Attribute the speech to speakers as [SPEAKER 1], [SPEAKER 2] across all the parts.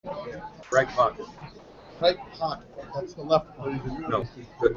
[SPEAKER 1] Right pocket.
[SPEAKER 2] Right pocket. That's the left pocket.
[SPEAKER 1] No. Good.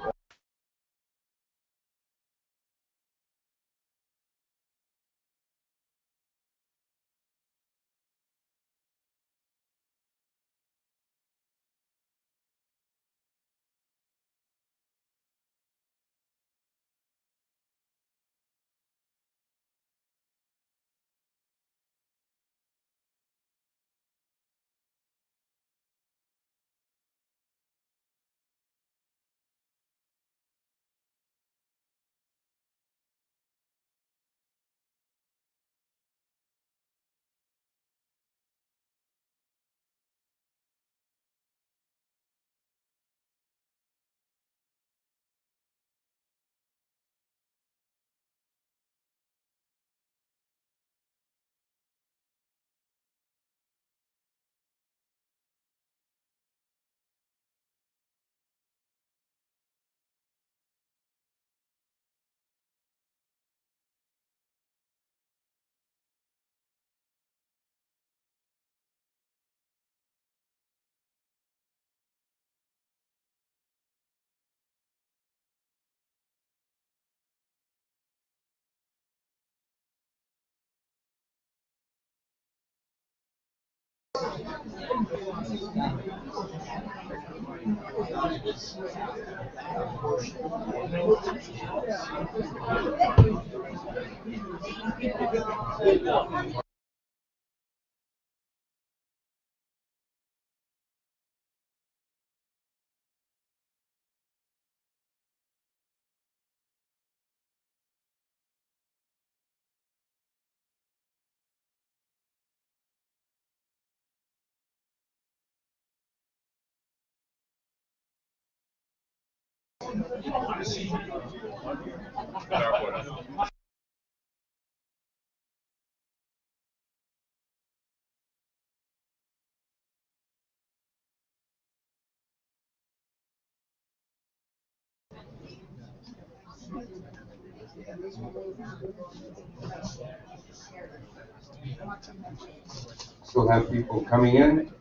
[SPEAKER 3] Still have people coming in.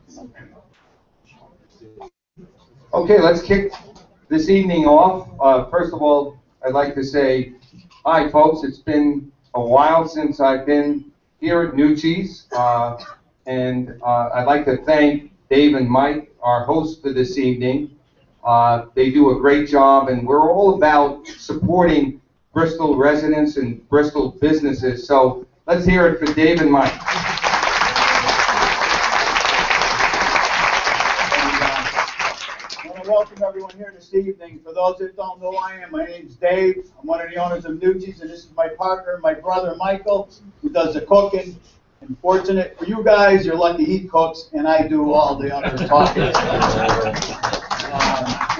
[SPEAKER 3] Okay, let's kick this evening off. First of all, I'd like to say hi, folks. It's been a while since I've been here at Nuchie's, and I'd like to thank Dave and Mike, our hosts for this evening. They do a great job, and we're all about supporting Bristol residents and Bristol businesses. So let's hear it for Dave and Mike.
[SPEAKER 4] Welcome everyone here this evening. For those that don't know who I am, my name's Dave. I'm one of the owners of Nuchie's, and this is my partner, my brother Michael, who does the cooking. And fortunate for you guys, you're lucky he cooks, and I do all the other talking.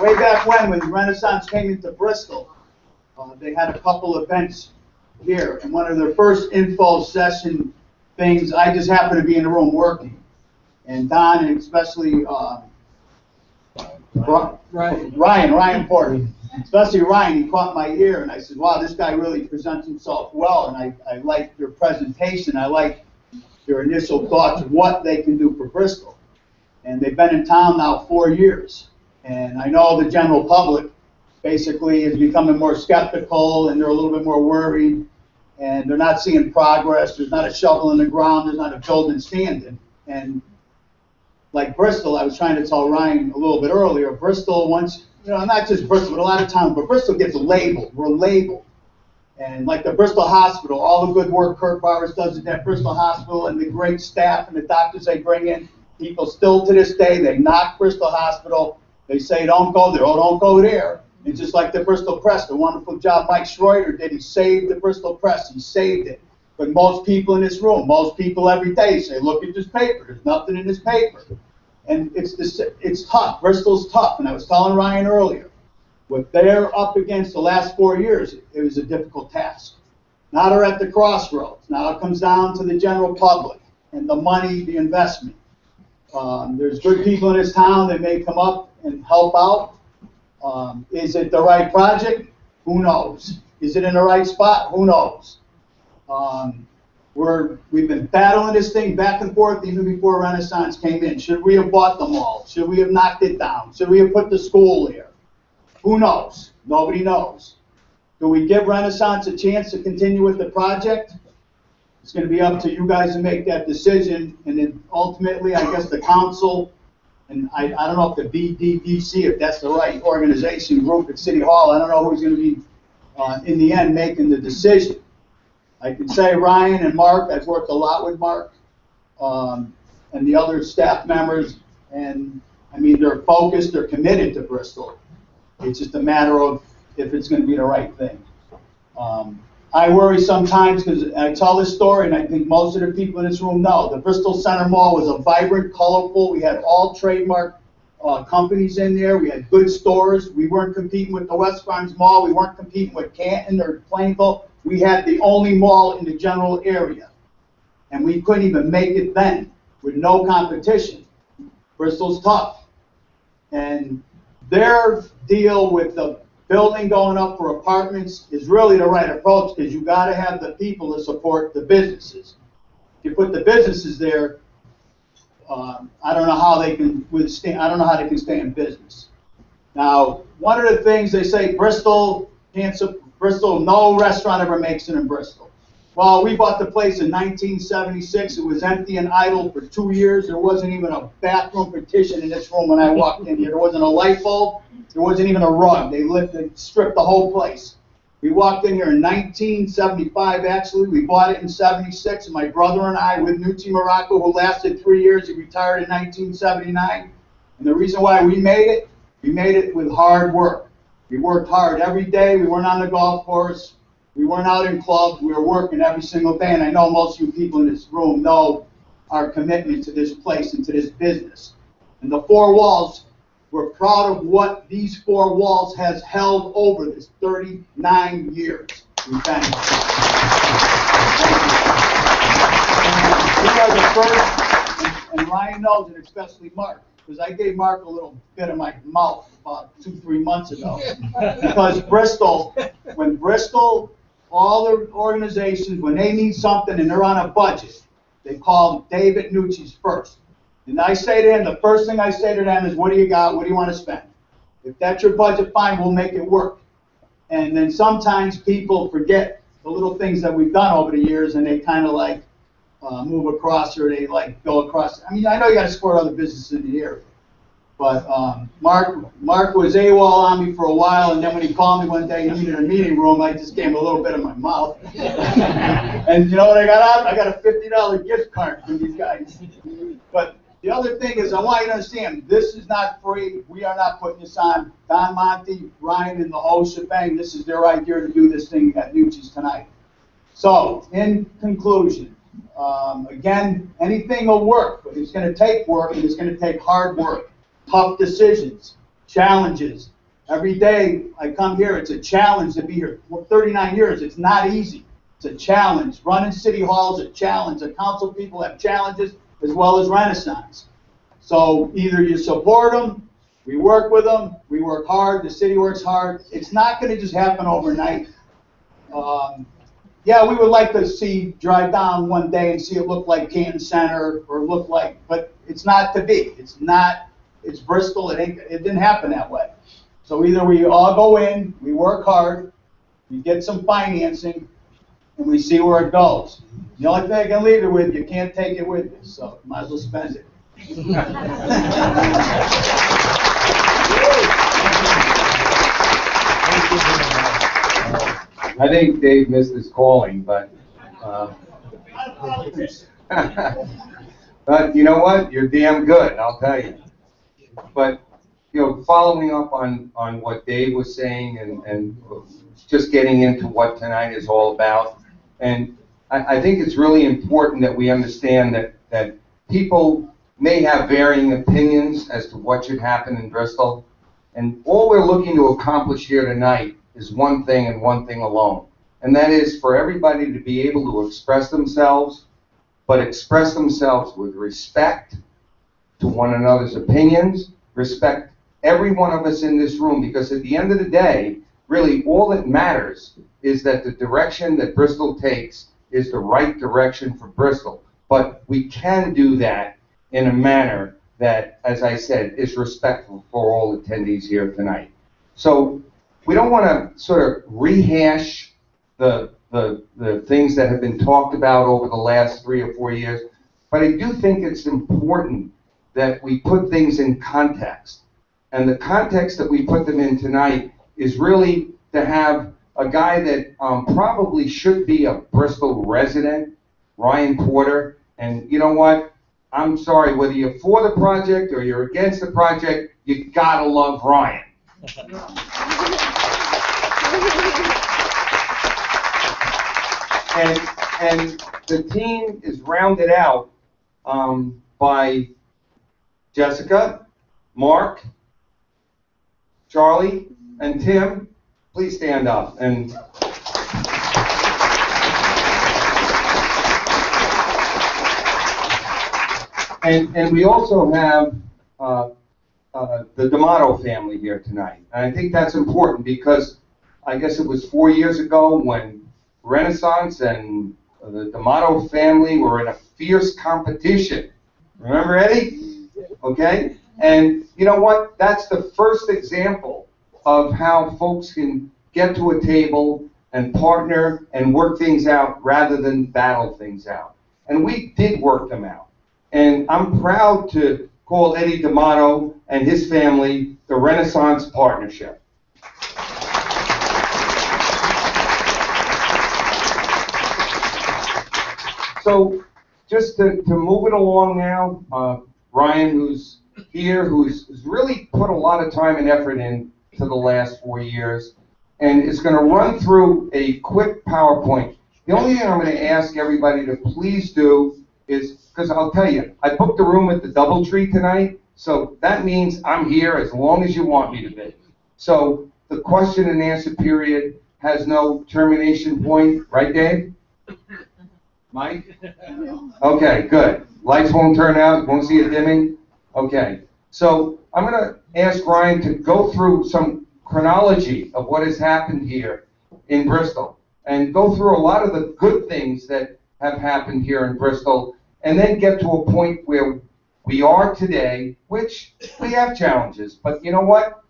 [SPEAKER 4] Way back when Renaissance came into Bristol, they had a couple events here, and one of their first info session things, I just happened to be in the room working, and Don, and especially Ryan Porter. Especially Ryan, he caught my ear, and I said, wow, this guy really presents himself well, and I like your presentation. I like your initial thoughts of what they can do for Bristol. And they've been in town now 4 years. And I know the general public basically is becoming more skeptical, and they're a little bit more worried, and they're not seeing progress. There's not a shovel in the ground. There's not a building standing. And like Bristol, I was trying to tell Ryan a little bit earlier, Bristol once, not just Bristol, but a lot of times, but Bristol gets labeled. We're labeled. And like the Bristol Hospital, all the good work Kurt Bowers does at that Bristol Hospital and the great staff and the doctors they bring in, people still to this day, they knock Bristol Hospital. They say, don't go there. Oh, don't go there. It's just like the Bristol Press, the wonderful job Mike Schroeder did. He saved the Bristol Press. He saved it. But most people in this room, most people every day say, look at this paper. There's nothing in this paper. And it's tough. Bristol's tough. And I was telling Ryan earlier, what they're up against the last 4 years, it was a difficult task. Now they're at the crossroads. Now it comes down to the general public and the money, the investment. There's good people in this town that may come up and help out. Is it the right project? Who knows? Is it in the right spot? Who knows? We've been battling this thing back and forth even before Renaissance came in. Should we have bought the mall? Should we have knocked it down? Should we have put the school there? Who knows? Nobody knows. Do we give Renaissance a chance to continue with the project? It's going to be up to you guys to make that decision, and then ultimately, I guess the council, and I don't know if the BDDC, if that's the right organization group at City Hall, I don't know who's going to be, in the end, making the decision. I can say Ryan and Mark, I've worked a lot with Mark, and the other staff members, and I mean, they're focused, they're committed to Bristol. It's just a matter of if it's going to be the right thing. I worry sometimes because I tell this story, and I think most of the people in this room know, the Bristol Center Mall was a vibrant, colorful, we had all trademark companies in there, we had good stores, we weren't competing with the West Farms Mall, we weren't competing with Canton or Plainville, we had the only mall in the general area. And we couldn't even make it then, with no competition. Bristol's tough. And their deal with the building going up for apartments is really the right approach, because you got to have the people to support the businesses. If you put the businesses there, I don't know how they can withstand. I don't know how they can stay in business. Now, one of the things they say, Bristol, no restaurant ever makes it in Bristol. Well, we bought the place in 1976. It was empty and idle for 2 years. There wasn't even a bathroom partition in this room when I walked in here. There wasn't a light bulb. There wasn't even a rug. They stripped the whole place. We walked in here in 1975, actually. We bought it in 76, and my brother and I, with Nuchie Morocco, who lasted 3 years, he retired in 1979. And the reason why we made it with hard work. We worked hard every day. We weren't on the golf course. We weren't out in clubs. We were working every single day. And I know most of you people in this room know our commitment to this place and to this business. And the four walls, we're proud of what these four walls has held over this 39 years. We thank you. We are the first, and Ryan knows it, especially Mark, because I gave Mark a little bit of my mouth about 2-3 months ago. Because Bristol, when Bristol, all the organizations, when they need something and they're on a budget, they call David Nuchie's first. And I say to him, the first thing I say to them is, what do you got? What do you want to spend? If that's your budget, fine, we'll make it work. And then sometimes people forget the little things that we've done over the years, and they kind of like move across, or they like go across. I mean, I know you got to support other businesses in the area. But Mark was AWOL on me for a while, and then when he called me one day, he needed a meeting room, I just gave him a little bit of my mouth. And you know what I got out? I got a $50 gift card from these guys. But the other thing is, I want you to understand, this is not free. We are not putting this on. Don Monte, Ryan, and the whole shebang, this is their idea to do this thing at Nuchie's tonight. So, in conclusion, again, anything will work, but it's going to take work, and it's going to take hard work. Tough decisions, challenges. Every day I come here, it's a challenge to be here. For 39 years, it's not easy. It's a challenge. Running City Hall is a challenge. The council people have challenges as well as Renaissance. So either you support them, we work with them, we work hard, the city works hard. It's not going to just happen overnight. Yeah, we would like to drive down one day and see it look like Canton Center or look like, but it's not to be. It's not. It's Bristol. It didn't happen that way. So either we all go in, we work hard, we get some financing, and we see where it goes. The only thing I can leave it with, you can't take it with you, so you might as well spend it.
[SPEAKER 3] I think Dave missed his calling, but but you know what? You're damn good, I'll tell you. But, you know, following up on what Dave was saying and just getting into what tonight is all about, and I think it's really important that we understand that people may have varying opinions as to what should happen in Bristol, and all we're looking to accomplish here tonight is one thing and one thing alone, and that is for everybody to be able to express themselves, but express themselves with respect to one another's opinions, respect every one of us in this room, because at the end of the day, really all that matters is that the direction that Bristol takes is the right direction for Bristol. But we can do that in a manner that, as I said, is respectful for all attendees here tonight. So we don't want to sort of rehash the things that have been talked about over the last 3 or 4 years, but I do think it's important that we put things in context. And the context that we put them in tonight is really to have a guy that probably should be a Bristol resident, Ryan Porter. And you know what? I'm sorry, whether you're for the project or you're against the project, you gotta love Ryan. And the team is rounded out by Jessica, Mark, Charlie, and Tim. Please stand up. And we also have the D'Amato family here tonight. And I think that's important because I guess it was 4 years ago when Renaissance and the D'Amato family were in a fierce competition. Remember, Eddie? Okay? And you know what? That's the first example of how folks can get to a table and partner and work things out rather than battle things out. And we did work them out. And I'm proud to call Eddie D'Amato and his family the Renaissance Partnership. So just to move it along now, Ryan, who's here, who's really put a lot of time and effort into the last 4 years, and is going to run through a quick PowerPoint. The only thing I'm going to ask everybody to please do is, because I'll tell you, I booked a room at the DoubleTree tonight, so that means I'm here as long as you want me to be. So the question and answer period has no termination point, right, Dave? Mike? Okay, good. Lights won't turn out, won't see it dimming? Okay. So I'm going to ask Ryan to go through some chronology of what has happened here in Bristol and go through a lot of the good things that have happened here in Bristol, and then get to a point where we are today, which we have challenges. But you know what?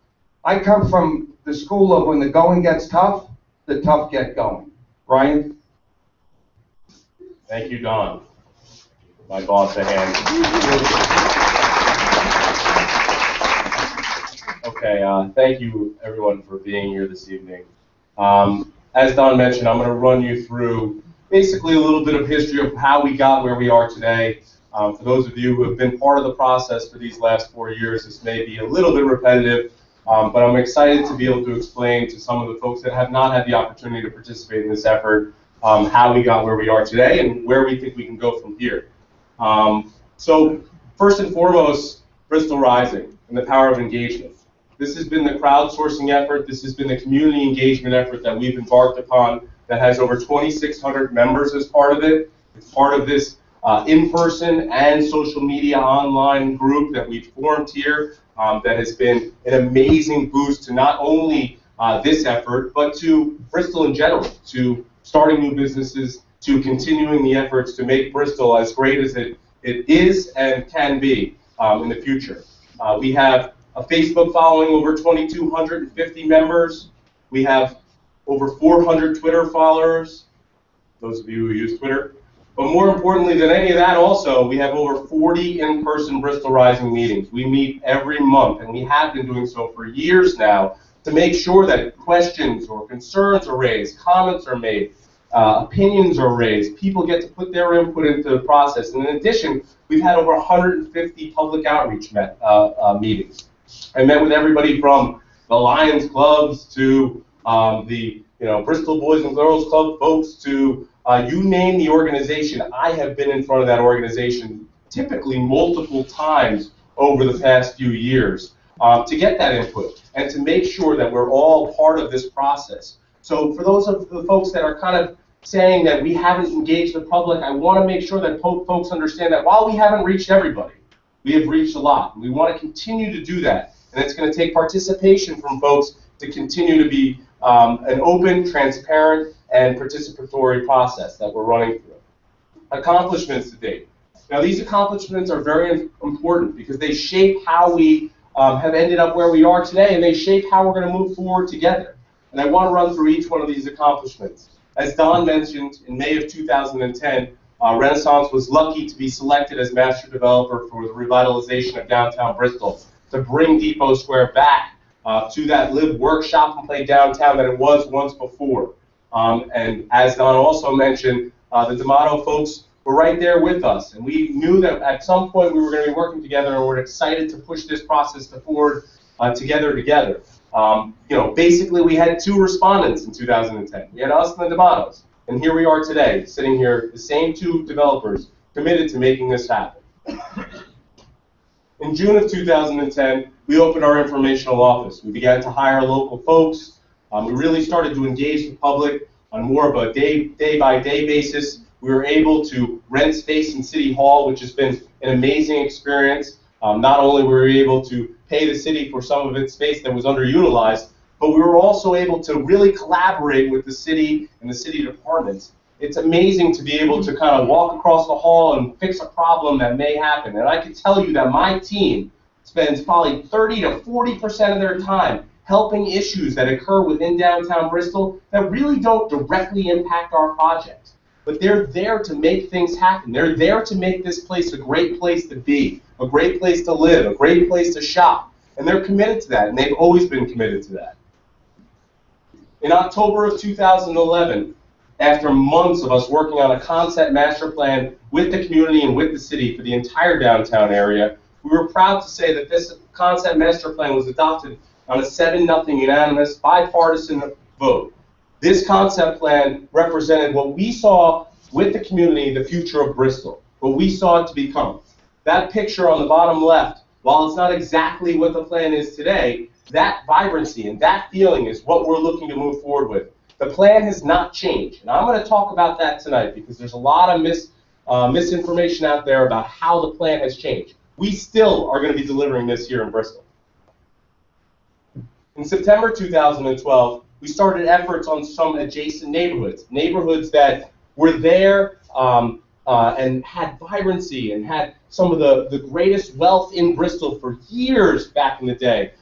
[SPEAKER 3] I come from the school of when the going gets tough, the tough get going. Ryan?
[SPEAKER 5] Thank you, Don. My boss a hand. Okay, thank you everyone for being here this evening. As Don mentioned, I'm going to run you through basically a little bit of history of how we got where we are today. For those of you who have been part of the process for these last 4 years, this may be a little bit repetitive, but I'm excited to be able to explain to some of the folks that have not had the opportunity to participate in this effort how we got where we are today and where we think we can go from here. So first and foremost, Bristol Rising and the power of engagement. This has been the crowdsourcing effort. This has been the community engagement effort that we've embarked upon that has over 2,600 members as part of it. It's part of this in-person and social media online group that we've formed here that has been an amazing boost to not only this effort, but to Bristol in general, to starting new businesses, to continuing the efforts to make Bristol as great as it is and can be in the future. We have a Facebook following, over 2,250 members. We have over 400 Twitter followers, those of you who use Twitter. But more importantly than any of that also, we have over 40 in-person Bristol Rising meetings. We meet every month, and we have been doing so for years now, to make sure that questions or concerns are raised, comments are made, opinions are raised, people get to put their input into the process. And in addition, we've had over 150 public outreach meetings. I met with everybody from the Lions clubs to the Bristol Boys and Girls Club folks to you name the organization. I have been in front of that organization typically multiple times over the past few years to get that input and to make sure that we're all part of this process. So for those of the folks that are kind of saying that we haven't engaged the public, I want to make sure that folks understand that while we haven't reached everybody, we have reached a lot. We want to continue to do that. And it's going to take participation from folks to continue to be an open, transparent, and participatory process that we're running through. Accomplishments to date. Now, these accomplishments are very important because they shape how we have ended up where we are today, and they shape how we're going to move forward together. And I want to run through each one of these accomplishments. As Don mentioned, in May of 2010, Renaissance was lucky to be selected as master developer for the revitalization of downtown Bristol to bring Depot Square back to that live, work, shop, and play downtown that it was once before. And as Don also mentioned, the D'Amato folks were right there with us, and we knew that at some point we were going to be working together, and we're excited to push this process forward together. Basically we had two respondents in 2010. We had us and the D'Amatos, and here we are today, sitting here, the same two developers committed to making this happen. In June of 2010, we opened our informational office. We began to hire local folks. We really started to engage the public on more of a day-by-day basis. We were able to rent space in City Hall, which has been an amazing experience. Not only were we able to pay the city for some of its space that was underutilized, but we were also able to really collaborate with the city and the city departments. It's amazing to be able to kind of walk across the hall and fix a problem that may happen. And I can tell you that my team spends probably 30 to 40% of their time helping issues that occur within downtown Bristol that really don't directly impact our project. But they're there to make things happen. They're there to make this place a great place to be, a great place to live, a great place to shop. And they're committed to that, and they've always been committed to that. In October of 2011, after months of us working on a concept master plan with the community and with the city for the entire downtown area, we were proud to say that this concept master plan was adopted on a 7-0 unanimous bipartisan vote. This concept plan represented what we saw with the community, the future of Bristol, what we saw it to become. That picture on the bottom left, while it's not exactly what the plan is today, that vibrancy and that feeling is what we're looking to move forward with. The plan has not changed, and I'm going to talk about that tonight because there's a lot of misinformation out there about how the plan has changed. We still are going to be delivering this here in Bristol. In September 2012, we started efforts on some adjacent neighborhoods that were there and had vibrancy and had some of the greatest wealth in Bristol for years back in the day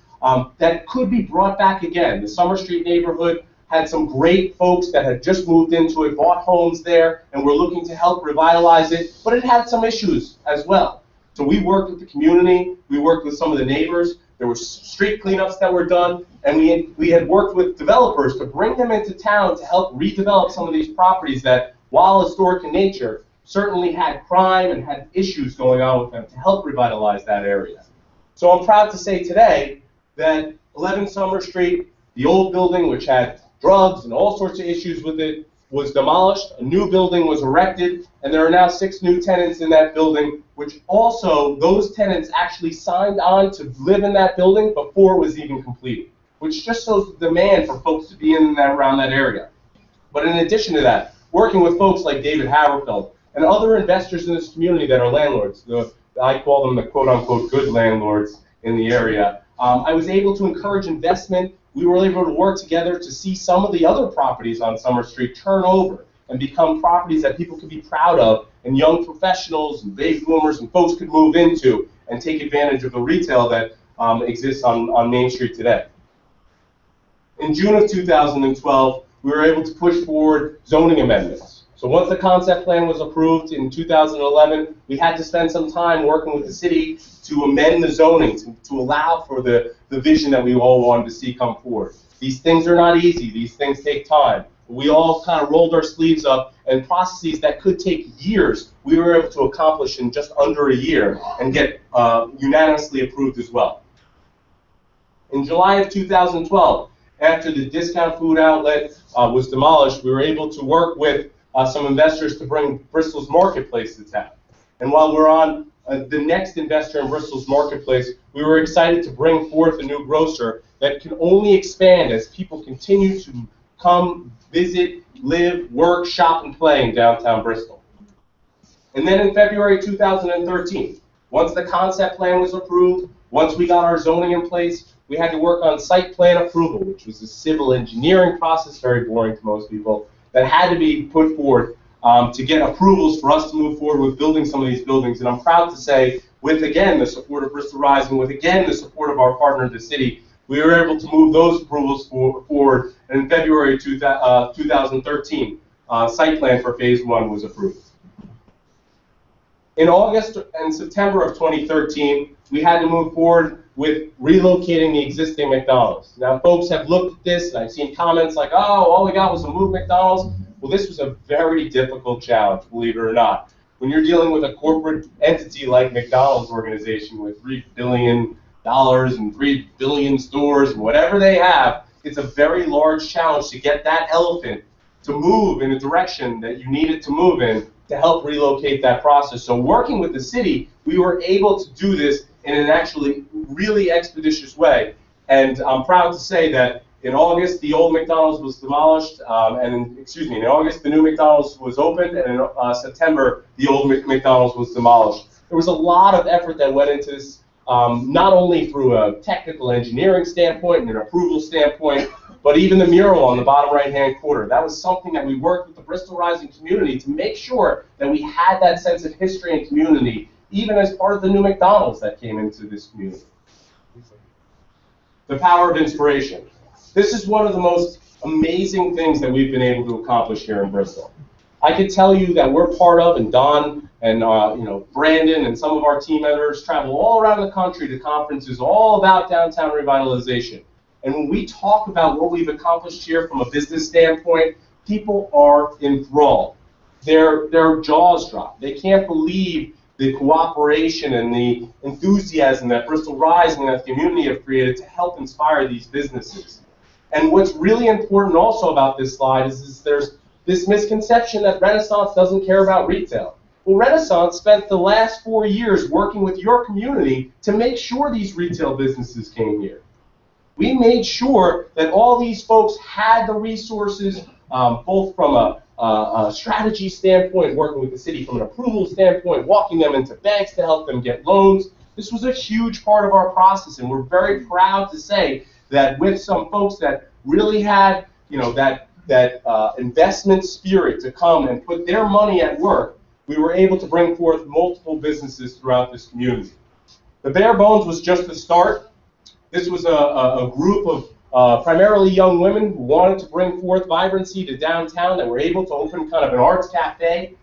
[SPEAKER 5] that could be brought back again. The Summer Street neighborhood had some great folks that had just moved into it, bought homes there, and were looking to help revitalize it, but it had some issues as well. So we worked with the community, we worked with some of the neighbors, there were street cleanups that were done, and we had worked with developers to bring them into town to help redevelop some of these properties that, while historic in nature, certainly had crime and had issues going on with them to help revitalize that area. So I'm proud to say today that 11 Summer Street, the old building which had drugs and all sorts of issues with it, was demolished, a new building was erected, and there are now 6 new tenants in that building, which also, those tenants actually signed on to live in that building before it was even completed, which just shows the demand for folks to be in and around that area. But in addition to that, working with folks like David Haverfeld and other investors in this community that are landlords, I call them the quote-unquote good landlords in the area, I was able to encourage investment. We were able to work together to see some of the other properties on Summer Street turn over and become properties that people could be proud of, and young professionals and baby boomers and folks could move into and take advantage of the retail that exists on Main Street today. In June of 2012, we were able to push forward zoning amendments. So once the concept plan was approved in 2011, we had to spend some time working with the city to amend the zoning to allow for the vision that we all wanted to see come forward. These things are not easy. These things take time. We all kind of rolled our sleeves up, and processes that could take years, we were able to accomplish in just under a year and get unanimously approved as well. In July of 2012, after the discount food outlet was demolished, we were able to work with some investors to bring Bristol's Marketplace to town. And while we're on the next investor in Bristol's Marketplace, we were excited to bring forth a new grocer that can only expand as people continue to come, visit, live, work, shop, and play in downtown Bristol. And then in February 2013, once the concept plan was approved, once we got our zoning in place, we had to work on site plan approval, which was a civil engineering process, very boring to most people. that had to be put forth to get approvals for us to move forward with building some of these buildings. And I'm proud to say, with again the support of Bristol Rising, with again the support of our partner, the city, we were able to move those approvals forward. And in February 2013, site plan for phase 1 was approved. In August and September of 2013, we had to move forward with relocating the existing McDonald's. Now, folks have looked at this, and I've seen comments like, oh, all we got was to move McDonald's. Well, this was a very difficult challenge, believe it or not. When you're dealing with a corporate entity like McDonald's organization with $3 billion and 3 billion stores, and whatever they have, it's a very large challenge to get that elephant to move in the direction that you need it to move in to help relocate that process. So working with the city, we were able to do this in an actually really expeditious way. And I'm proud to say that in August, the old McDonald's was demolished, in August, the new McDonald's was opened, and in September, the old McDonald's was demolished. There was a lot of effort that went into this, not only through a technical engineering standpoint and an approval standpoint, but even the mural on the bottom right-hand corner. That was something that we worked with the Bristol Rising community to make sure that we had that sense of history and community, even as part of the new McDonald's that came into this community. The power of inspiration. This is one of the most amazing things that we've been able to accomplish here in Bristol. I can tell you that we're part of, and Don and Brandon and some of our team members travel all around the country to conferences all about downtown revitalization. And when we talk about what we've accomplished here from a business standpoint, people are enthralled. Their jaws drop. They can't believe the cooperation and the enthusiasm that Bristol Rising and that community have created to help inspire these businesses. And what's really important also about this slide is there's this misconception that Renaissance doesn't care about retail. Well, Renaissance spent the last 4 years working with your community to make sure these retail businesses came here. We made sure that all these folks had the resources, both from a strategy standpoint, working with the city from an approval standpoint, walking them into banks to help them get loans. This was a huge part of our process, and we're very proud to say that with some folks that really had, that investment spirit to come and put their money at work, we were able to bring forth multiple businesses throughout this community. The bare bones was just the start. This was a group of primarily young women who wanted to bring forth vibrancy to downtown, that were able to open kind of an arts cafe.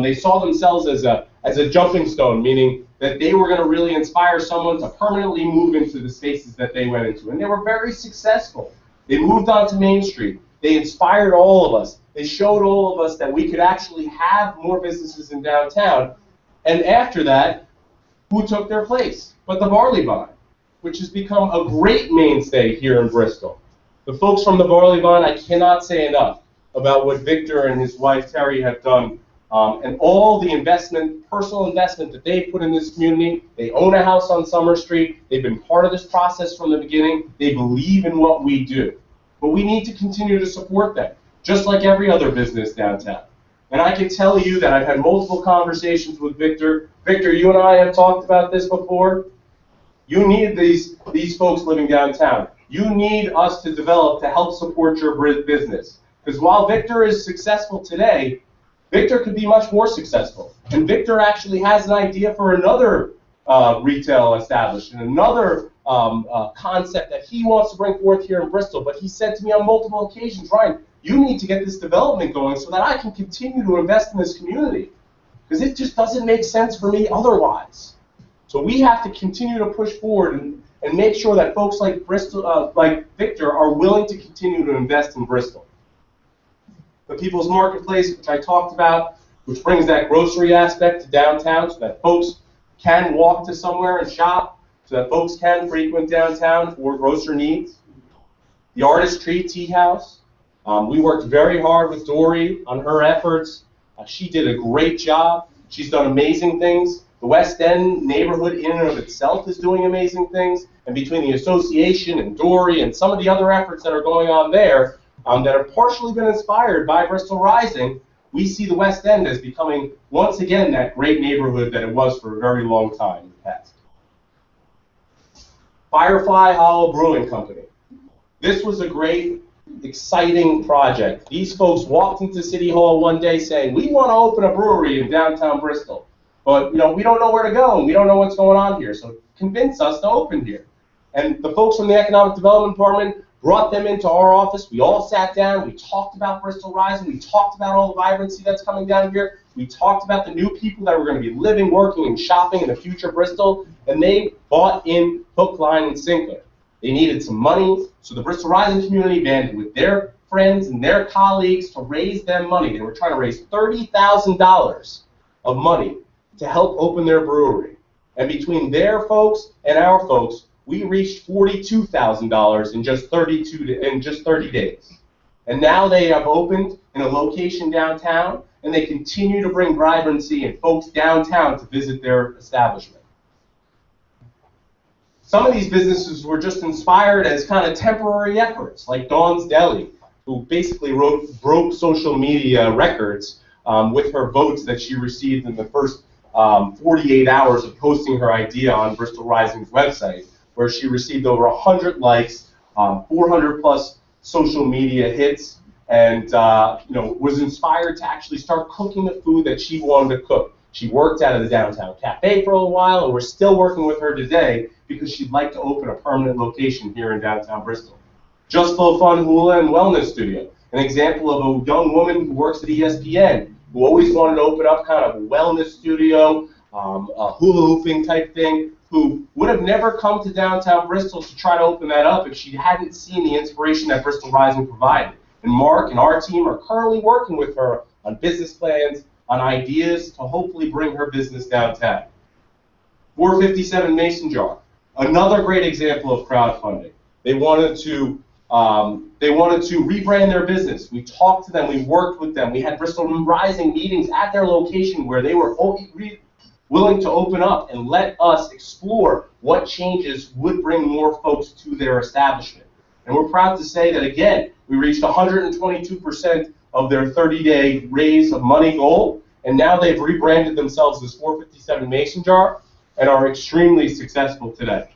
[SPEAKER 5] They saw themselves as a jumping stone, meaning that they were going to really inspire someone to permanently move into the spaces that they went into. And they were very successful. They moved onto Main Street. They inspired all of us. They showed all of us that we could actually have more businesses in downtown. And after that, who took their place but the Barley Vine, which has become a great mainstay here in Bristol. The folks from the Barley Vine, I cannot say enough about what Victor and his wife Terry have done, and all the investment, personal investment that they put in this community. They own a house on Summer Street. They've been part of this process from the beginning. They believe in what we do. But we need to continue to support them, just like every other business downtown. And I can tell you that I've had multiple conversations with Victor. Victor, you and I have talked about this before. You need these folks living downtown. You need us to develop to help support your business. Because while Victor is successful today, Victor could be much more successful. And Victor actually has an idea for another retail establishment, another concept that he wants to bring forth here in Bristol. But he said to me on multiple occasions, Ryan, you need to get this development going so that I can continue to invest in this community. Because it just doesn't make sense for me otherwise. So we have to continue to push forward and make sure that folks like Bristol, like Victor, are willing to continue to invest in Bristol. The People's Marketplace, which I talked about, which brings that grocery aspect to downtown so that folks can walk to somewhere and shop, so that folks can frequent downtown for grocery needs. The Artistry Tea House. We worked very hard with Dory on her efforts. She did a great job. She's done amazing things. The West End neighborhood in and of itself is doing amazing things. And between the association and Dory and some of the other efforts that are going on there that have partially been inspired by Bristol Rising, we see the West End as becoming, once again, that great neighborhood that it was for a very long time in the past. Firefly Hollow Brewing Company. This was a great exciting project. These folks walked into City Hall one day saying, we want to open a brewery in downtown Bristol, but we don't know where to go and we don't know what's going on here, so convince us to open here. And the folks from the Economic Development Department brought them into our office. We all sat down. We talked about Bristol Rising. We talked about all the vibrancy that's coming down here. We talked about the new people that were going to be living, working, and shopping in the future Bristol. And they bought in hook, line, and sinker. They needed some money, so the Bristol Rising community banded with their friends and their colleagues to raise them money. They were trying to raise $30,000 of money to help open their brewery. And between their folks and our folks, we reached $42,000 in just 30 days. And now they have opened in a location downtown, and they continue to bring vibrancy and folks downtown to visit their establishment. Some of these businesses were just inspired as kind of temporary efforts, like Dawn's Deli, who basically broke social media records with her votes that she received in the first 48 hours of posting her idea on Bristol Rising's website, where she received over 100 likes, 400 plus social media hits, and was inspired to actually start cooking the food that she wanted to cook. She worked out of the downtown cafe for a while, and we're still working with her today because she'd like to open a permanent location here in downtown Bristol. Just Flow Fun Hula and Wellness Studio, an example of a young woman who works at ESPN, who always wanted to open up kind of a wellness studio, a hula hooping type thing, who would have never come to downtown Bristol to try to open that up if she hadn't seen the inspiration that Bristol Rising provided. And Mark and our team are currently working with her on business plans, on ideas to hopefully bring her business downtown. 457 Mason Jar, another great example of crowdfunding. They wanted to rebrand their business. We talked to them, we worked with them. We had Bristol Rising meetings at their location where they were willing to open up and let us explore what changes would bring more folks to their establishment. And we're proud to say that, again, we reached 122% of their 30-day raise of money goal, and now they've rebranded themselves as 457 Mason Jar and are extremely successful today.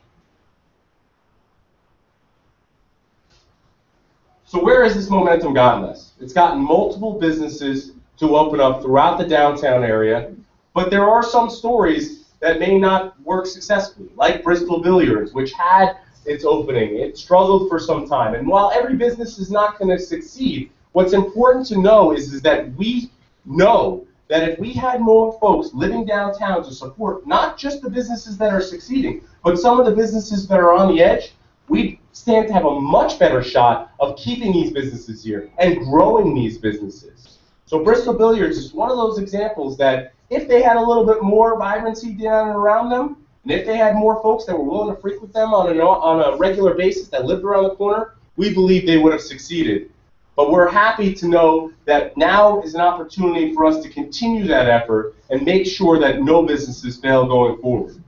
[SPEAKER 5] So where has this momentum gotten us? It's gotten multiple businesses to open up throughout the downtown area, but there are some stories that may not work successfully, like Bristol Billiards, which had its opening. It struggled for some time. And while every business is not going to succeed, what's important to know is that we know that if we had more folks living downtown to support not just the businesses that are succeeding, but some of the businesses that are on the edge, we stand to have a much better shot of keeping these businesses here and growing these businesses. So Bristol Billiards is one of those examples that if they had a little bit more vibrancy down and around them, and if they had more folks that were willing to frequent them on a regular basis that lived around the corner, we believe they would have succeeded. But we're happy to know that now is an opportunity for us to continue that effort and make sure that no businesses fail going forward.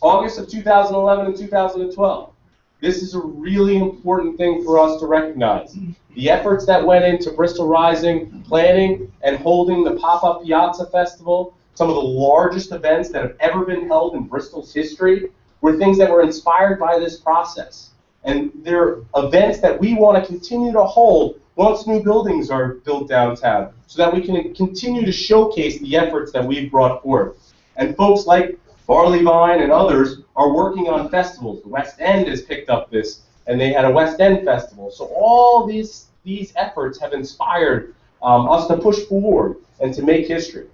[SPEAKER 5] August of 2011 and 2012. This is a really important thing for us to recognize. The efforts that went into Bristol Rising, planning and holding the Pop-Up Piazza Festival, some of the largest events that have ever been held in Bristol's history, were things that were inspired by this process. And they're events that we want to continue to hold once new buildings are built downtown, so that we can continue to showcase the efforts that we've brought forth. And folks like Barley Vine and others are working on festivals. The West End has picked up this, and they had a West End festival. So all these efforts have inspired us to push forward and to make history.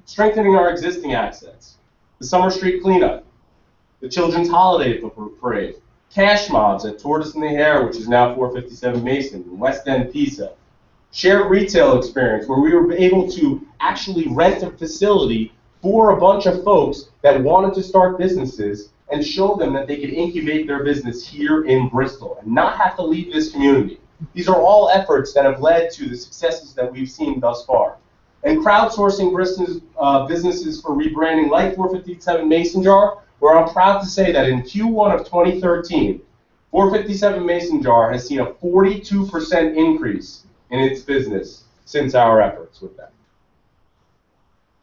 [SPEAKER 5] Strengthening our existing assets. The Summer Street Cleanup, the Children's Holiday Parade, cash mobs at Tortoise and the Hare, which is now 457 Mason, and West End Pizza. Shared retail experience, where we were able to actually rent a facility for a bunch of folks that wanted to start businesses and show them that they could incubate their business here in Bristol and not have to leave this community. These are all efforts that have led to the successes that we've seen thus far. And crowdsourcing businesses for rebranding like 457 Mason Jar, where I'm proud to say that in Q1 of 2013, 457 Mason Jar has seen a 42% increase in its business since our efforts with them.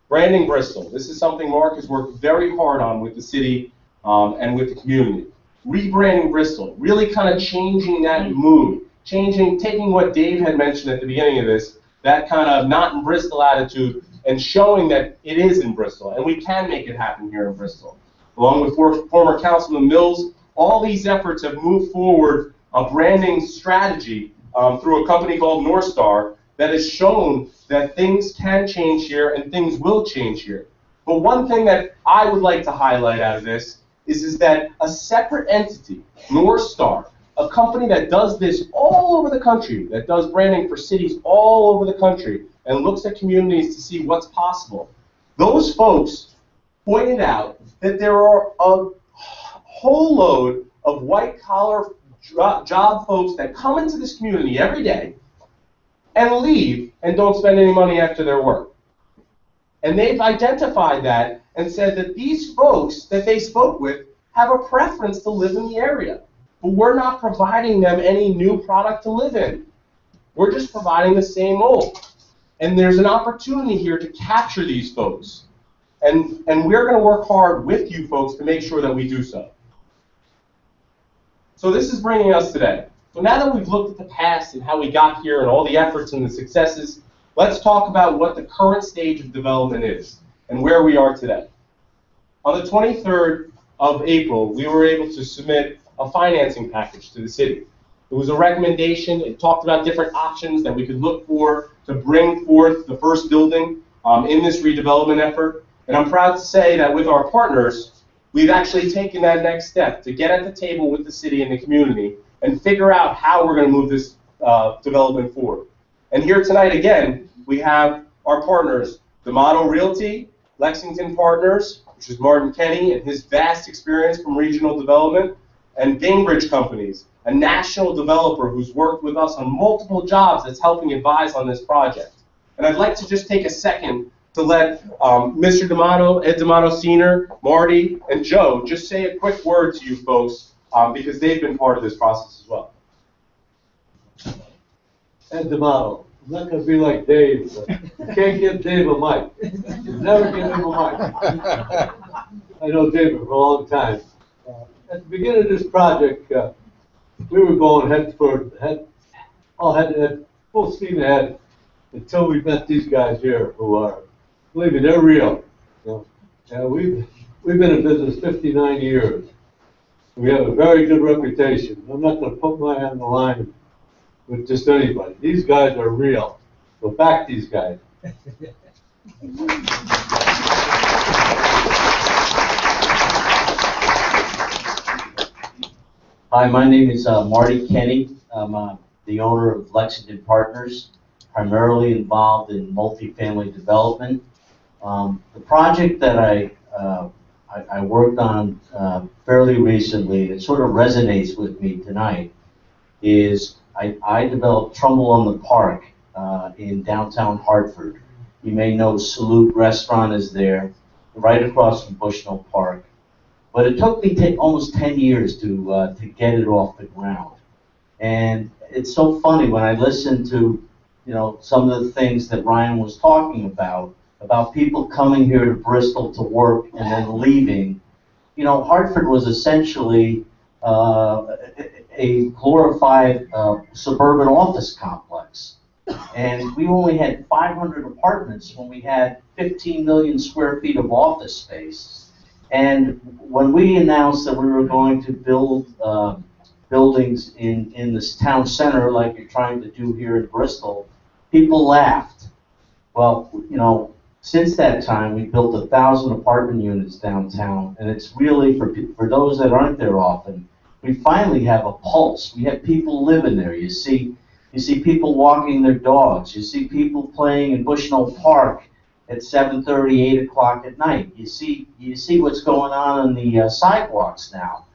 [SPEAKER 5] Branding Bristol. This is something Mark has worked very hard on with the city and with the community. rebranding Bristol, really kind of changing that mood, taking what Dave had mentioned at the beginning of this, that kind of not in Bristol attitude, and showing that it is in Bristol, and we can make it happen here in Bristol. Along with former Councilman Mills, all these efforts have moved forward a branding strategy through a company called North Star that has shown that things can change here and things will change here. But one thing that I would like to highlight out of this is that a separate entity, North Star, a company that does this all over the country, that does branding for cities all over the country, and looks at communities to see what's possible. Those folks pointed out that there are a whole load of white-collar job folks that come into this community every day and leave and don't spend any money after their work. And they've identified that and said that these folks that they spoke with have a preference to live in the area. But we're not providing them any new product to live in. We're just providing the same old. And there's an opportunity here to capture these folks. And we're going to work hard with you folks to make sure that we do so. So this is bringing us today. So now that we've looked at the past and how we got here and all the efforts and the successes, let's talk about what the current stage of development is and where we are today. On the 23rd of April, we were able to submit a financing package to the city. It was a recommendation. It talked about different options that we could look for to bring forth the first building in this redevelopment effort. And I'm proud to say that with our partners, we've actually taken that next step to get at the table with the city and the community and figure out how we're going to move this development forward. And here tonight, again, we have our partners, D'Amato Realty, Lexington Partners, which is Martin Kenny and his vast experience from regional development, and Bainbridge Companies, a national developer who's worked with us on multiple jobs that's helping advise on this project. And I'd like to just take a second to let Mr. D'Amato, Ed D'Amato Sr., Marty, and Joe just say a quick word to you folks because they've been part of this process as well.
[SPEAKER 6] Ed D'Amato. I'm not going to be like Dave, but you can't give Dave a mic. You never give him a mic. I know David for a long time. At the beginning of this project, we were going full steam ahead until we met these guys here who are, believe me, they're real. You know, we've been in business 59 years. We have a very good reputation. I'm not going to put my hand on the line with just anybody. These guys are real. So back these guys.
[SPEAKER 7] Hi, my name is Marty Kenny. I'm the owner of Lexington Partners, primarily involved in multifamily development. The project that I worked on fairly recently, it sort of resonates with me tonight, is I developed Trumbull on the Park in downtown Hartford. You may know Salute Restaurant is there, right across from Bushnell Park. But it took me almost 10 years to get it off the ground. And it's so funny when I listen to, you know, some of the things that Ryan was talking about people coming here to Bristol to work and then leaving. You know, Hartford was essentially a glorified suburban office complex. And we only had 500 apartments when we had 15 million square feet of office space. And when we announced that we were going to build buildings in this town center like you're trying to do here in Bristol, people laughed. Well, you know, since that time, we built 1,000 apartment units downtown, and it's really, for those that aren't there often, we finally have a pulse. We have people living there. You see people walking their dogs. You see people playing in Bushnell Park at 7:30, 8 o'clock at night. You see what's going on the sidewalks now.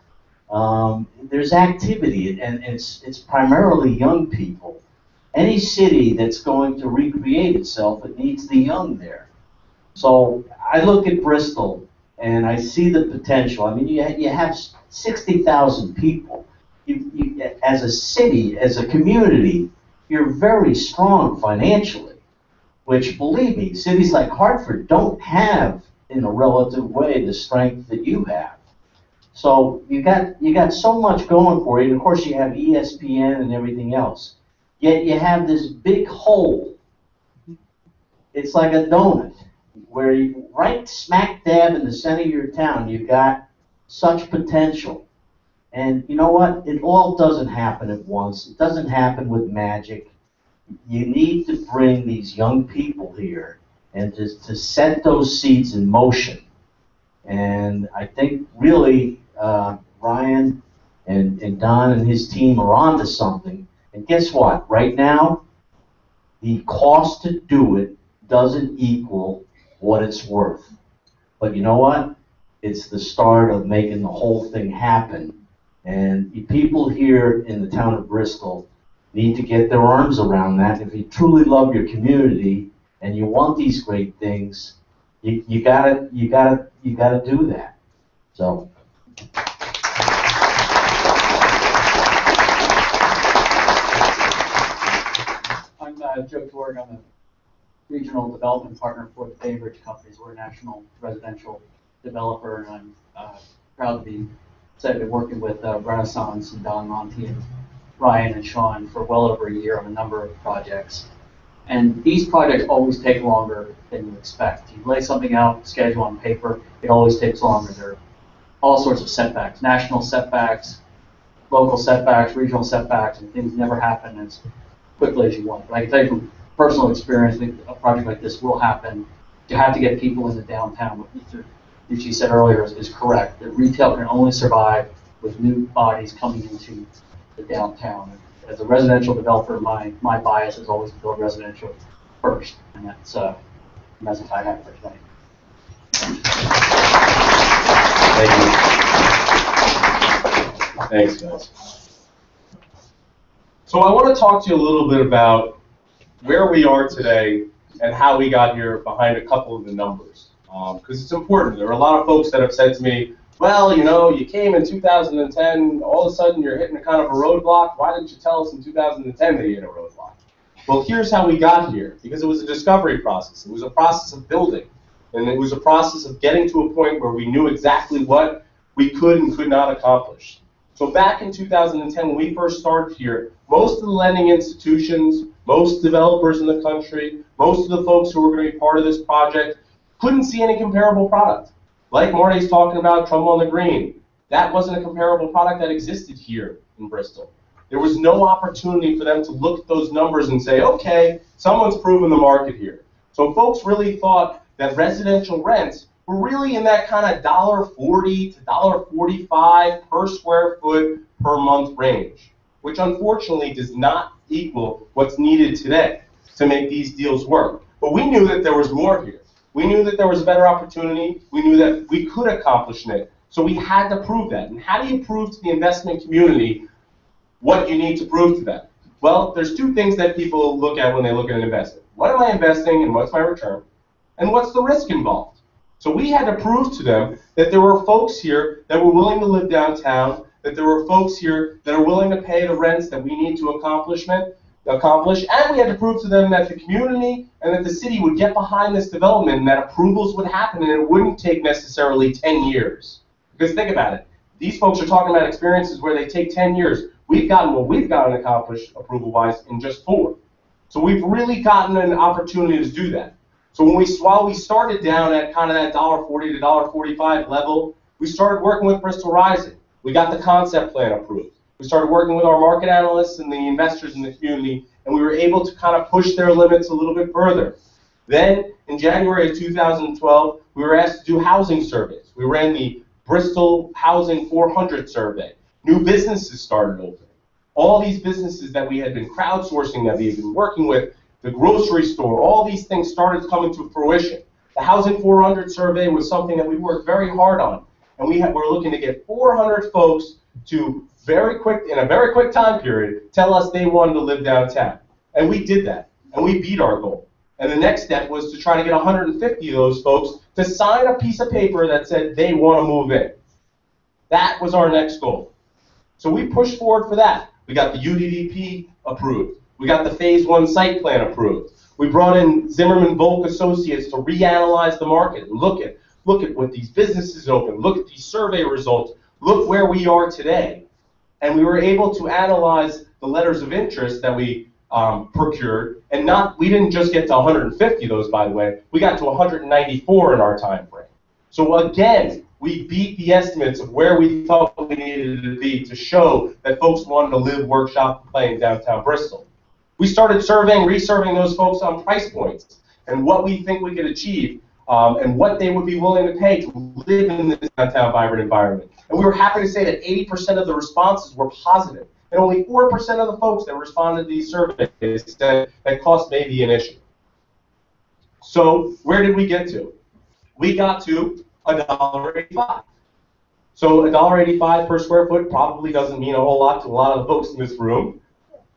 [SPEAKER 7] There's activity, and it's primarily young people. Any city that's going to recreate itself, it needs the young there. So I look at Bristol, and I see the potential. I mean, you have 60,000 people. As a city, as a community, you're very strong financially, which, believe me, cities like Hartford don't have, in a relative way, the strength that you have. So you got so much going for you, and of course you have ESPN and everything else. Yet you have this big hole. It's like a donut, where you, right smack dab in the center of your town, you've got such potential. And you know what? It all doesn't happen at once. It doesn't happen with magic. You need to bring these young people here and to set those seeds in motion. And I think really Ryan and Don and his team are onto something. And guess what? Right now, the cost to do it doesn't equal what it's worth. But you know what? It's the start of making the whole thing happen. And the people here in the town of Bristol need to get their arms around that. If you truly love your community and you want these great things, you gotta do that. So.
[SPEAKER 8] I'm Joe Torg. I'm a regional development partner for the Bainbridge Companies. We're a national residential developer, and I'm proud to be excited to be working with Renaissance and Don Monty and Ryan and Sean for well over a year on a number of projects. And these projects always take longer than you expect. You lay something out, schedule on paper, it always takes longer. There are all sorts of setbacks, national setbacks, local setbacks, regional setbacks, and things never happen as quickly as you want. But I can tell you from personal experience, a project like this will happen. You have to get people in the downtown. What Mr. Nuchie said earlier is correct. That retail can only survive with new bodies coming into the downtown. As a residential developer, my bias is always to build residential first, and that's the message I have for tonight.
[SPEAKER 5] Thank you. Thanks, guys. So I want to talk to you a little bit about where we are today and how we got here behind a couple of the numbers, because it's important. There are a lot of folks that have said to me, well, you know, you came in 2010, all of a sudden you're hitting a kind of a roadblock. Why didn't you tell us in 2010 that you hit a roadblock? Well, here's how we got here, because it was a discovery process. It was a process of building, and it was a process of getting to a point where we knew exactly what we could and could not accomplish. So back in 2010, when we first started here, most of the lending institutions, most developers in the country, most of the folks who were going to be part of this project couldn't see any comparable product. Like Marty's talking about Trumbull on the Green, that wasn't a comparable product that existed here in Bristol. There was no opportunity for them to look at those numbers and say, okay, someone's proven the market here. So folks really thought that residential rents were really in that kind of $1.40 to $1.45 per square foot per month range, which unfortunately does not equal what's needed today to make these deals work. But we knew that there was more here. We knew that there was a better opportunity. We knew that we could accomplish it. So we had to prove that. And how do you prove to the investment community what you need to prove to them? Well, there's two things that people look at when they look at an investment. What am I investing and what's my return? And what's the risk involved? So we had to prove to them that there were folks here that were willing to live downtown, that there were folks here that are willing to pay the rents that we need to accomplish, and we had to prove to them that the community and that the city would get behind this development and that approvals would happen and it wouldn't take necessarily 10 years. Because think about it, these folks are talking about experiences where they take 10 years. We've gotten what we've gotten accomplished approval-wise in just 4. So we've really gotten an opportunity to do that. So while we started down at kind of that $1.40 to $1.45 level, we started working with Bristol Rising. We got the concept plan approved. We started working with our market analysts and the investors in the community, and we were able to kind of push their limits a little bit further. Then, in January of 2012, we were asked to do housing surveys. We ran the Bristol Housing 400 survey. New businesses started opening. All these businesses that we had been crowdsourcing, that we had been working with, the grocery store, all these things started coming to fruition. The Housing 400 survey was something that we worked very hard on, and we're looking to get 400 folks to in a very quick time period, tell us they wanted to live downtown. And we did that, and we beat our goal. And the next step was to try to get 150 of those folks to sign a piece of paper that said they want to move in. That was our next goal. So we pushed forward for that. We got the UDDP approved. We got the Phase 1 site plan approved. We brought in Zimmerman Volk Associates to reanalyze the market and look at what these businesses open, look at these survey results, Look where we are today. And we were able to analyze the letters of interest that we procured, and we didn't just get to 150 of those, by the way, we got to 194 in our time frame. So again, we beat the estimates of where we thought we needed to be to show that folks wanted to live, work, shop, and play in downtown Bristol. We started resurveying those folks on price points and what we think we could achieve and what they would be willing to pay to live in this downtown vibrant environment. And we were happy to say that 80% of the responses were positive, and only 4% of the folks that responded to these surveys said that cost may be an issue. So where did we get to? We got to $1.85. So $1.85 per square foot probably doesn't mean a whole lot to a lot of the folks in this room.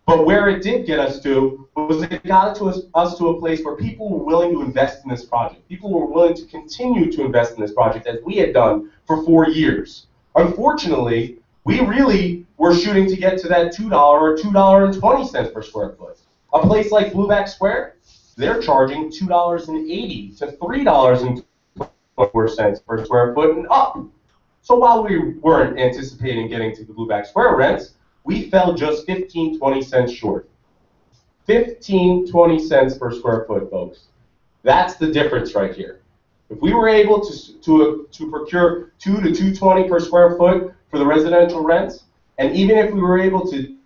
[SPEAKER 5] But where it did get us to was it got us to a place where people were willing to invest in this project. People were willing to continue to invest in this project as we had done for 4 years. Unfortunately, we really were shooting to get to that $2 or $2.20 per square foot. A place like Blueback Square, they're charging $2.80 to $3.24 per square foot and up. So while we weren't anticipating getting to the Blueback Square rents, we fell just 15-20 cents short. 15-20 per square foot, folks. That's the difference right here. If we were able to procure $2 to $2.20 per square foot for the residential rents, and even if we were able to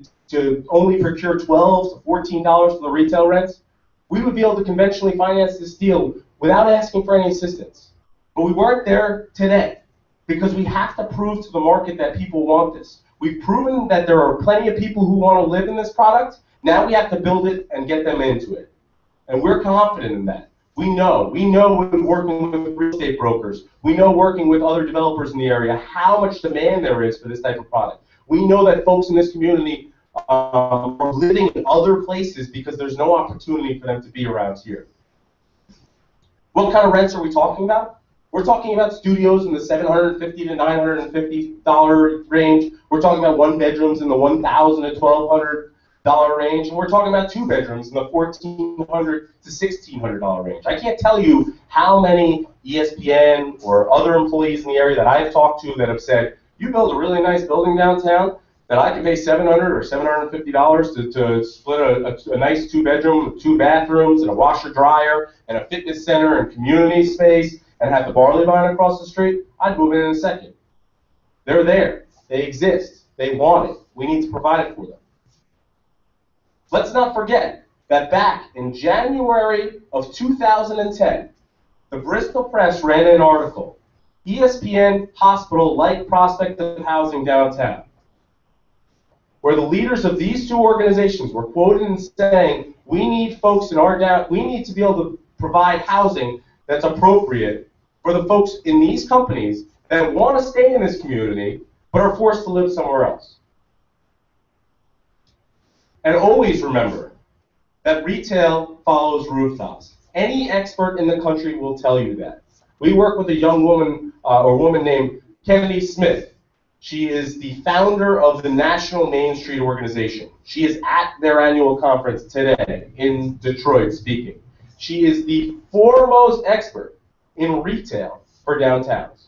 [SPEAKER 5] only procure $12 to $14 for the retail rents, we would be able to conventionally finance this deal without asking for any assistance. But we weren't there today because we have to prove to the market that people want this. We've proven that there are plenty of people who want to live in this product. Now we have to build it and get them into it. And we're confident in that. We know working with real estate brokers, we know working with other developers in the area how much demand there is for this type of product. We know that folks in this community are living in other places because there's no opportunity for them to be around here. What kind of rents are we talking about? We're talking about studios in the $750 to $950 range. We're talking about one bedrooms in the $1,000 to $1,200 range, and we're talking about two bedrooms in the $1,400 to $1,600 range. I can't tell you how many ESPN or other employees in the area that I've talked to that have said, you build a really nice building downtown that I can pay $700 or $750 to split a nice two-bedroom with 2 bathrooms and a washer-dryer and a fitness center and community space and have the barley vine across the street. I'd move in a second. They're there. They exist. They want it. We need to provide it for them. Let's not forget that back in January of 2010, the Bristol Press ran an article, ESPN Hospital Like Prospect of Housing Downtown, where the leaders of these two organizations were quoted in saying, we need folks in we need to be able to provide housing that's appropriate for the folks in these companies that want to stay in this community but are forced to live somewhere else. And always remember that retail follows rooftops. Any expert in the country will tell you that. We work with a young woman or woman named Kennedy Smith. She is the founder of the National Main Street Organization. She is at their annual conference today in Detroit speaking. She is the foremost expert in retail for downtowns.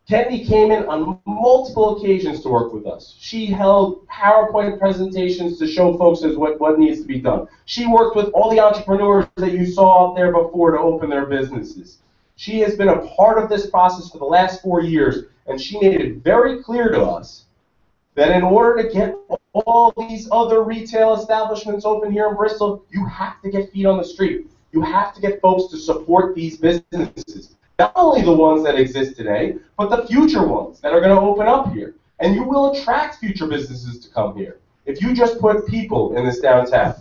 [SPEAKER 5] Kennedy came in on multiple occasions to work with us. She held PowerPoint presentations to show folks what needs to be done. She worked with all the entrepreneurs that you saw out there before to open their businesses. She has been a part of this process for the last 4 years, and she made it very clear to us that in order to get all these other retail establishments open here in Bristol, you have to get feet on the street. You have to get folks to support these businesses. Not only the ones that exist today, but the future ones that are going to open up here. And you will attract future businesses to come here if you just put people in this downtown.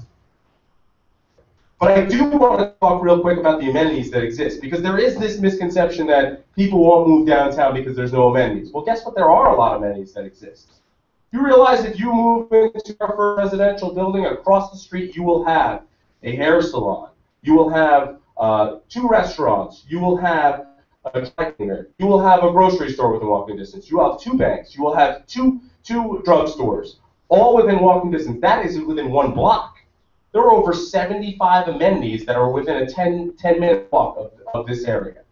[SPEAKER 5] But I do want to talk real quick about the amenities that exist, because there is this misconception that people won't move downtown because there's no amenities. Well, guess what? There are a lot of amenities that exist. You realize if you move into your first residential building across the street, you will have a hair salon. You will have 2 restaurants. You will have a dry cleaner. You will have a grocery store within walking distance. You will have 2 banks. You will have two drugstores, all within walking distance. That is within 1 block. There are over 75 amenities that are within a 10-minute walk of this area.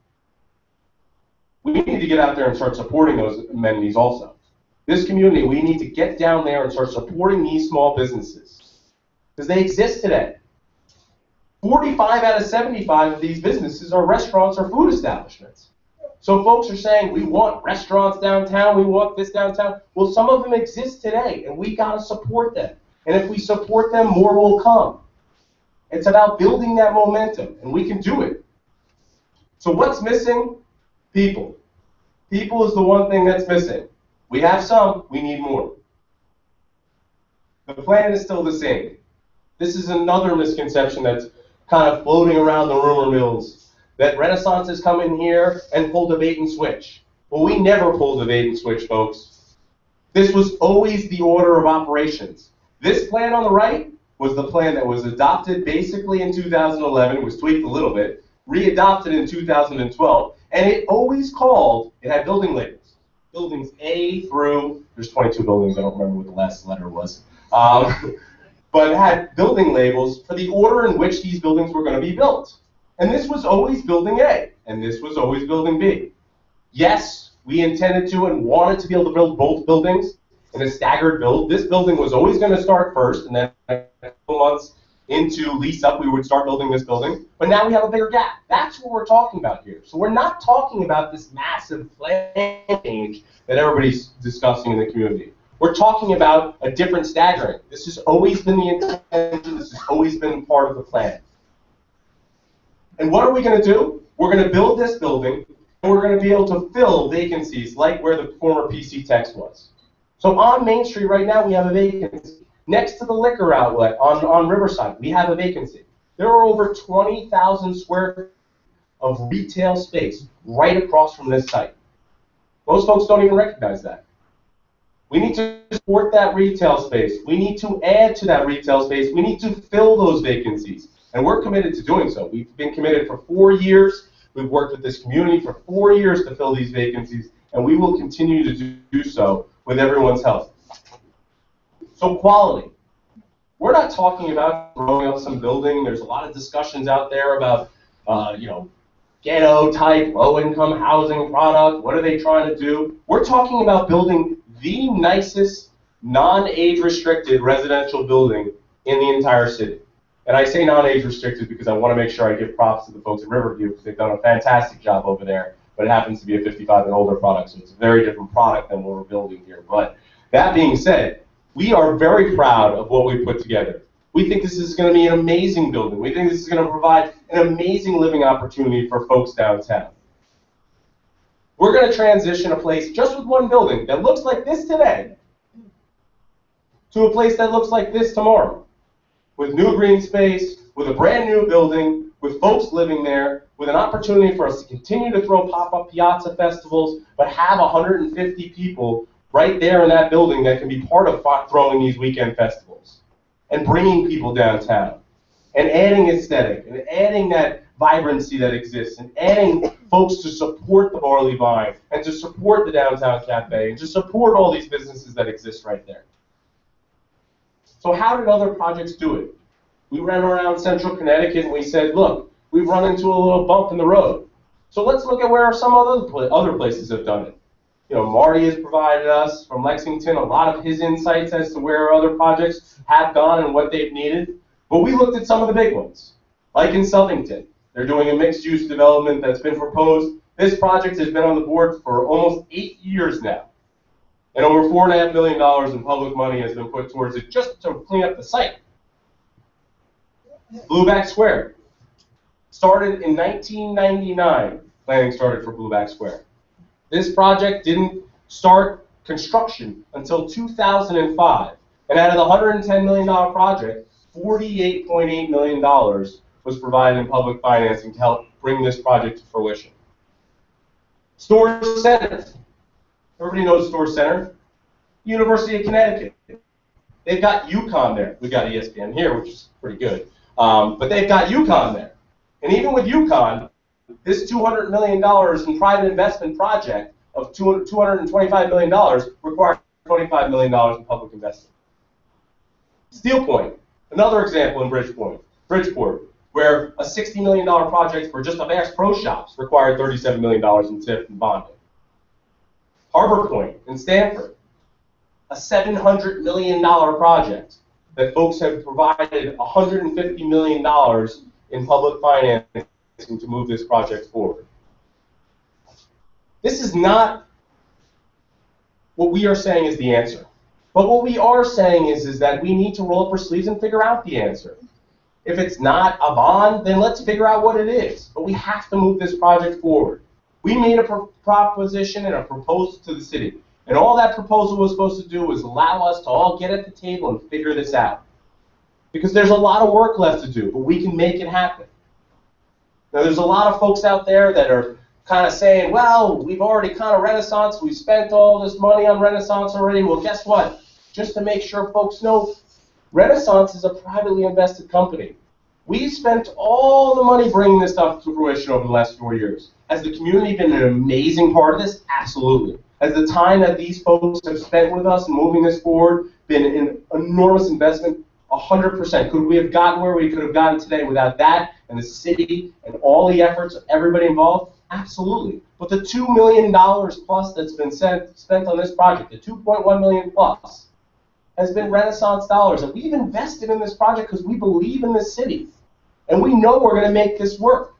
[SPEAKER 5] We need to get out there and start supporting those amenities also. This community, we need to get down there and start supporting these small businesses because they exist today. 45 out of 75 of these businesses are restaurants or food establishments. So folks are saying, we want restaurants downtown, we want this downtown. Well, some of them exist today, and we got to support them. And if we support them, more will come. It's about building that momentum, and we can do it. So what's missing? People. People is the one thing that's missing. We have some, we need more. The plan is still the same. This is another misconception that's kind of floating around the rumor mills, that Renaissance is coming here and pull the bait and switch. Well, we never pulled the bait and switch, folks. This was always the order of operations. This plan on the right was the plan that was adopted basically in 2011. It was tweaked a little bit, readopted in 2012, and it always called, it had building labels. Buildings A through, there's 22 buildings, I don't remember what the last letter was. But it had building labels for the order in which these buildings were going to be built. And this was always building A, and this was always building B. Yes, we intended to and wanted to be able to build both buildings in a staggered build. This building was always going to start first, and then a couple months into lease up, we would start building this building. But now we have a bigger gap. That's what we're talking about here. So we're not talking about this massive plan change that everybody's discussing in the community. We're talking about a different staggering. This has always been the intention. This has always been part of the plan. And what are we going to do? We're going to build this building, and we're going to be able to fill vacancies like where the former PC Tex was. So on Main Street right now, we have a vacancy. Next to the liquor outlet on Riverside, we have a vacancy. There are over 20,000 square feet of retail space right across from this site. Most folks don't even recognize that. We need to support that retail space. We need to add to that retail space. We need to fill those vacancies. And we're committed to doing so. We've been committed for 4 years. We've worked with this community for 4 years to fill these vacancies, and we will continue to do so with everyone's help. So quality. We're not talking about throwing up some building. There's a lot of discussions out there about, ghetto-type, low-income housing product. What are they trying to do? We're talking about building the nicest, non-age restricted residential building in the entire city. And I say non-age restricted because I want to make sure I give props to the folks at Riverview because they've done a fantastic job over there, but it happens to be a 55 and older product, so it's a very different product than what we're building here. But that being said, we are very proud of what we put together. We think this is going to be an amazing building. We think this is going to provide an amazing living opportunity for folks downtown. We're going to transition a place just with one building that looks like this today to a place that looks like this tomorrow, with new green space, with a brand new building, with folks living there, with an opportunity for us to continue to throw pop-up piazza festivals, but have 150 people right there in that building that can be part of throwing these weekend festivals and bringing people downtown and adding aesthetic and adding that vibrancy that exists and adding folks to support the Barley Vine and to support the Downtown Cafe and to support all these businesses that exist right there. So how did other projects do it? We ran around central Connecticut and we said, look, we've run into a little bump in the road. So let's look at where some other places have done it. You know, Marty has provided us from Lexington a lot of his insights as to where other projects have gone and what they've needed. But we looked at some of the big ones, like in Southington. They're doing a mixed-use development that's been proposed. This project has been on the board for almost 8 years now. And over $4.5 million in public money has been put towards it just to clean up the site. Blueback Square. Started in 1999, planning started for Blueback Square. This project didn't start construction until 2005. And out of the $110 million project, $48.8 million was provided in public financing to help bring this project to fruition. Storr Center. Everybody knows Storr Center. University of Connecticut. They've got UConn there. We've got ESPN here, which is pretty good. But they've got UConn there. And even with UConn, this $200 million in private investment project of $225 million requires $25 million in public investment. Steel Point, another example in Bridgeport, where a $60 million project for just a Bass Pro Shops required $37 million in TIF and bonding. Harbor Point in Stamford, a $700 million project that folks have provided $150 million in public financing to move this project forward. This is not what we are saying is the answer. But what we are saying is that we need to roll up our sleeves and figure out the answer. If it's not a bond, then let's figure out what it is. But we have to move this project forward. We made a proposition and a proposal to the city. And all that proposal was supposed to do was allow us to all get at the table and figure this out. Because there's a lot of work left to do, but we can make it happen. Now, there's a lot of folks out there that are kind of saying, well, we've already kind of Renaissance, we've spent all this money on Renaissance already. Well, guess what? Just to make sure folks know, Renaissance is a privately invested company. We spent all the money bringing this stuff to fruition over the last 4 years. Has the community been an amazing part of this? Absolutely. Has the time that these folks have spent with us moving this forward been an enormous investment? 100%. Could we have gotten where we could have gotten today without that and the city and all the efforts of everybody involved? Absolutely. But the $2 million plus that's been spent on this project, the $2.1 million plus, has been Renaissance dollars. And we've invested in this project because we believe in this city. And we know we're going to make this work.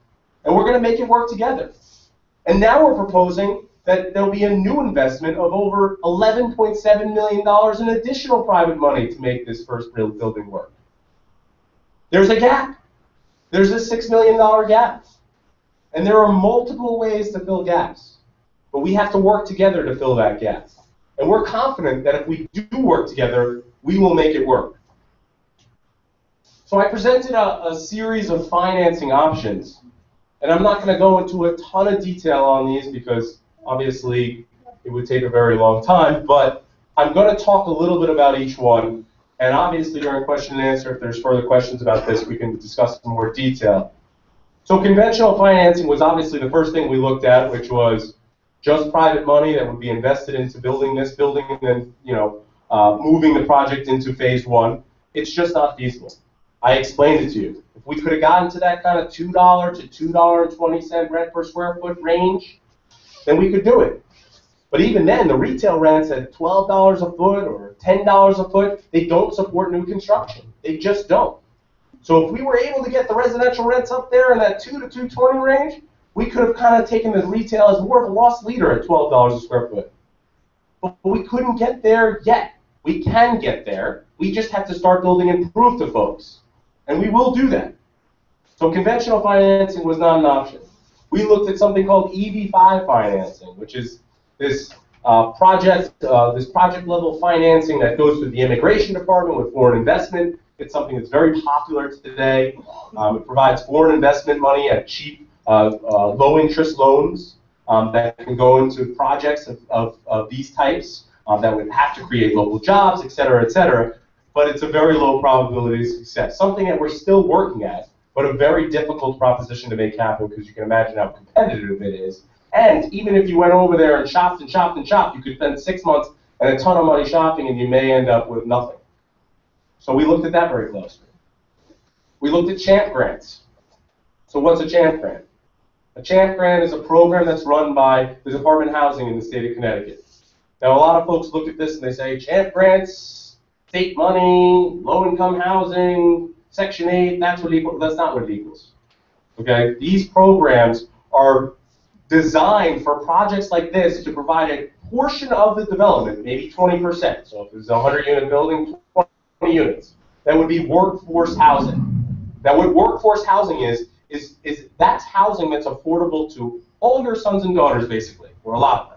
[SPEAKER 5] And we're going to make it work together. And now we're proposing that there'll be a new investment of over $11.7 million in additional private money to make this first building work. There's a gap. There's a $6 million gap. And there are multiple ways to fill gaps. But we have to work together to fill that gap. And we're confident that if we do work together, we will make it work. So I presented a series of financing options. And I'm not going to go into a ton of detail on these because obviously it would take a very long time. But I'm going to talk a little bit about each one. And obviously during question and answer, if there's further questions about this, we can discuss in more detail. So conventional financing was obviously the first thing we looked at, which was just private money that would be invested into building this building and then, moving the project into phase one. It's just not feasible. I explained it to you. If we could have gotten to that kind of $2 to $2.20 rent per square foot range, then we could do it. But even then, the retail rents at $12 a foot or $10 a foot, they don't support new construction. They just don't. So if we were able to get the residential rents up there in that $2 to $2.20 range, we could have kind of taken the retail as more of a loss leader at $12 a square foot. But we couldn't get there yet. We can get there. We just have to start building and prove to folks. And we will do that. So conventional financing was not an option. We looked at something called EB5 financing, which is this project level financing that goes through the immigration department with foreign investment. It's something that's very popular today. It provides foreign investment money at cheap, low interest loans that can go into projects of these types that would have to create local jobs, et cetera, et cetera. But it's a very low probability of success. Something that we're still working at, but a very difficult proposition to make happen because you can imagine how competitive it is. And even if you went over there and shopped and shopped and shopped, you could spend 6 months and a ton of money shopping and you may end up with nothing. So we looked at that very closely. We looked at CHAMP grants. So what's a CHAMP grant? A CHAMP grant is a program that's run by the Department of Housing in the state of Connecticut. Now a lot of folks look at this and they say, CHAMP grants, state money, low-income housing, Section 8, that's not what it equals. Okay? These programs are designed for projects like this to provide a portion of the development, maybe 20%. So if it's a 100-unit building, 20 units. That would be workforce housing. Now what workforce housing is that's housing that's affordable to all your sons and daughters, basically, or a lot of them.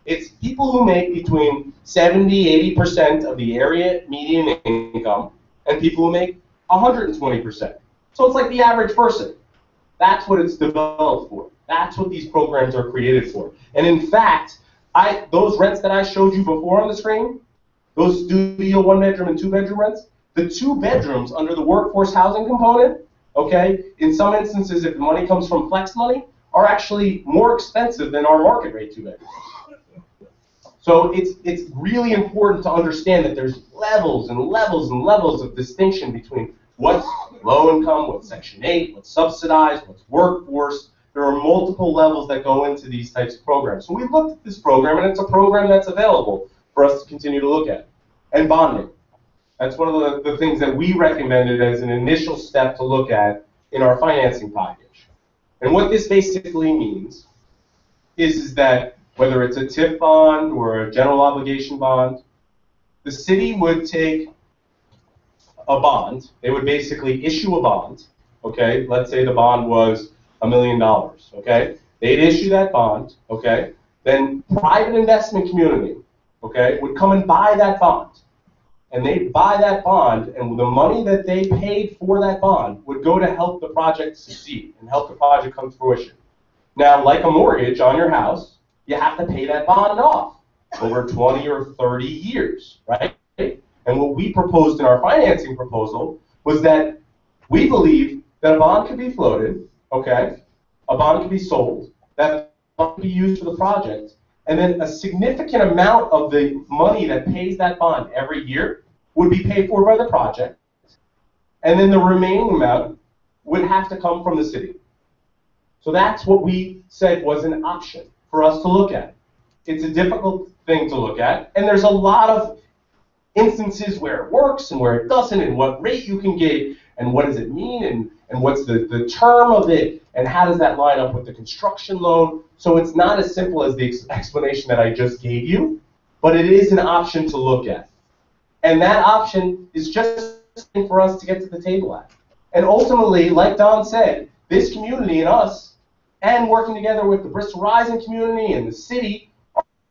[SPEAKER 5] It's people who make between 70, 80% of the area median income, and people who make 120%. So it's like the average person. That's what it's developed for. That's what these programs are created for. And in fact, those rents that I showed you before on the screen, those studio 1-bedroom and 2-bedroom rents, the 2 bedrooms under the workforce housing component, okay, in some instances, if the money comes from flex money, are actually more expensive than our market rate 2 bedrooms. So it's really important to understand that there's levels and levels and levels of distinction between what's low income, what's Section 8, what's subsidized, what's workforce. There are multiple levels that go into these types of programs. So we looked at this program, and it's a program that's available for us to continue to look at. And bonding. That's one of the things that we recommended as an initial step to look at in our financing package. And what this basically means is that whether it's a TIF bond or a general obligation bond, the city would take a bond. They would basically issue a bond, okay? Let's say the bond was $1 million, okay? They'd issue that bond, okay? Then private investment community, okay, would come and buy that bond. And they'd buy that bond, and the money that they paid for that bond would go to help the project succeed and help the project come to fruition. Now, like a mortgage on your house, you have to pay that bond off over 20 or 30 years, right? And what we proposed in our financing proposal was that we believe that a bond could be floated, okay? A bond could be sold, that bond could be used for the project, and then a significant amount of the money that pays that bond every year would be paid for by the project, and then the remaining amount would have to come from the city. So that's what we said was an option for us to look at. It's a difficult thing to look at, and there's a lot of instances where it works and where it doesn't, and what rate you can get, and what does it mean, and what's the term of it, and how does that line up with the construction loan. So it's not as simple as the explanation that I just gave you, but it is an option to look at. And that option is just for us to get to the table at. And ultimately, like Don said, this community and us, and working together with the Bristol Rising community and the city,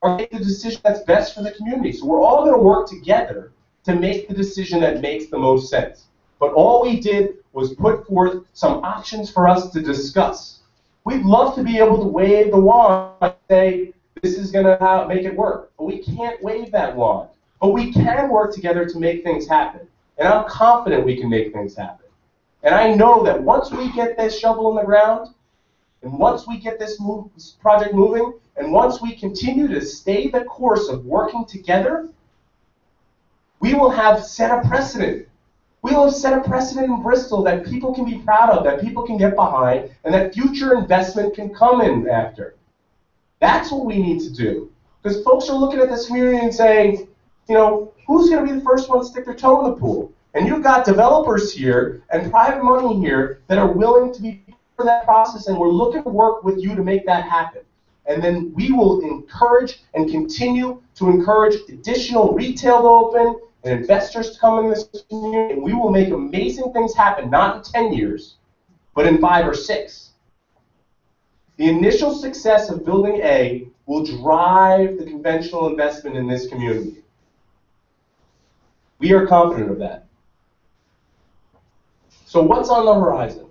[SPEAKER 5] are making the decision that's best for the community. So we're all going to work together to make the decision that makes the most sense. But all we did was put forth some options for us to discuss. We'd love to be able to wave the wand and say, this is going to make it work. But we can't wave that wand. But we can work together to make things happen. And I'm confident we can make things happen. And I know that once we get this shovel in the ground, and once we get this project moving, and once we continue to stay the course of working together, we will have set a precedent. We will have set a precedent in Bristol that people can be proud of, that people can get behind, and that future investment can come in after. That's what we need to do. Because folks are looking at this community and saying, you know, who's going to be the first one to stick their toe in the pool? And you've got developers here and private money here that are willing to be for that process, and we're looking to work with you to make that happen. And then we will encourage and continue to encourage additional retail to open and investors to come in this community, and we will make amazing things happen, not in 10 years, but in 5 or 6. The initial success of Building A will drive the conventional investment in this community. We are confident of that. So what's on the horizon?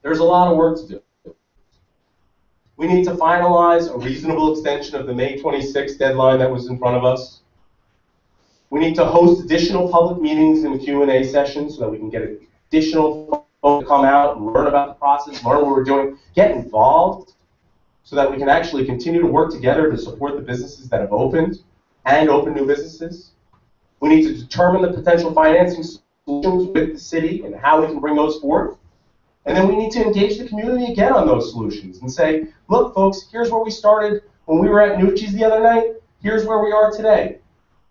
[SPEAKER 5] There's a lot of work to do. We need to finalize a reasonable extension of the May 26th deadline that was in front of us. We need to host additional public meetings and Q&A sessions so that we can get additional folks to come out and learn about the process, learn what we're doing, get involved so that we can actually continue to work together to support the businesses that have opened and open new businesses. We need to determine the potential financing solutions with the city and how we can bring those forth. And then we need to engage the community again on those solutions and say, look, folks, here's where we started when we were at Nuchie's the other night. Here's where we are today.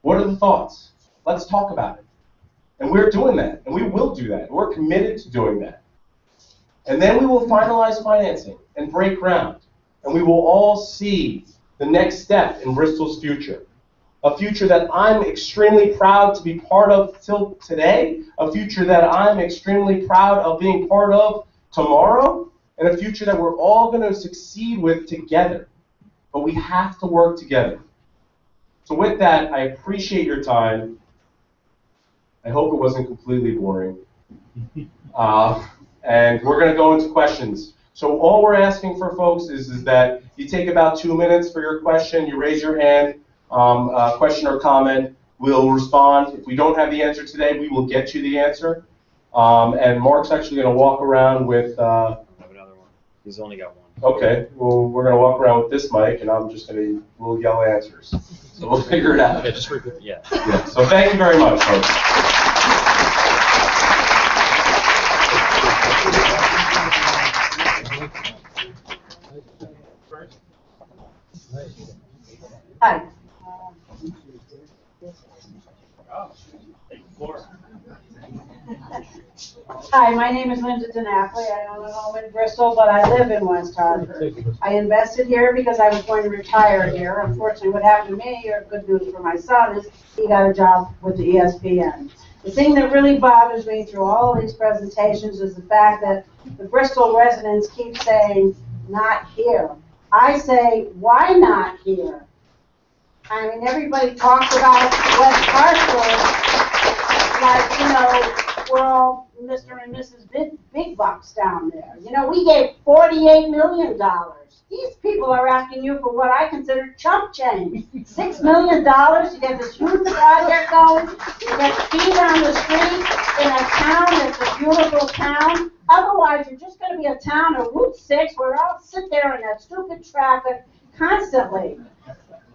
[SPEAKER 5] What are the thoughts? Let's talk about it. And we're doing that, and we will do that. And we're committed to doing that. And then we will finalize financing and break ground. And we will all see the next step in Bristol's future. A future that I'm extremely proud to be part of till today, a future that I'm extremely proud of being part of tomorrow, and a future that we're all going to succeed with together. But we have to work together. So with that, I appreciate your time. I hope it wasn't completely boring. And we're going to go into questions. So all we're asking for folks is that you take about 2 minutes for your question, you raise your hand, question or comment, we'll respond. If we don't have the answer today, we will get you the answer. And Mark's actually going to walk around with...
[SPEAKER 1] I have another one. He's only got one.
[SPEAKER 5] Okay, well, we're going to walk around with this mic, and I'm just going to we'll yell answers. So we'll figure it out.
[SPEAKER 1] Okay, just repeat. Yeah.
[SPEAKER 5] Yeah. So thank you very much, folks.
[SPEAKER 9] Hi. Hi, my name is Linda DiNapoli. I own a home in Bristol, but I live in West Hartford. I invested here because I was going to retire here. Unfortunately, what happened to me, or good news for my son, is he got a job with the ESPN. The thing that really bothers me through all of these presentations is the fact that the Bristol residents keep saying, not here. I say, why not here? I mean, everybody talks about West Hartford like, we're all Mr. and Mrs. Big Bucks down there. We gave $48 million. These people are asking you for what I consider chump change. $6 million to get this huge project going, to get feet on the street in a town that's a beautiful town. Otherwise, you're just going to be a town of Route 6 where I'll sit there in that stupid traffic constantly.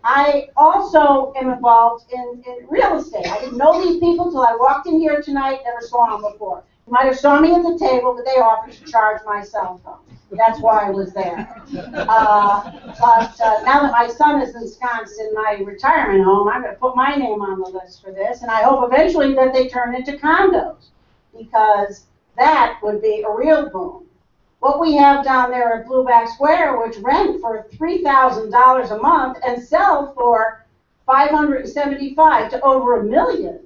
[SPEAKER 9] I also am involved in real estate. I didn't know these people till I walked in here tonight, never saw them before. You might have saw me at the table, but they offered to charge my cell phone. That's why I was there. But now that my son is ensconced in my retirement home, I'm going to put my name on the list for this, and I hope eventually that they turn into condos, because that would be a real boom. What we have down there at Blueback Square, which rent for $3,000 a month and sell for $575 to over $1 million.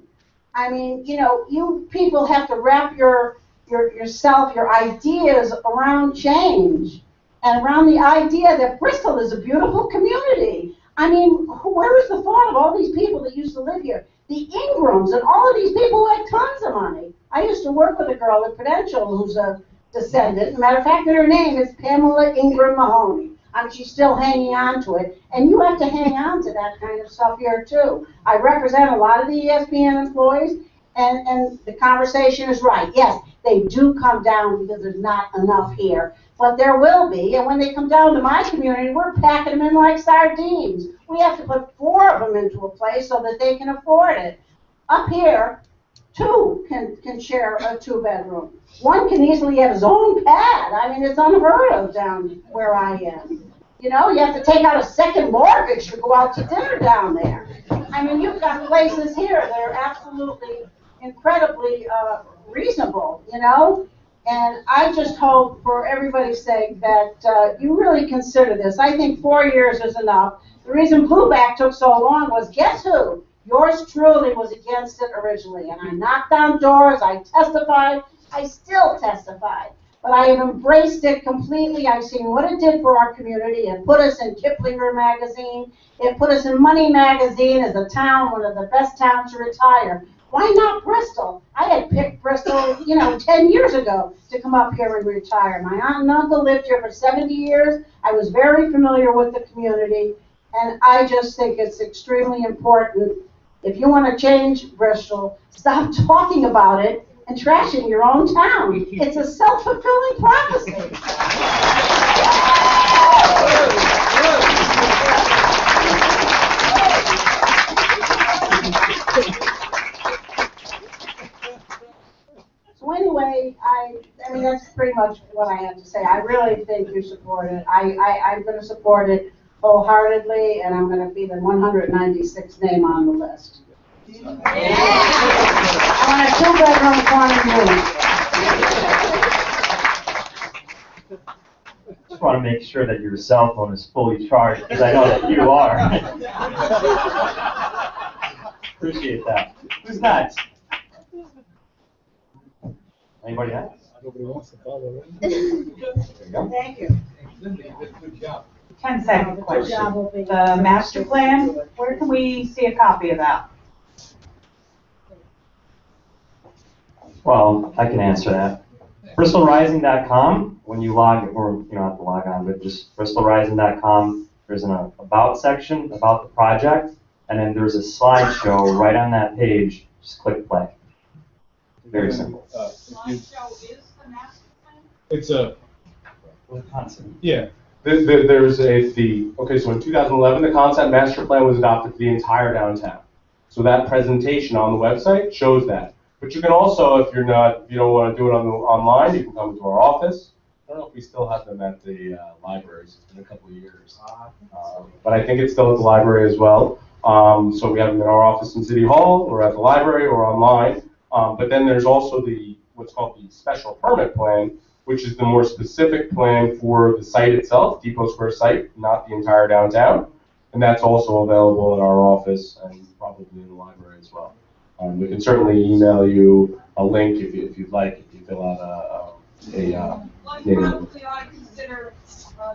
[SPEAKER 9] I mean, you people have to wrap yourself, your ideas around change and around the idea that Bristol is a beautiful community. I mean, where is the thought of all these people that used to live here? The Ingrams and all of these people who had tons of money. I used to work with a girl at Prudential who's a descendant. As a matter of fact, her name is Pamela Ingram Mahoney. I mean, she's still hanging on to it. And you have to hang on to that kind of stuff here, too. I represent a lot of the ESPN employees, and the conversation is right. Yes, they do come down because there's not enough here. But there will be, and when they come down to my community, we're packing them in like sardines. We have to put 4 of them into a place so that they can afford it. Up here, 2 can share a 2-bedroom. 1 can easily have his own pad. I mean, it's unheard of down where I am. You have to take out a second mortgage to go out to dinner down there. I mean, you've got places here that are absolutely incredibly reasonable, And I just hope, for everybody's sake, that you really consider this. I think 4 years is enough. The reason Blueback took so long was, guess who? Yours truly was against it originally, and I knocked on doors, I testified, I still testify, but I have embraced it completely. I've seen what it did for our community. It put us in Kiplinger magazine. It put us in Money magazine as a town, one of the best towns to retire. Why not Bristol? I had picked Bristol, 10 years ago to come up here and retire. My aunt and uncle lived here for 70 years. I was very familiar with the community, and I just think it's extremely important. If you want to change Bristol, stop talking about it and trashing your own town. It's a self-fulfilling prophecy. So anyway, I mean, that's pretty much what I have to say. I really think you support it. I'm going to support it wholeheartedly, and I'm going to be the 196th name on the list. Yeah. I want a 2-bedroom corner room.
[SPEAKER 10] Just want to make sure that your cell phone is fully charged, because I know that you are. Appreciate that. Who's next? Anybody else?
[SPEAKER 2] Nobody wants to bother, right?
[SPEAKER 9] Thank you.
[SPEAKER 2] Good job.
[SPEAKER 11] 10-second question. The master plan, where can we see a copy of that?
[SPEAKER 10] Well, I can answer that. BristolRising.com, when you log, or you don't have to log on, but just BristolRising.com, there's an about section about the project, and then there's a slideshow right on that page. Just click play. Very simple.
[SPEAKER 8] Slideshow is the master plan?
[SPEAKER 5] It's a,
[SPEAKER 10] Concept.
[SPEAKER 5] yeah. There's so in 2011, the concept master plan was adopted for the entire downtown. So that presentation on the website shows that. But you can also, if you don't want to do it online, you can come to our office. I don't know if we still have them at the libraries. It's been a couple of years. But I think it's still at the library as well. So we have them in our office in City Hall, or at the library, or online. But then there's also what's called the special permit plan, which is the more specific plan for the site itself, Depot Square site, not the entire downtown. And that's also available in our office and probably in the library as well. We can certainly email you a link if you'd like, if you fill out
[SPEAKER 12] One probably ought to consider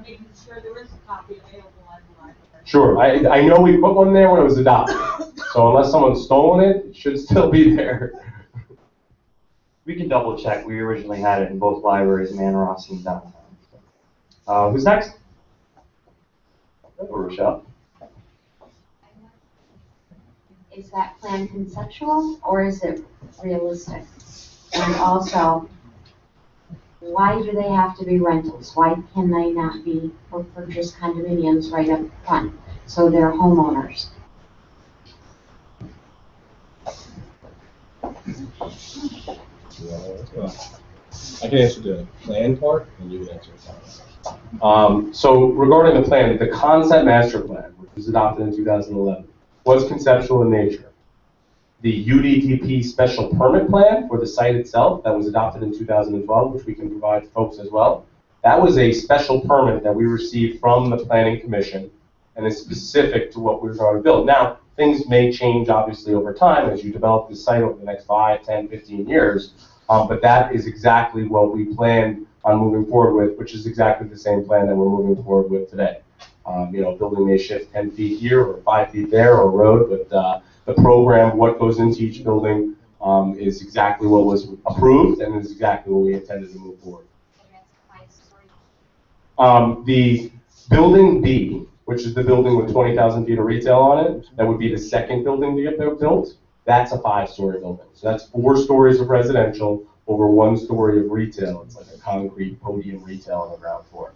[SPEAKER 12] making sure there is a copy available at the library.
[SPEAKER 5] Sure, I know we put one there when it was adopted, so unless someone's stolen it, it should still be there.
[SPEAKER 10] We can double check. We originally had it in both libraries, Manrossi and downtown. Who's next? Rochelle.
[SPEAKER 13] Is that plan conceptual or is it realistic? And also, why do they have to be rentals? Why can they not be for just condominiums right up front? So they're homeowners.
[SPEAKER 14] I can answer the plan part, and you can answer the plan.
[SPEAKER 5] So regarding the plan, the concept master plan, which was adopted in 2011, was conceptual in nature. The UDTP special permit plan for the site itself that was adopted in 2012, which we can provide folks as well, that was a special permit that we received from the Planning Commission and is specific to what we're going to build. Now, things may change obviously over time as you develop the site over the next 5, 10, 15 years, but that is exactly what we plan on moving forward with, which is exactly the same plan that we're moving forward with today. Building may shift 10 feet here or 5 feet there or road, but the program, what goes into each building, is exactly what was approved and is exactly what we intended to move forward. The building B, which is the building with 20,000 feet of retail on it, that would be the second building to get built, that's a 5-story building. So that's 4 stories of residential over 1 story of retail. It's like a concrete podium retail on the ground floor.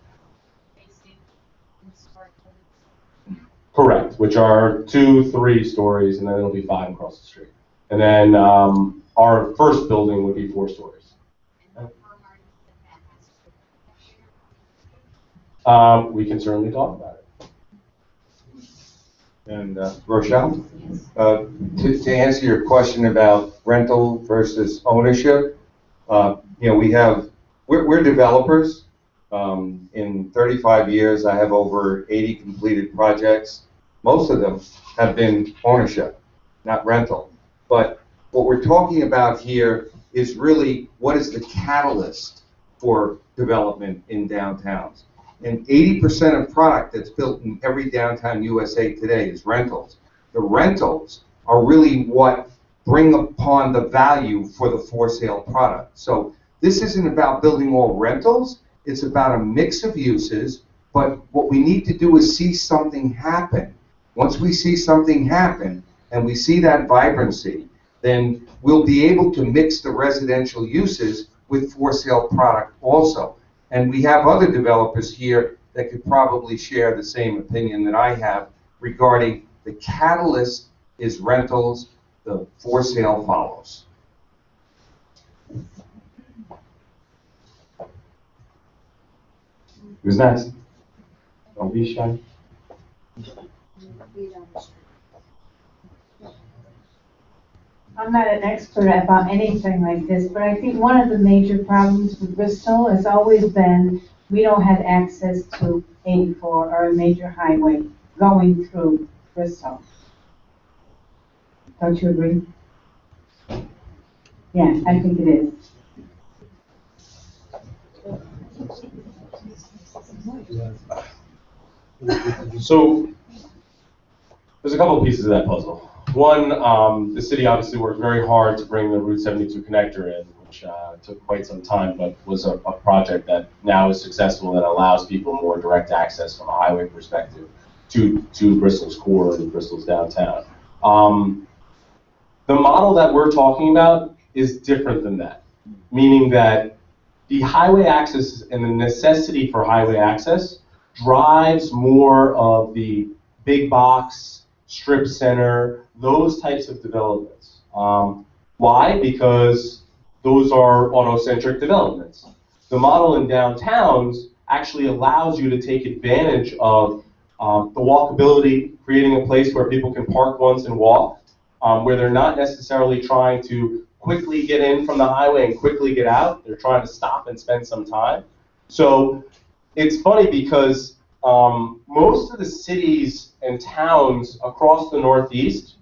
[SPEAKER 5] Correct, which are 2, 3 stories, and then it'll be 5 across the street. And then our first building would be 4 stories. We can certainly talk about it.
[SPEAKER 3] And Rochelle, to answer your question about rental versus ownership, we're developers. In 35 years, I have over 80 completed projects. Most of them have been ownership, not rental. But what we're talking about here is really what is the catalyst for development in downtowns. And 80% of product that's built in every downtown USA today is rentals. The rentals are really what bring upon the value for the for sale product. So this isn't about building all rentals. It's about a mix of uses, but what we need to do is see something happen. Once we see something happen and we see that vibrancy, then we'll be able to mix the residential uses with for sale product also. And we have other developers here that could probably share the same opinion that I have regarding the catalyst is rentals, the for sale follows.
[SPEAKER 10] Who's next? Don't be shy.
[SPEAKER 15] I'm not an expert about anything like this, but I think one of the major problems with Bristol has always been we don't have access to 84 or a major highway going through Bristol. Don't you agree? Yeah, I think it is.
[SPEAKER 5] So there's a couple of pieces of that puzzle. One, the city obviously worked very hard to bring the Route 72 connector in, which took quite some time, but was a project that now is successful that allows people more direct access from a highway perspective to Bristol's core and Bristol's downtown. The model that we're talking about is different than that, meaning that the highway access and the necessity for highway access drives more of the big box, strip center, those types of developments. Why? Because those are auto-centric developments. The model in downtowns actually allows you to take advantage of The walkability, creating a place where people can park once and walk, where they're not necessarily trying to quickly get in from the highway and quickly get out. They're trying to stop and spend some time. So it's funny because most of the cities and towns across the Northeast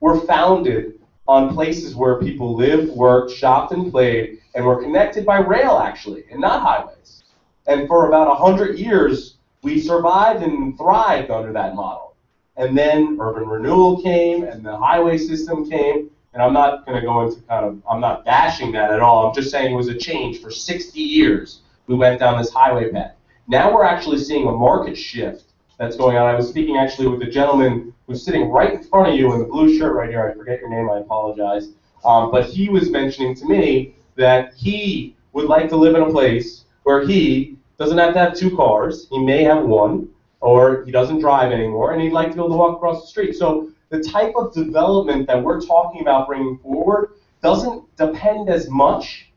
[SPEAKER 5] were founded on places where people lived, worked, shopped, and played, and were connected by rail, actually, and not highways. And for about 100 years, we survived and thrived under that model. And then urban renewal came, and the highway system came, and I'm not going to go into I'm not bashing that at all. I'm just saying it was a change. For 60 years, we went down this highway path. Now we're actually seeing a market shift that's going on. I was speaking actually with a gentleman who's sitting right in front of you in the blue shirt right here. I forget your name, I apologize. But he was mentioning to me that he would like to live in a place where he doesn't have to have 2 cars. He may have 1, or he doesn't drive anymore, and he'd like to be able to walk across the street. So the type of development that we're talking about bringing forward doesn't depend as much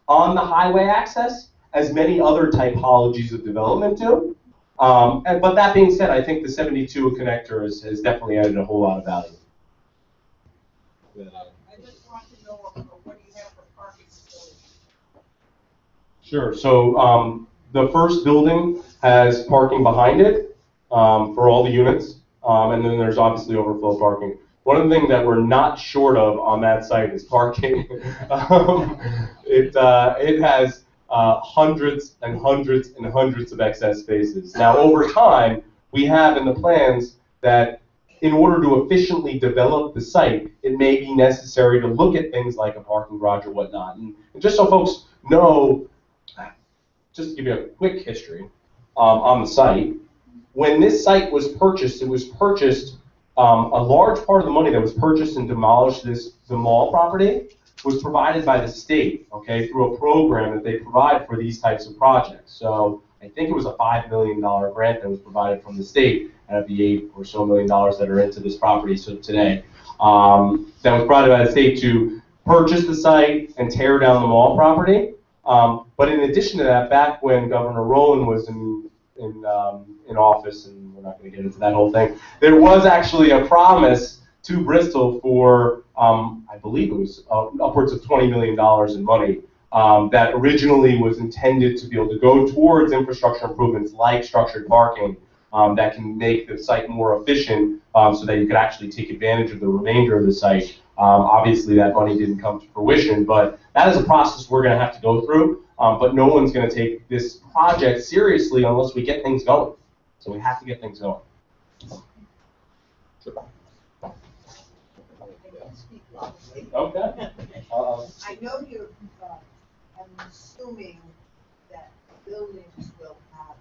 [SPEAKER 5] on the highway access as many other typologies of development do. But that being said, I think the 72 connector has definitely added a whole lot of value.
[SPEAKER 12] I just want to know what do you have for parking facilities?
[SPEAKER 5] Sure. So the first building has parking behind it for all the units, and then there's obviously overflow parking. One of the things that we're not short of on that site is parking. It has hundreds and hundreds and hundreds of excess spaces. Now, over time, we have in the plans that in order to efficiently develop the site, it may be necessary to look at things like a parking garage or whatnot. And just so folks know, just to give you a quick history on the site, when this site was purchased, it was purchased, a large part of the money that was purchased and demolished the mall property was provided by the state, okay, through a program that they provide for these types of projects. So I think it was a $5 million grant that was provided from the state out of the $8 or so million that are into this property today. That was provided by the state to purchase the site and tear down the mall property. But in addition to that, back when Governor Rowland was in office, and we're not going to get into that whole thing, there was actually a promise to Bristol for, I believe it was upwards of $20 million in money that originally was intended to be able to go towards infrastructure improvements like structured parking that can make the site more efficient so that you could actually take advantage of the remainder of the site. Obviously, that money didn't come to fruition, but that is a process we're going to have to go through. But no one's going to take this project seriously unless we get things going. So we have to get things going. Okay.
[SPEAKER 16] I know you're, I'm assuming that buildings will have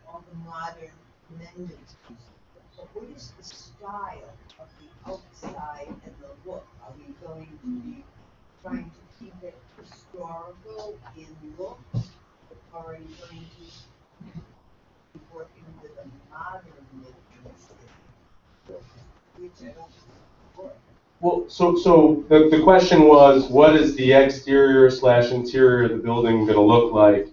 [SPEAKER 16] all the modern amenities, but what is the style of the outside and the look? Are we going to be trying to keep it historical in look, or are you going to be working with a modern look in the city? Which I don't work.
[SPEAKER 5] Well, so the question was, what is the exterior / interior of the building going to look like?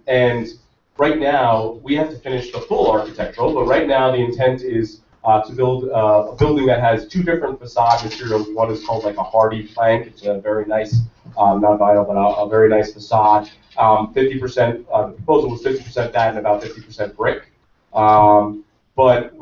[SPEAKER 5] And right now, we have to finish the full architectural, but right now the intent is to build a building that has 2 different facade materials. One is called like a hardy plank. It's a very nice, not vinyl, but a very nice facade. 50%, the proposal was 50% that and about 50% brick. But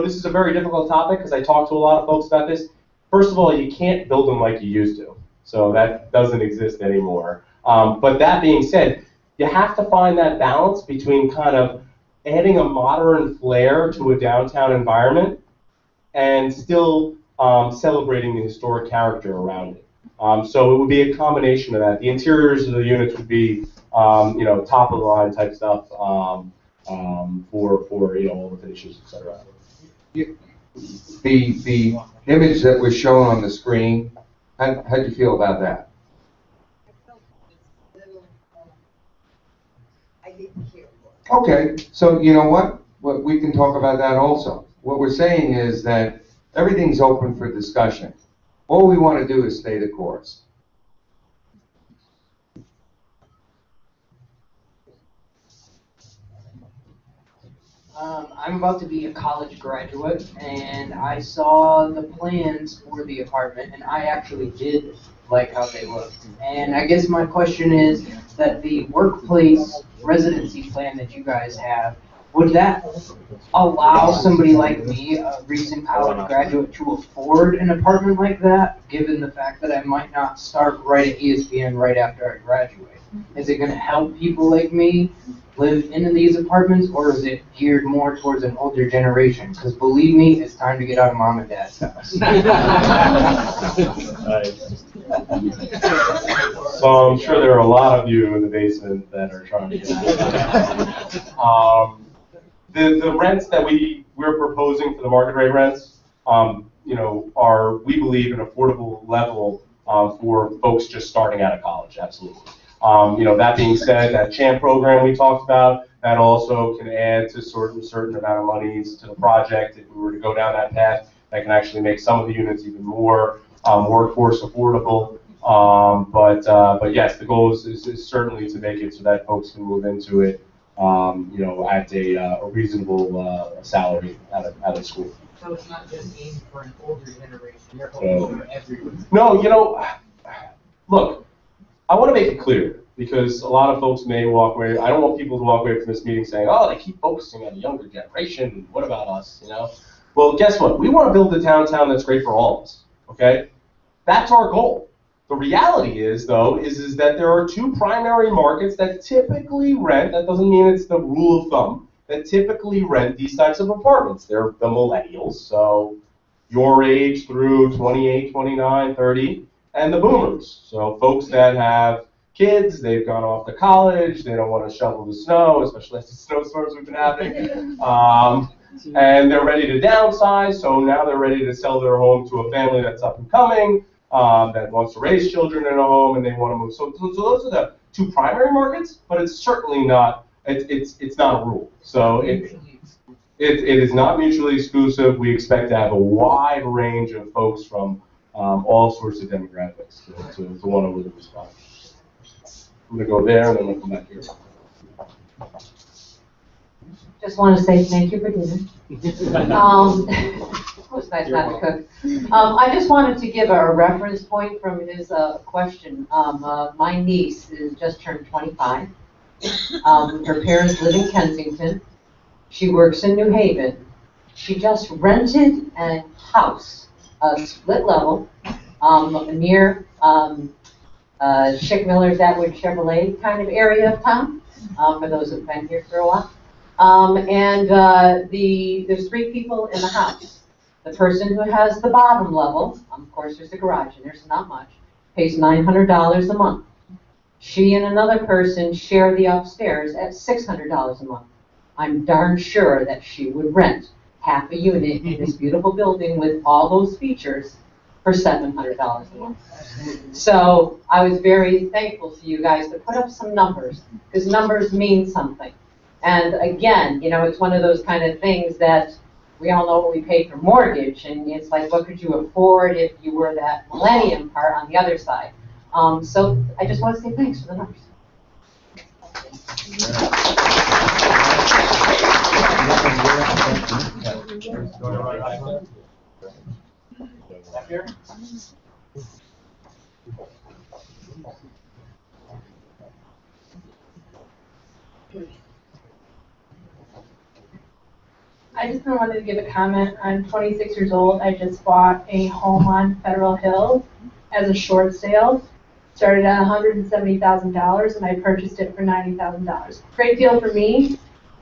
[SPEAKER 5] this is a very difficult topic because I talk to a lot of folks about this. First of all, you can't build them like you used to. So that doesn't exist anymore. But that being said, you have to find that balance between kind of adding a modern flair to a downtown environment and still celebrating the historic character around it. So it would be a combination of that. The interiors of the units would be, top of the line type stuff for all the finishes, etc.
[SPEAKER 3] The image that was shown on the screen, how do you feel about that?
[SPEAKER 16] I didn't hear what.
[SPEAKER 3] Okay, so you know what? We can talk about that also. What we're saying is that everything's open for discussion. All we want to do is stay the course.
[SPEAKER 17] I'm about to be a college graduate, and I saw the plans for the apartment, and I actually did like how they looked. And I guess my question is that the workplace residency plan that you guys have, would that allow somebody like me, a recent college graduate, to afford an apartment like that, given the fact that I might not start right at ESPN right after I graduate? Is it going to help people like me live in these apartments, or is it geared more towards an older generation? Because believe me, it's time to get out of mom and dad's house.
[SPEAKER 5] So I'm sure there are a lot of you in the basement that are trying to get out. The rents that we're proposing for the market rate rents, are, we believe, an affordable level for folks just starting out of college, absolutely. That being said, that CHAMP program we talked about, that also can add to certain amount of monies to the project. If we were to go down that path, that can actually make some of the units even more workforce affordable. But yes, the goal is certainly to make it so that folks can move into it, at a reasonable salary out of school.
[SPEAKER 17] So it's not just aimed for an older generation, you're hoping for everyone.
[SPEAKER 5] No, look, I want to make it clear, because a lot of folks may walk away. I don't want people to walk away from this meeting saying, oh, they keep focusing on the younger generation. What about us? Well, guess what? We want to build a downtown that's great for all of us. Okay, that's our goal. The reality is, though, is that there are two primary markets that typically rent. That doesn't mean it's the rule of thumb. That typically rent these types of apartments. They're the millennials, so your age through 28, 29, 30. And the boomers, so folks that have kids, they've gone off to college, they don't want to shovel the snow, especially as the snowstorms we've been having, and they're ready to downsize, so now they're ready to sell their home to a family that's up and coming, that wants to raise children in a home, and they want to move. So those are the two primary markets, but it's certainly not, it's not a rule. So it is not mutually exclusive. We expect to have a wide range of folks from all sorts of demographics to want to live in this spot. I'm going to go there and then we'll come back here.
[SPEAKER 18] Just want to say thank you for dinner. It was nice not to cook. I just wanted to give a reference point from his question. My niece is just turned 25. Her parents live in Kensington. She works in New Haven. She just rented a house, a split level, near Schick Miller's Atwood Chevrolet kind of area of town, for those who've been here for a while. There's 3 people in the house. The person who has the bottom level, of course there's a garage and there's not much, pays $900 a month. She and another person share the upstairs at $600 a month. I'm darn sure that she would rent half a unit in this beautiful building with all those features for $700 a month. So I was very thankful to you guys to put up some numbers, because numbers mean something. And again, it's one of those kind of things that we all know what we pay for mortgage, and it's like, what could you afford if you were that millennium part on the other side? So I just want to say thanks for the numbers.
[SPEAKER 5] Back here?
[SPEAKER 15] I just wanted to give a comment. I'm 26 years old. I just bought a home on Federal Hill as a short sale. Started at $170,000 and I purchased it for $90,000. Great deal for me,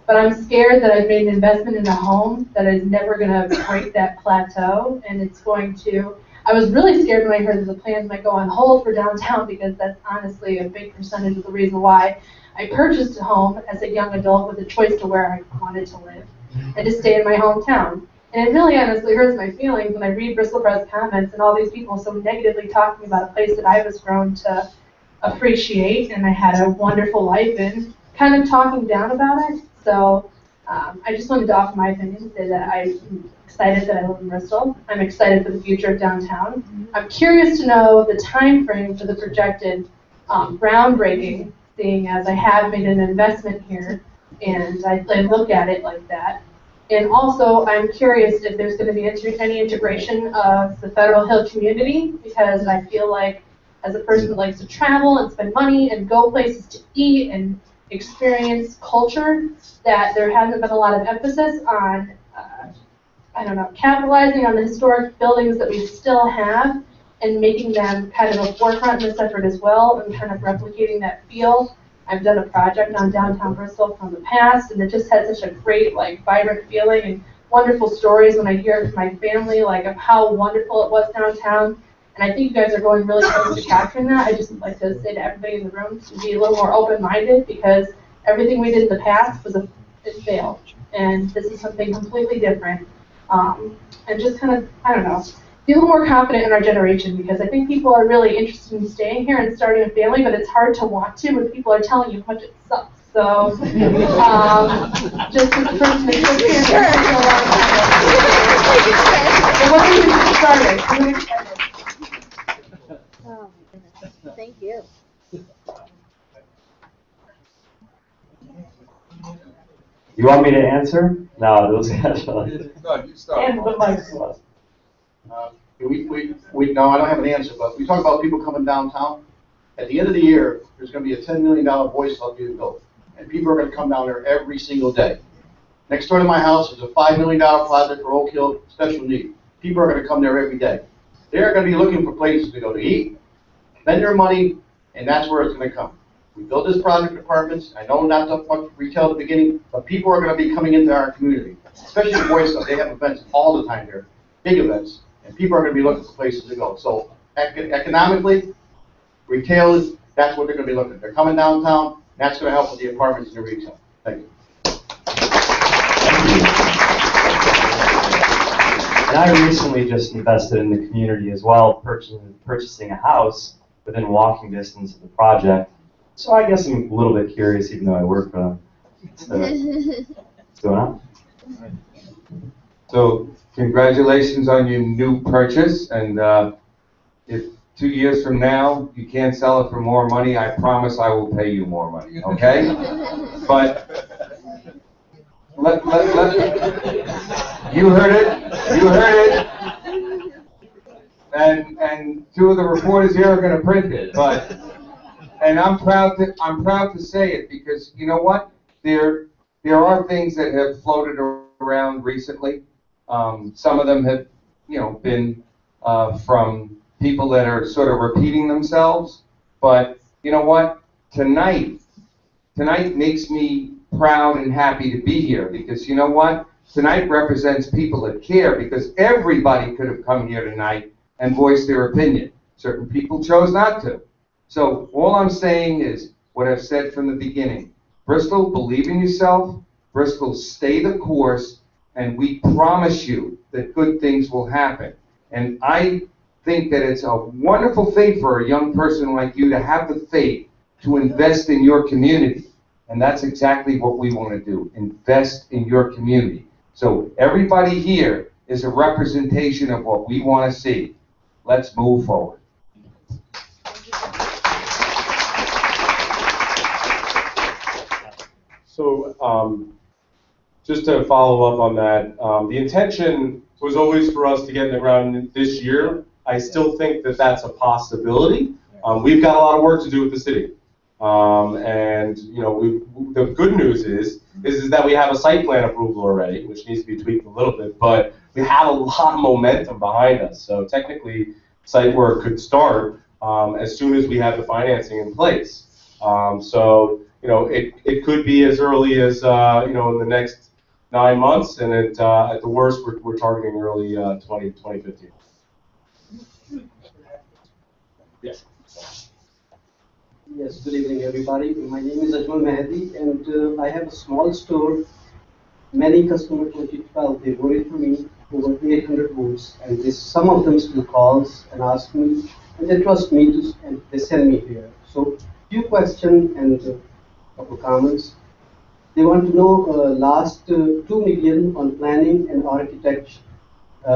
[SPEAKER 15] but I'm scared that I've made an investment in a home that is never going to break that plateau, and it's going to. I was really scared when I heard that the plans might go on hold for downtown, because that's honestly a big percentage of the reason why I purchased a home as a young adult with a choice to where I wanted to live and to stay in my hometown. And it really honestly hurts my feelings when I read Bristol Press comments and all these people so negatively talking about a place that I was grown to appreciate and I had a wonderful life in, kind of talking down about it. So I just wanted to offer my opinion and say that I'm excited that I live in Bristol. I'm excited for the future of downtown. I'm curious to know the time frame for the projected groundbreaking, seeing as I have made an investment here
[SPEAKER 19] And I look at it like that. And also, I'm curious if there's going to be any integration of the Federal Hill community, because I feel like as a person that likes to travel and spend money and go places to eat and experience culture, that there hasn't been a lot of emphasis on, capitalizing on the historic buildings that we still have and making them kind of a forefront in this effort as well, and kind of replicating that feel. I've done a project on downtown Bristol from the past, and it just had such a great, vibrant feeling and wonderful stories when I hear it from my family, of how wonderful it was downtown. And I think you guys are going really close to capturing that. I just would like to say to everybody in the room to be a little more open-minded, because everything we did in the past it failed. And this is something completely different. And just kind of, be a little more confident in our generation, because I think people are really interested in staying here and starting a family, but it's hard to want to when people are telling you how much it sucks. So, just as a person that took care of it for a long time. But when did you start it?
[SPEAKER 20] Oh my goodness. Thank you.
[SPEAKER 10] You want me to answer? No, those guys are like.
[SPEAKER 3] No, you start.
[SPEAKER 10] And the mic was.
[SPEAKER 4] No, I don't have an answer, but we talk about people coming downtown. At the end of the year, there's going to be a $10 million Boy Scout being built, and people are going to come down there every single day. Next door to my house is a $5 million project for Oak Hill special need. People are going to come there every day. They're going to be looking for places to go to eat, spend their money, and that's where it's going to come. We built this project apartments. I know not to much retail at the beginning, but people are going to be coming into our community, especially the Boy Scouts. They have events all the time here, big events, and people are going to be looking for places to go. So economically, retail, that's what they're going to be looking. They're coming downtown. That's going to help with the apartments and the retail. Thank you.
[SPEAKER 10] And I recently just invested in the community as well, purchasing a house within walking distance of the project. So I guess I'm a little bit curious, even though I work for them. So, what's going on?
[SPEAKER 3] So congratulations on your new purchase, and if 2 years from now you can't sell it for more money, I promise I will pay you more money, okay? But you heard it, and two of the reporters here are going to print it, and I'm proud to say it, because you know what? There are things that have floated around recently. Some of them have, been from people that are sort of repeating themselves. But you know what? Tonight makes me proud and happy to be here, because you know what? Tonight represents people that care, because everybody could have come here tonight and voiced their opinion. Certain people chose not to. So all I'm saying is what I've said from the beginning. Bristol, believe in yourself. Bristol, stay the course, and we promise you that good things will happen. And I think that it's a wonderful thing for a young person like you to have the faith to invest in your community. And that's exactly what we want to do, invest in your community. So everybody here is a representation of what we want to see. Let's move forward.
[SPEAKER 5] So just to follow up on that, the intention was always for us to get in the ground this year. I still think that that's a possibility. We've got a lot of work to do with the city. And the good news is that we have a site plan approval already, which needs to be tweaked a little bit, but we have a lot of momentum behind us. So technically, site work could start as soon as we have the financing in place. So it could be as early as in the next 9 months, and at the worst, we're targeting early 2015.
[SPEAKER 1] Yes.
[SPEAKER 21] Yes, good evening everybody. My name is Ajmal Mehdi, and I have a small store. Many customers 2012, they voted for me over 800 votes, and some of them still calls and ask me, and they trust me and they send me here. So few questions and a couple comments. They want to know last 2 million on planning and architecture,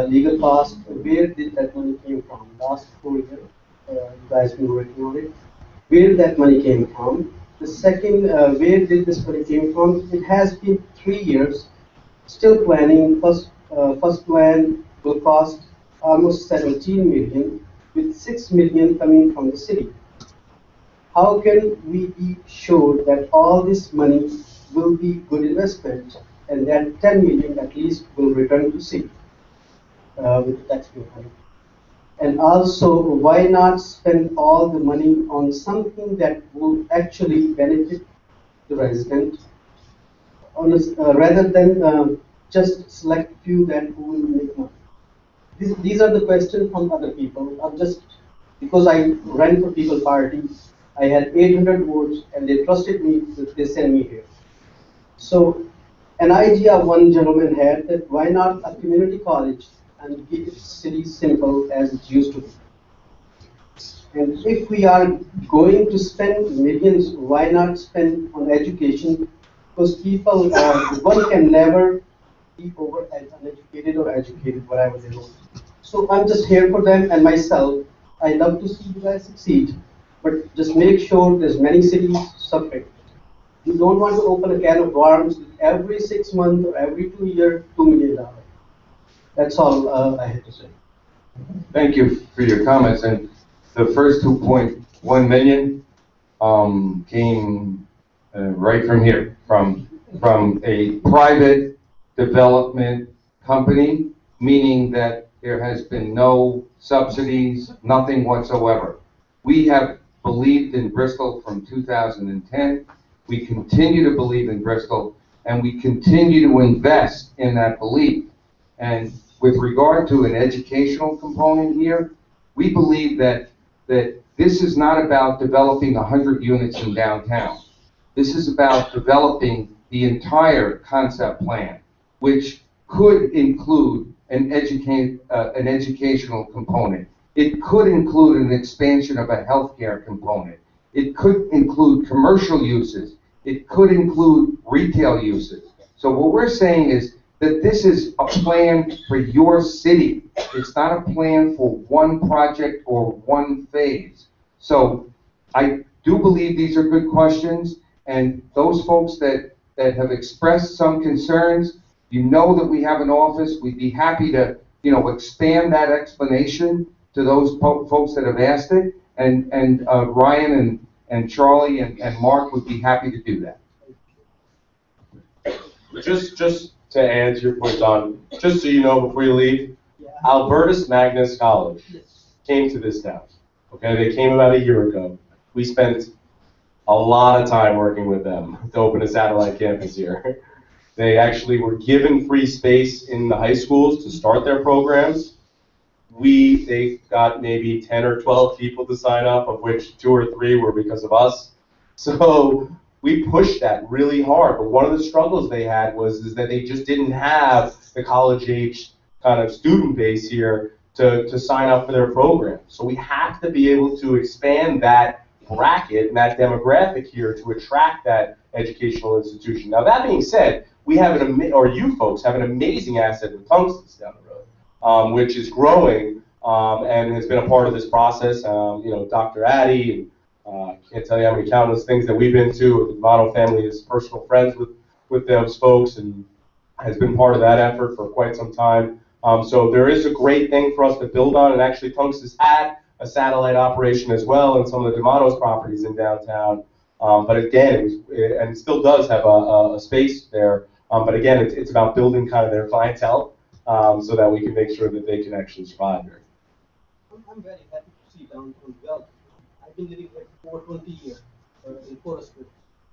[SPEAKER 21] legal cost, where did that money came from? Last 4 years, you guys been working on it. Where that money came from? The second, where did this money came from? It has been 3 years, still planning. First plan will cost almost 17 million, with 6 million coming from the city. How can we be sure that all this money will be good investment and that 10 million at least will return to city with the taxpayer money? And also, why not spend all the money on something that will actually benefit the resident rather than just select few that will make money? These are the questions from other people. I'm just, because I ran for People Party, I had 800 votes and they trusted me, they sent me here. So an idea one gentleman had that why not a community college and keep it city simple as it used to be. And if we are going to spend millions, why not spend on education? Because people, one can never be over uneducated or educated, whatever they want. So I'm just here for them and myself. I love to see you guys succeed, but just make sure there's many cities suffering. You don't want to open a can of worms with every 6 months or every 2 years, $2 million. That's all I had to say.
[SPEAKER 3] Thank you for your comments. And the first 2.1 million came right from here, from a private development company, meaning that there has been no subsidies, nothing whatsoever. We have believed in Bristol from 2010. We continue to believe in Bristol, and we continue to invest in that belief. And with regard to an educational component here, we believe that this is not about developing 100 units in downtown. This is about developing the entire concept plan, which could include an educational component. It could include an expansion of a healthcare component. It could include commercial uses. It could include retail uses. So what we're saying is that this is a plan for your city. It's not a plan for one project or one phase. So I do believe these are good questions, and those folks that have expressed some concerns, you know that we have an office. We'd be happy to, expand that explanation to those folks that have asked it, and Ryan and Charlie and Mark would be happy to do that.
[SPEAKER 5] Just to answer your point, Don, just so you know before you leave, Albertus Magnus College came to this town. Okay, they came about a year ago. We spent a lot of time working with them to open a satellite campus here. They were given free space in the high schools to start their programs. They got maybe 10 or 12 people to sign up, of which 2 or 3 were because of us. So we pushed that really hard. But one of the struggles they had was that they just didn't have the college-age kind of student base here to sign up for their program. So we have to be able to expand that bracket and that demographic here to attract that educational institution. Now that being said, we have you folks have an amazing asset with Tungsten's down the road, which is growing and has been a part of this process. Dr. Addy, I can't tell you how many countless things that we've been to. The Devano family is personal friends with those folks and has been part of that effort for quite some time. So there is a great thing for us to build on, and actually Tungsten's had a satellite operation as well in some of the Devano's properties in downtown. But again, it still does have a space there. But again, it's about building kind of their clientele so that we can make sure that they can actually survive here.
[SPEAKER 21] I'm very happy to see downtown develop. I've been living here for over 20 years in Forestwood.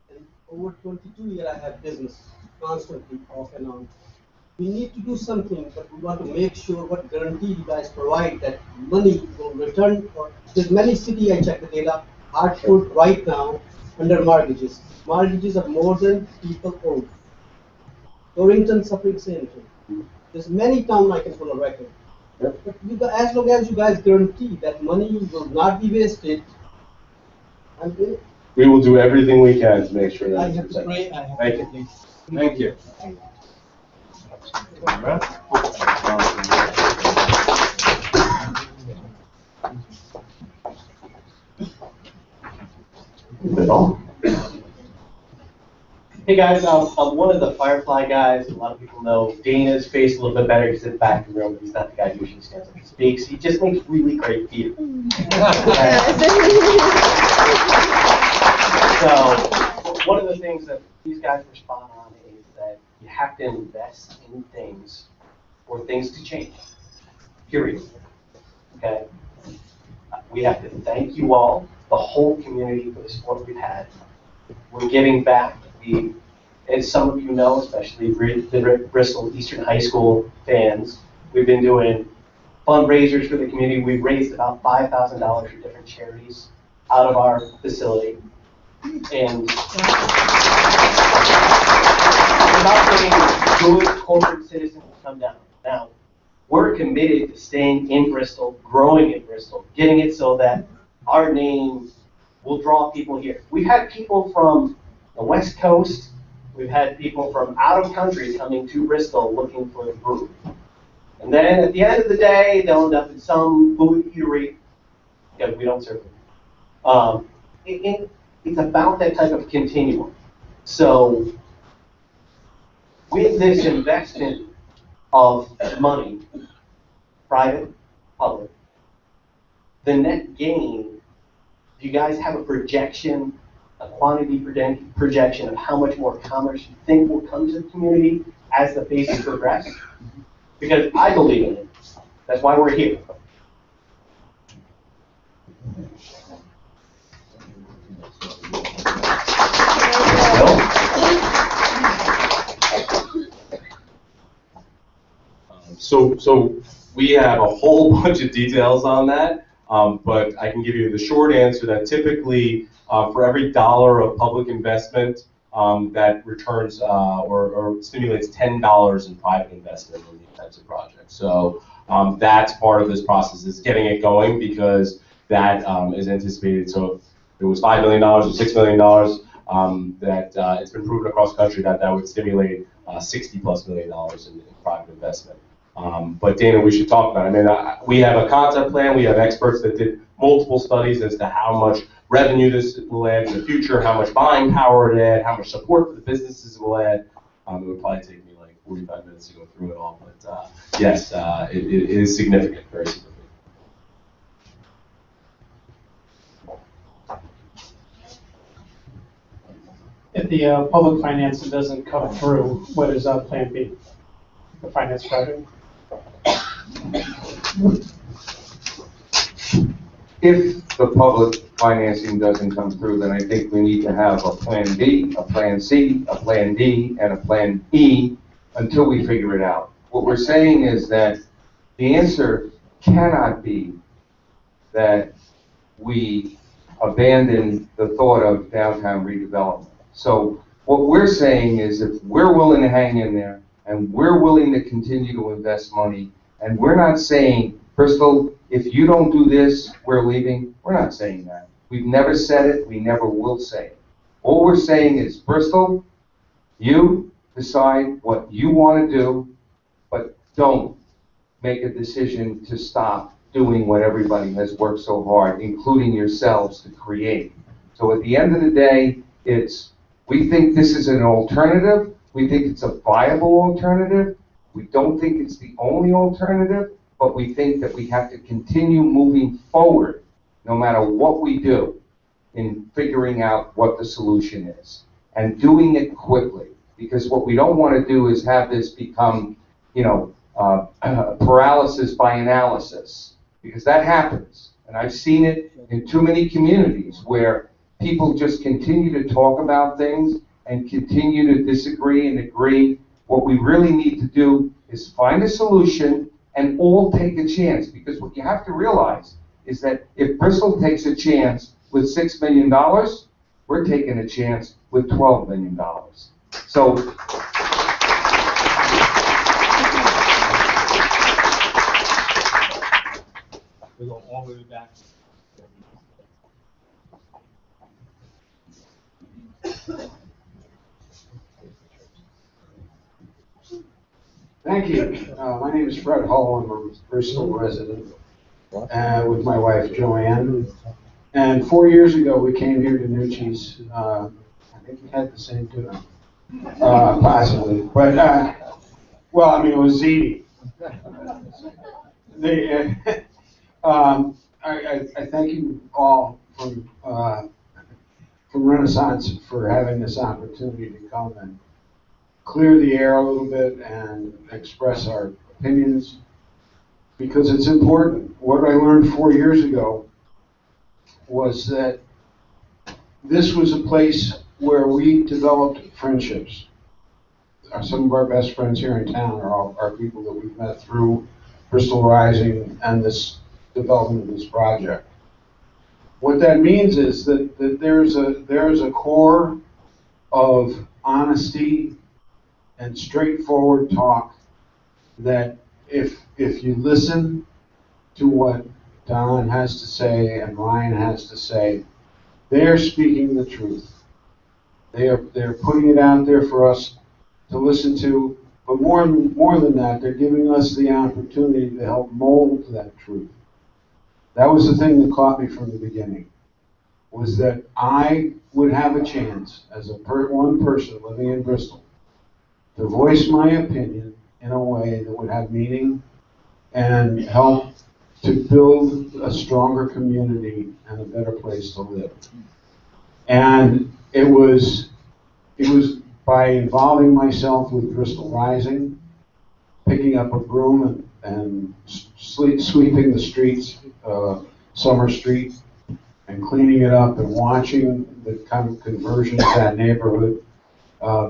[SPEAKER 21] And over 22 years I have business constantly off and on. We need to do something, but we want to make sure what guarantee you guys provide that money will return. There's many cities, I check the data, Hartford right now under mortgages. Mortgages are more than people own. Torrington suffering same thing. There's many towns I can pull a record. But as long as you guys guarantee that money will not be wasted, I'm good.
[SPEAKER 5] We will do everything we can to make sure that
[SPEAKER 21] I have to pray.
[SPEAKER 5] Thank you.
[SPEAKER 3] Thank you.
[SPEAKER 10] Is it all?
[SPEAKER 21] Hey guys, I'm one of the Firefly guys. A lot of people know Dana's face a little bit better. He's in the back of the room. He's not the guy who usually stands up and speaks. He just makes really great beer. So one of the things that these guys respond on is that you have to invest in things for things to change. Period. Okay? We have to thank you all, the whole community, for the support we've had. We're giving back. As some of you know, especially the Bristol Eastern High School fans, we've been doing fundraisers for the community. We've raised about $5,000 for different charities out of our facility. And it's about getting good corporate citizens to come down. Now, we're committed to staying in Bristol, growing in Bristol, getting it so that our name will draw people here. We've had people from the West Coast, we've had people from out of country coming to Bristol looking for the food. And then at the end of the day, they'll end up in some food eatery, because we don't serve them. It's about that type of continuum. So with this investment of money, private, public, the net gain, do you guys have a projection, a quantity projection of how much more commerce you think will come to the community as the phases progress? Because I believe in it. That's why we're here.
[SPEAKER 5] So we have a whole bunch of details on that, but I can give you the short answer that typically for every dollar of public investment, that returns or stimulates $10 in private investment in these types of projects. So that's part of this process, is getting it going, because that is anticipated. So if it was $5 million or $6 million, that it's been proven across the country that that would stimulate $60+ million in private investment. But Dana, we should talk about it. I mean, we have a concept plan. We have experts that did multiple studies as to how much revenue this will add in the future, how much buying power it add, how much support for the businesses will add. It would probably take me like 45 minutes to go through it all. But yes, it is significant, very significant.
[SPEAKER 6] If the public financing doesn't come through, what is Plan B? The finance project?
[SPEAKER 3] If the public financing doesn't come through, then I think we need to have a plan B, a plan C, a plan D, and a plan E until we figure it out. What we're saying is that the answer cannot be that we abandon the thought of downtown redevelopment. So what we're saying is, if we're willing to hang in there and we're willing to continue to invest money, and we're not saying, Bristol, if you don't do this, we're leaving. We're not saying that. We've never said it. We never will say it. All we're saying is, Bristol, you decide what you want to do, but don't make a decision to stop doing what everybody has worked so hard, including yourselves, to create. So at the end of the day, we think this is an alternative. We think it's a viable alternative. We don't think it's the only alternative, but we think that we have to continue moving forward no matter what we do in figuring out what the solution is, and doing it quickly. Because what we don't want to do is have this become, paralysis by analysis, because that happens. And I've seen it in too many communities where people just continue to talk about things and continue to disagree and agree. What we really need to do is find a solution and all take a chance, because what you have to realize is that if Bristol takes a chance with $6 million, we're taking a chance with $12 million. So
[SPEAKER 14] we go all the way back.
[SPEAKER 22] Thank you. My name is Fred Hull. I'm a Bristol resident with my wife Joanne. And 4 years ago, we came here to Nuchie's. I think you had the same dinner. Possibly, but, well, I mean, it was ZD. I thank you all from Renaissance for having this opportunity to come and clear the air a little bit and express our opinions, because it's important. What I learned 4 years ago was that this was a place where we developed friendships. Some of our best friends here in town are people that we've met through Bristol Rising and this development of this project. What that means is that there's a core of honesty and straightforward talk that if you listen to what Don has to say and Ryan has to say, they're speaking the truth. They're putting it out there for us to listen to, but more than that, they're giving us the opportunity to help mold that truth. That was the thing that caught me from the beginning, was that I would have a chance as one person living in Bristol to voice my opinion in a way that would have meaning and help to build a stronger community and a better place to live. And it was by involving myself with Bristol Rising, picking up a broom and sweeping the streets, Summer Street, and cleaning it up and watching the kind of conversion of that neighborhood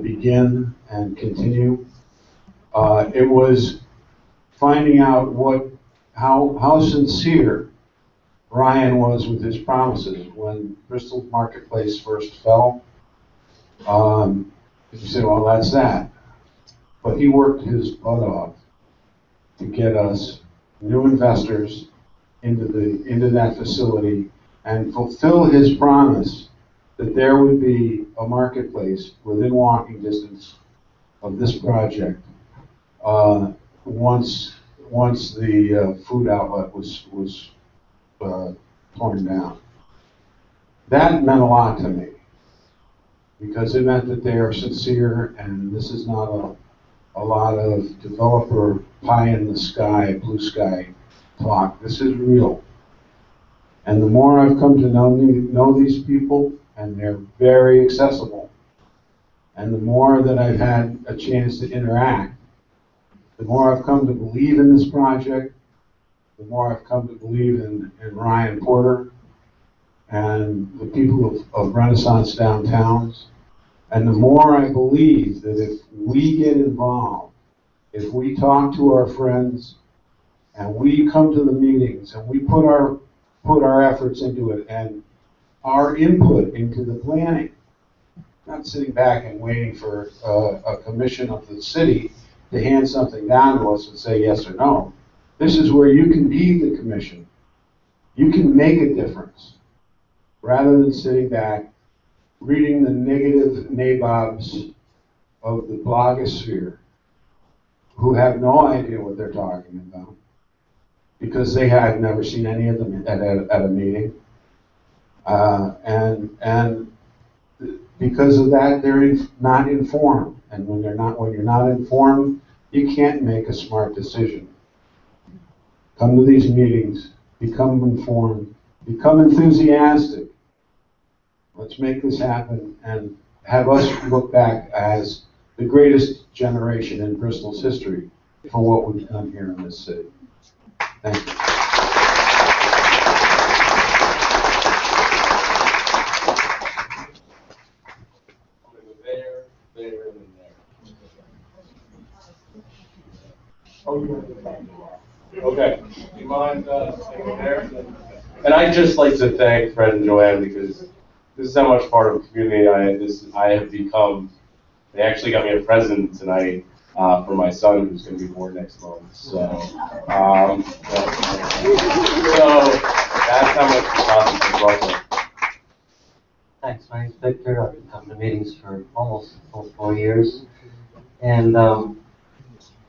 [SPEAKER 22] begin and continue. It was finding out how sincere Ryan was with his promises when Bristol Marketplace first fell. You say, well, that's that. But he worked his butt off to get us new investors into that facility and fulfill his promise that there would be a marketplace within walking distance of this project once the food outlet was torn down. That meant a lot to me, because it meant that they are sincere, and this is not a lot of developer pie in the sky, blue sky talk. This is real. And the more I've come to know these people, and they're very accessible, and the more that I've had a chance to interact, the more I've come to believe in this project, the more I've come to believe in Ryan Porter and the people of Renaissance Downtowns. And the more I believe that if we get involved, if we talk to our friends, and we come to the meetings, and we put our efforts into it, and our input into the planning, not sitting back and waiting for a commission of the city to hand something down to us and say yes or no. This is where you can be the commission. You can make a difference, rather than sitting back reading the negative nabobs of the blogosphere who have no idea what they're talking about, because they had never seen any of them at a meeting. And because of that, they're not informed. And when you're not informed, you can't make a smart decision. Come to these meetings, become informed, become enthusiastic. Let's make this happen and have us look back as the greatest generation in Bristol's history for what we've done here in this city. Thank you.
[SPEAKER 5] There, and there. Okay. Do you mind staying there? And I'd just like to thank Fred and Joanne, because this is how much part of the community I have become. They actually got me a present tonight for my son, who's going to be born next month. So that's how much the process.
[SPEAKER 7] Thanks. My name's Victor. I've been coming to meetings for almost 4 years. And,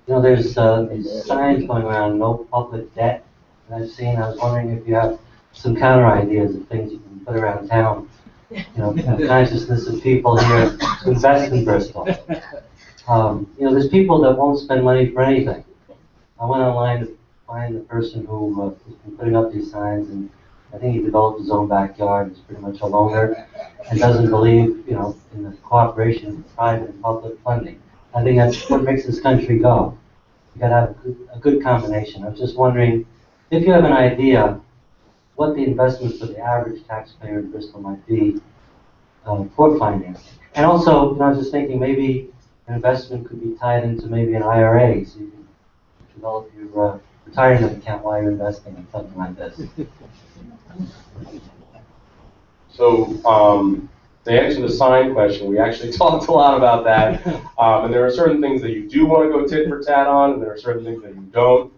[SPEAKER 7] there's these signs going around, no public debt, that I've seen. I was wondering if you have some counter ideas of things you can put around town consciousness of people here to invest in Bristol. There's people that won't spend money for anything. I went online to find the person who has been putting up these signs, and I think he developed his own backyard. He's pretty much a loner and doesn't believe, in the cooperation of private and public funding. I think that's what makes this country go. You got to have a good combination. I was just wondering if you have an idea what the investment for the average taxpayer in Bristol might be for financing. And also, I was just thinking maybe an investment could be tied into maybe an IRA, so you can develop your retirement account while you're investing in something like this.
[SPEAKER 5] So, to answer the sign question, we actually talked a lot about that. And there are certain things that you do want to go tit for tat on, and there are certain things that you don't.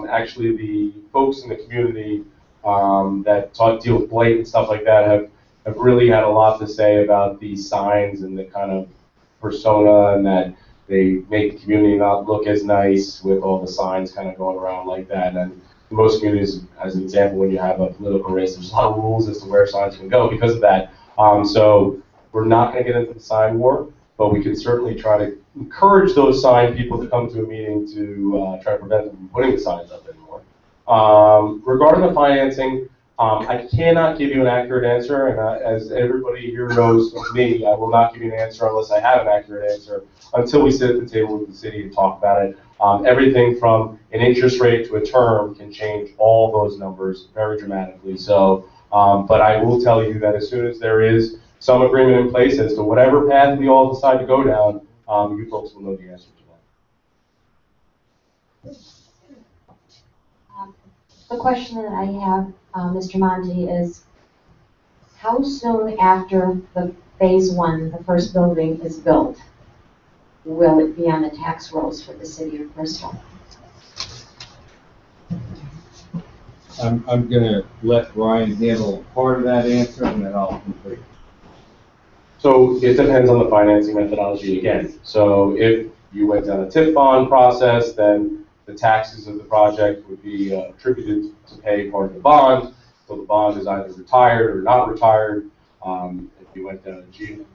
[SPEAKER 5] Actually, the folks in the community that deal with blight and stuff like that have really had a lot to say about these signs and the kind of persona, and that they make the community not look as nice with all the signs kind of going around like that. And in most communities, as an example, when you have a political race, there's a lot of rules as to where signs can go because of that. So we're not going to get into the sign war, but we can certainly try to encourage those sign people to come to a meeting to try to prevent them from putting the signs up anymore. Regarding the financing, I cannot give you an accurate answer, and as everybody here knows of me, I will not give you an answer unless I have an accurate answer until we sit at the table with the city and talk about it. Everything from an interest rate to a term can change all those numbers very dramatically. So, but I will tell you that as soon as there is some agreement in place as to whatever path we all decide to go down, you folks will know the answer to that.
[SPEAKER 13] The question that I have, Mr. Monty, is how soon after the phase one, the first building, is built, will it be on the tax rolls for the city of Bristol?
[SPEAKER 3] I'm going to let Ryan handle part of that answer, and then I'll complete.
[SPEAKER 5] So it depends on the financing methodology again. So if you went down a TIF bond process, then the taxes of the project would be attributed to pay part of the bond. So the bond is either retired or not retired. If you went down a G, it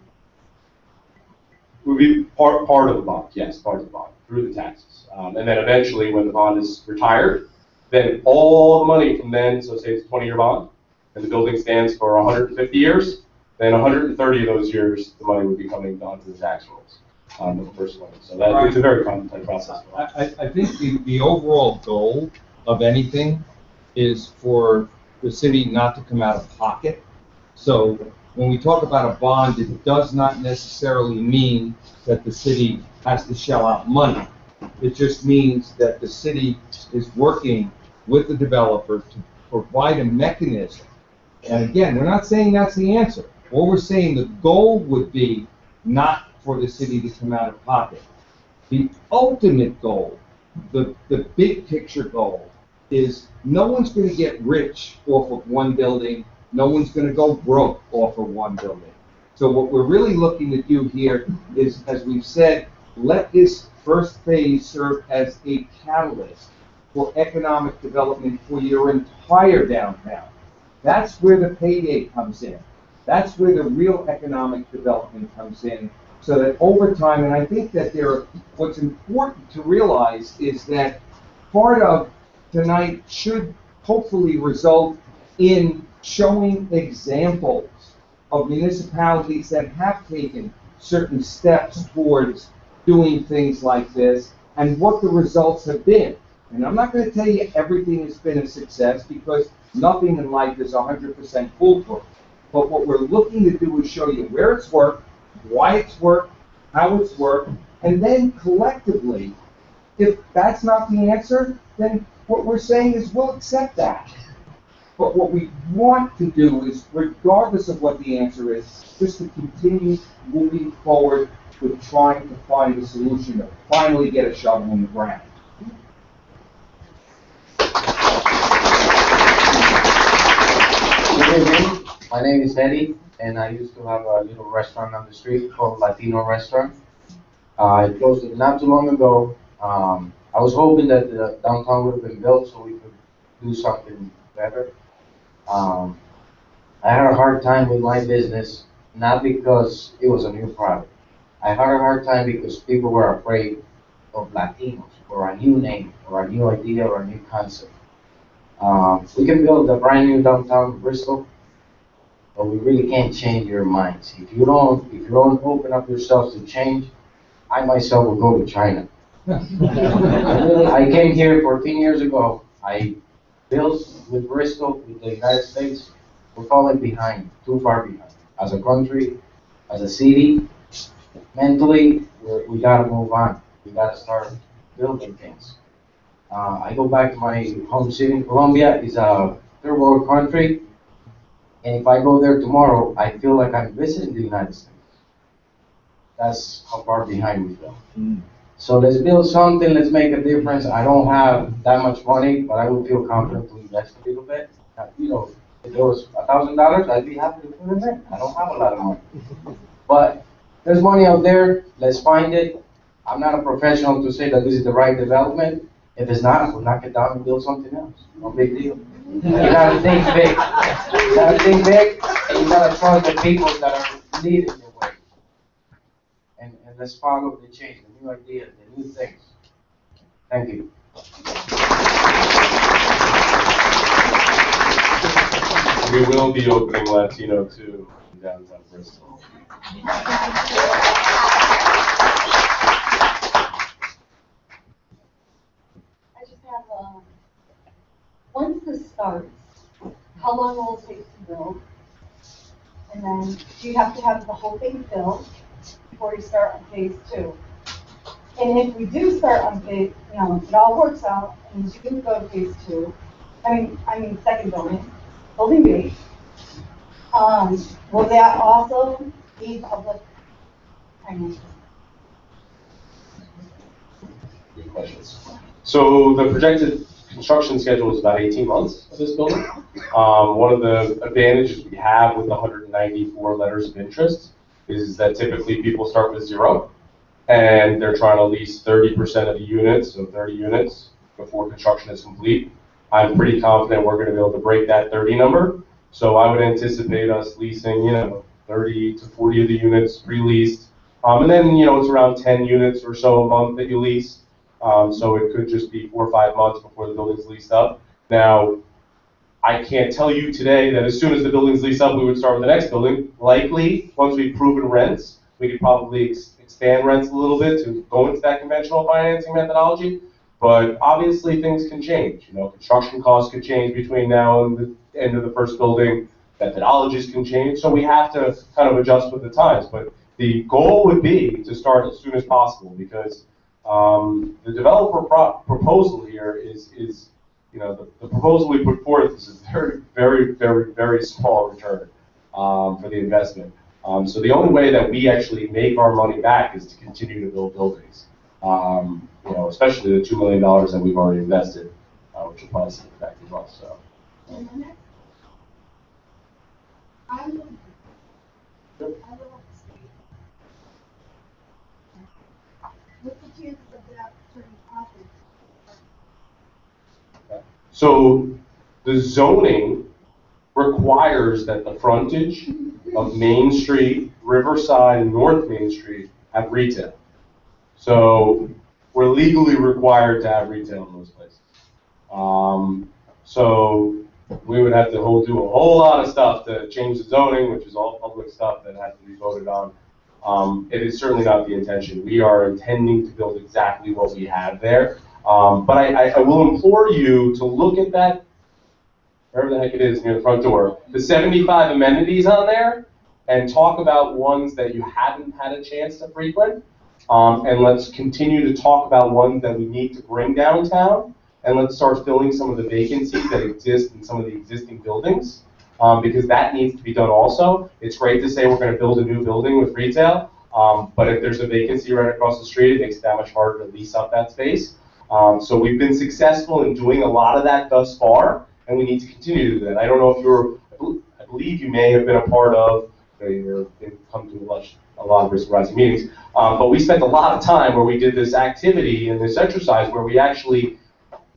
[SPEAKER 5] would be part of the bond. Yes, part of the bond through the taxes. And then eventually, when the bond is retired, then all the money from then, so say it's a 20-year bond, and the building stands for 150 years, then 130 of those years, the money would be coming onto the tax rolls. The first one. So that, it's a very complicated process.
[SPEAKER 3] I think the overall goal of anything is for the city not to come out of pocket. So when we talk about a bond, it does not necessarily mean that the city has to shell out money. It just means that the city is working with the developer to provide a mechanism. And again, we're not saying that's the answer. What we're saying, the goal would be not for the city to come out of pocket. The ultimate goal, the big picture goal, is no one's going to get rich off of one building. No one's going to go broke off of one building. So what we're really looking to do here is, as we've said, let this first phase serve as a catalyst for economic development for your entire downtown. That's where the payday comes in. That's where the real economic development comes in. So that over time, and I think that what's important to realize is that part of tonight should hopefully result in showing examples of municipalities that have taken certain steps towards doing things like this and what the results have been. And I'm not going to tell you everything has been a success, because nothing in life is 100% foolproof. But what we're looking to do is show you where it's worked, why it's worked, how it's worked, and then collectively, if that's not the answer, then what we're saying is we'll accept that. But what we want to do is, regardless of what the answer is, just to continue moving forward with trying to find a solution to finally get a shovel in the ground.
[SPEAKER 2] Good evening. My name is Eddie, and I used to have a little restaurant on the street called Latino Restaurant. I closed it not too long ago. I was hoping that the downtown would have been built so we could do something better. I I had a hard time with my business, not because it was a new product. I had a hard time because people were afraid of Latinos, or a new name, or a new idea, or a new concept. We can build a brand new downtown Bristol, but we really can't change your minds. If you don't open up yourselves to change, I myself will go to China. I came here 14 years ago. I built with Bristol, with the United States. We're falling behind, too far behind. As a country, as a city, mentally, we gotta move on. We gotta start building things. I go back to my home city in Colombia. It's a third world country, and if I go there tomorrow, I feel like I'm visiting the United States. That's how far behind we feel. So let's build something. Let's make a difference. I don't have that much money, but I would feel confident to invest a little bit. If there was $1,000, I'd be happy to put it in. I don't have a lot of money, but there's money out there. Let's find it. I'm not a professional to say that this is the right development. If it's not, we'll knock it down and build something else. No big deal. You gotta think big. You gotta think big, and you gotta trust the people that are leading the way. And let's follow the change, the new ideas, the new things. Thank you.
[SPEAKER 5] We will be opening Latino 2 in downtown Bristol.
[SPEAKER 9] I just have, once this starts, how long will it take to build? And then, do you have to have the whole thing built before you start on phase 2? And if we do start on phase, if it all works out, and you do go to phase 2, I mean second building B, will that also be public financing?
[SPEAKER 5] Good questions. So the projected construction schedule is about 18 months of this building. One of the advantages we have with the 194 letters of interest is that typically people start with 0, and they're trying to lease 30% of the units, so 30 units, before construction is complete. I'm pretty confident we're going to be able to break that 30 number. So I would anticipate us leasing, 30 to 40 of the units pre-leased. And then, it's around 10 units or so a month that you lease. So it could just be 4 or 5 months before the building's leased up. Now, I can't tell you today that as soon as the building's leased up, we would start with the next building. Likely, once we've proven rents, we could probably expand rents a little bit to go into that conventional financing methodology. But obviously, things can change. Construction costs could change between now and the end of the first building. Methodologies can change. So we have to kind of adjust with the times. But the goal would be to start as soon as possible, because the developer proposal here is the proposal we put forth is a very, very, very, very small return for the investment. So the only way that we actually make our money back is to continue to build buildings. Especially the $2 million that we've already invested, which will probably set back as well. So.
[SPEAKER 9] I live on the street. What's the chances of that turning profit?
[SPEAKER 5] So the zoning requires that the frontage of Main Street, Riverside, and North Main Street have retail. So we're legally required to have retail in those places. So we would have to do a whole lot of stuff to change the zoning, which is all public stuff that has to be voted on. It is certainly not the intention. We are intending to build exactly what we have there. But I will implore you to look at that, wherever the heck it is near the front door, the 75 amenities on there, and talk about ones that you haven't had a chance to frequent. And let's continue to talk about ones that we need to bring downtown, and let's start filling some of the vacancies that exist in some of the existing buildings, because that needs to be done also. It's great to say we're going to build a new building with retail, but if there's a vacancy right across the street, it makes it that much harder to lease up that space. So we've been successful in doing a lot of that thus far, and we need to continue to do that. I don't know if I believe you may have been a part of, you've come to a lot of Bristol Rising meetings, but we spent a lot of time where we did this activity and this exercise where we actually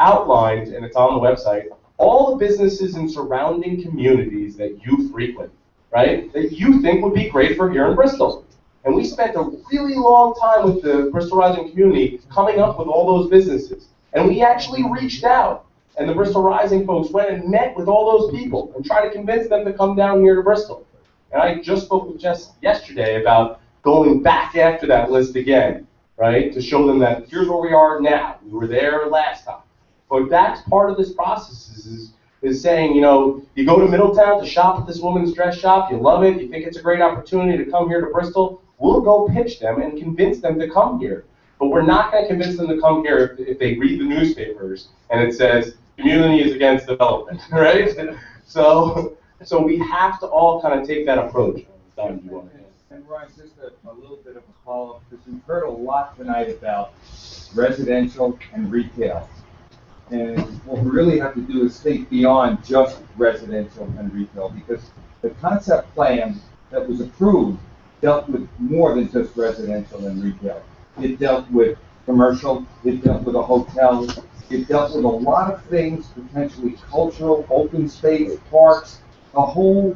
[SPEAKER 5] outlined, and it's on the website, all the businesses in surrounding communities that you frequent, right, that you think would be great for here in Bristol. And we spent a really long time with the Bristol Rising community coming up with all those businesses. And we actually reached out, and the Bristol Rising folks went and met with all those people and tried to convince them to come down here to Bristol. And I just spoke with Jess yesterday about going back after that list again, right, to show them that here's where we are now. We were there last time. But that's part of this process is saying, you know, you go to Middletown to shop at this woman's dress shop, you love it, you think it's a great opportunity to come here to Bristol, we'll go pitch them and convince them to come here. But we're not going to convince them to come here if they read the newspapers and it says, community is against development, right? So we have to all kind of take that approach. Don, you want to?
[SPEAKER 8] And Ryan, just a little bit of a follow-up, because we've heard a lot tonight about residential and retail. And what we really have to do is think beyond just residential and retail, because the concept plan that was approved dealt with more than just residential and retail. It dealt with commercial, it dealt with a hotel, it dealt with a lot of things, potentially cultural, open space, parks, the whole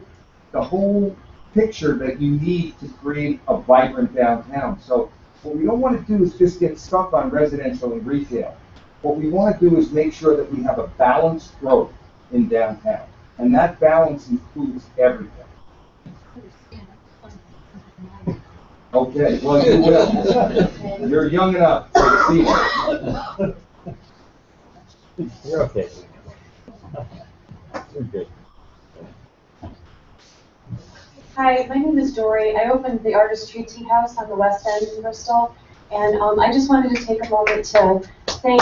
[SPEAKER 8] picture that you need to create a vibrant downtown. So what we don't want to do is just get stuck on residential and retail. What we want to do is make sure that we have a balanced growth in downtown. And that balance includes everything. Okay, well, you will. You're young enough to see it.
[SPEAKER 1] You're okay. You're good.
[SPEAKER 11] Hi, my name is Dory. I opened the Artistry Tea House on the West End in Bristol, and I just wanted to take a moment to thank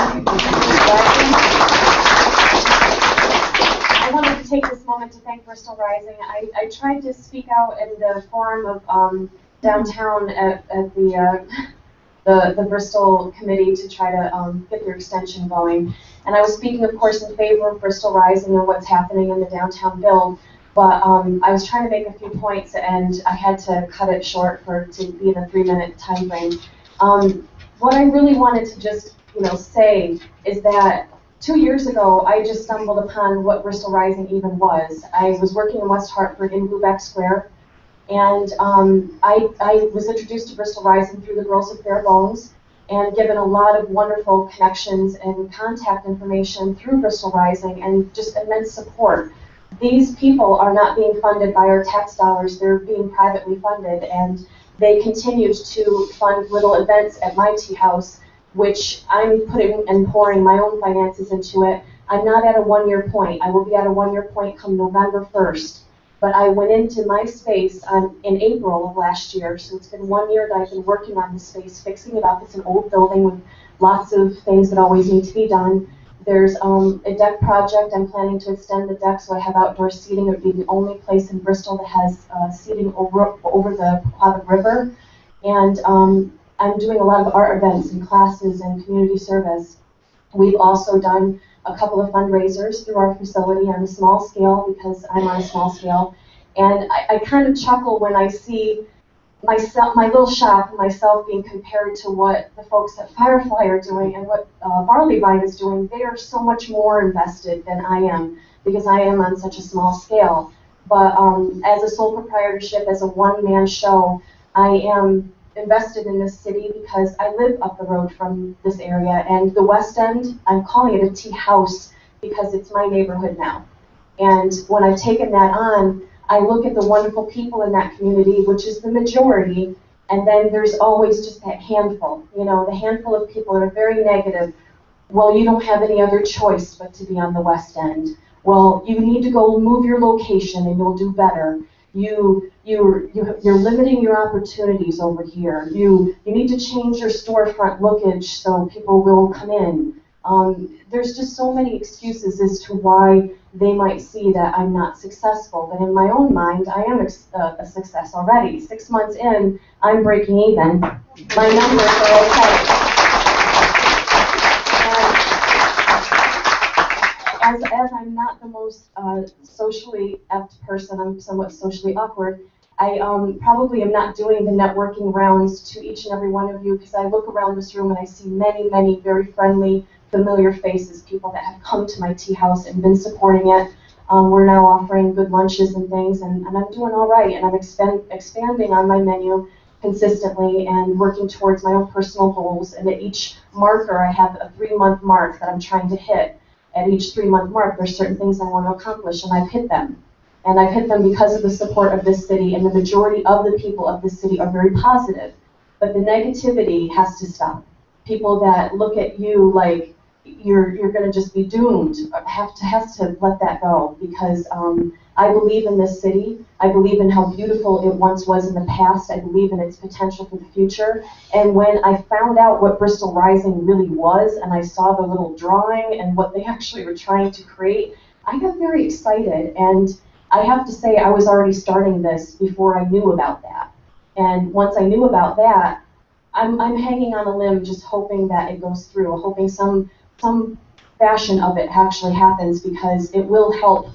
[SPEAKER 11] I wanted to take this moment to thank Bristol Rising. I tried to speak out in the forum of downtown at the Bristol committee to try to get their extension going. And I was speaking, of course, in favor of Bristol Rising and what's happening in the downtown build. But I was trying to make a few points, and I had to cut it short to be in a 3-minute time frame. What I really wanted to just say is that 2 years ago, I just stumbled upon what Bristol Rising even was. I was working in West Hartford in Lubeck Square, and I was introduced to Bristol Rising through the Girls of Bare Bones, and given a lot of wonderful connections and contact information through Bristol Rising, and just immense support. These people are not being funded by our tax dollars, they're being privately funded, and they continued to fund little events at my tea house, which I'm putting and pouring my own finances into it. I'm not at a 1-year point. I will be at a 1-year point come November 1st. But I went into my space in April of last year, so it's been 1 year that I've been working on the space, fixing it up. It's an old building with lots of things that always need to be done. There's a deck project. I'm planning to extend the deck so I have outdoor seating. It would be the only place in Bristol that has seating over the Quabbin River. And I'm doing a lot of art events and classes and community service. We've also done a couple of fundraisers through our facility on a small scale because I'm on a small scale. And I kind of chuckle when I see myself, my little shop, and myself being compared to what the folks at Firefly are doing and what Barley Vine is doing. They are so much more invested than I am because I am on such a small scale. But as a sole proprietorship, as a one-man show, I am invested in this city because I live up the road from this area. And the West End, I'm calling it a tea house because it's my neighborhood now. And when I've taken that on, I look at the wonderful people in that community, which is the majority, and then there's always just that handful, the handful of people that are very negative. Well, you don't have any other choice but to be on the West End. Well, you need to go move your location and you'll do better. You're limiting your opportunities over here. You need to change your storefront lookage so people will come in. There's just so many excuses as to why they might see that I'm not successful. But in my own mind, I am a success already. 6 months in, I'm breaking even. My numbers are okay. As I'm not the most socially apt person, I'm somewhat socially awkward, I probably am not doing the networking rounds to each and every one of you because I look around this room and I see many, many very friendly familiar faces, people that have come to my tea house and been supporting it. We're now offering good lunches and things, and I'm doing all right, and I'm expanding on my menu consistently and working towards my own personal goals. And at each marker, I have a 3-month mark that I'm trying to hit. At each 3-month mark, there's certain things I want to accomplish, and I've hit them. And I've hit them because of the support of this city, and the majority of the people of this city are very positive. But the negativity has to stop. People that look at you like you're going to just be doomed has to let that go, because I believe in this city. I believe in how beautiful it once was in the past. I believe in its potential for the future. And when I found out what Bristol Rising really was, and I saw the little drawing and what they actually were trying to create, I got very excited. And I have to say, I was already starting this before I knew about that. And once I knew about that, I'm hanging on a limb, just hoping that it goes through, hoping some fashion of it actually happens, because it will help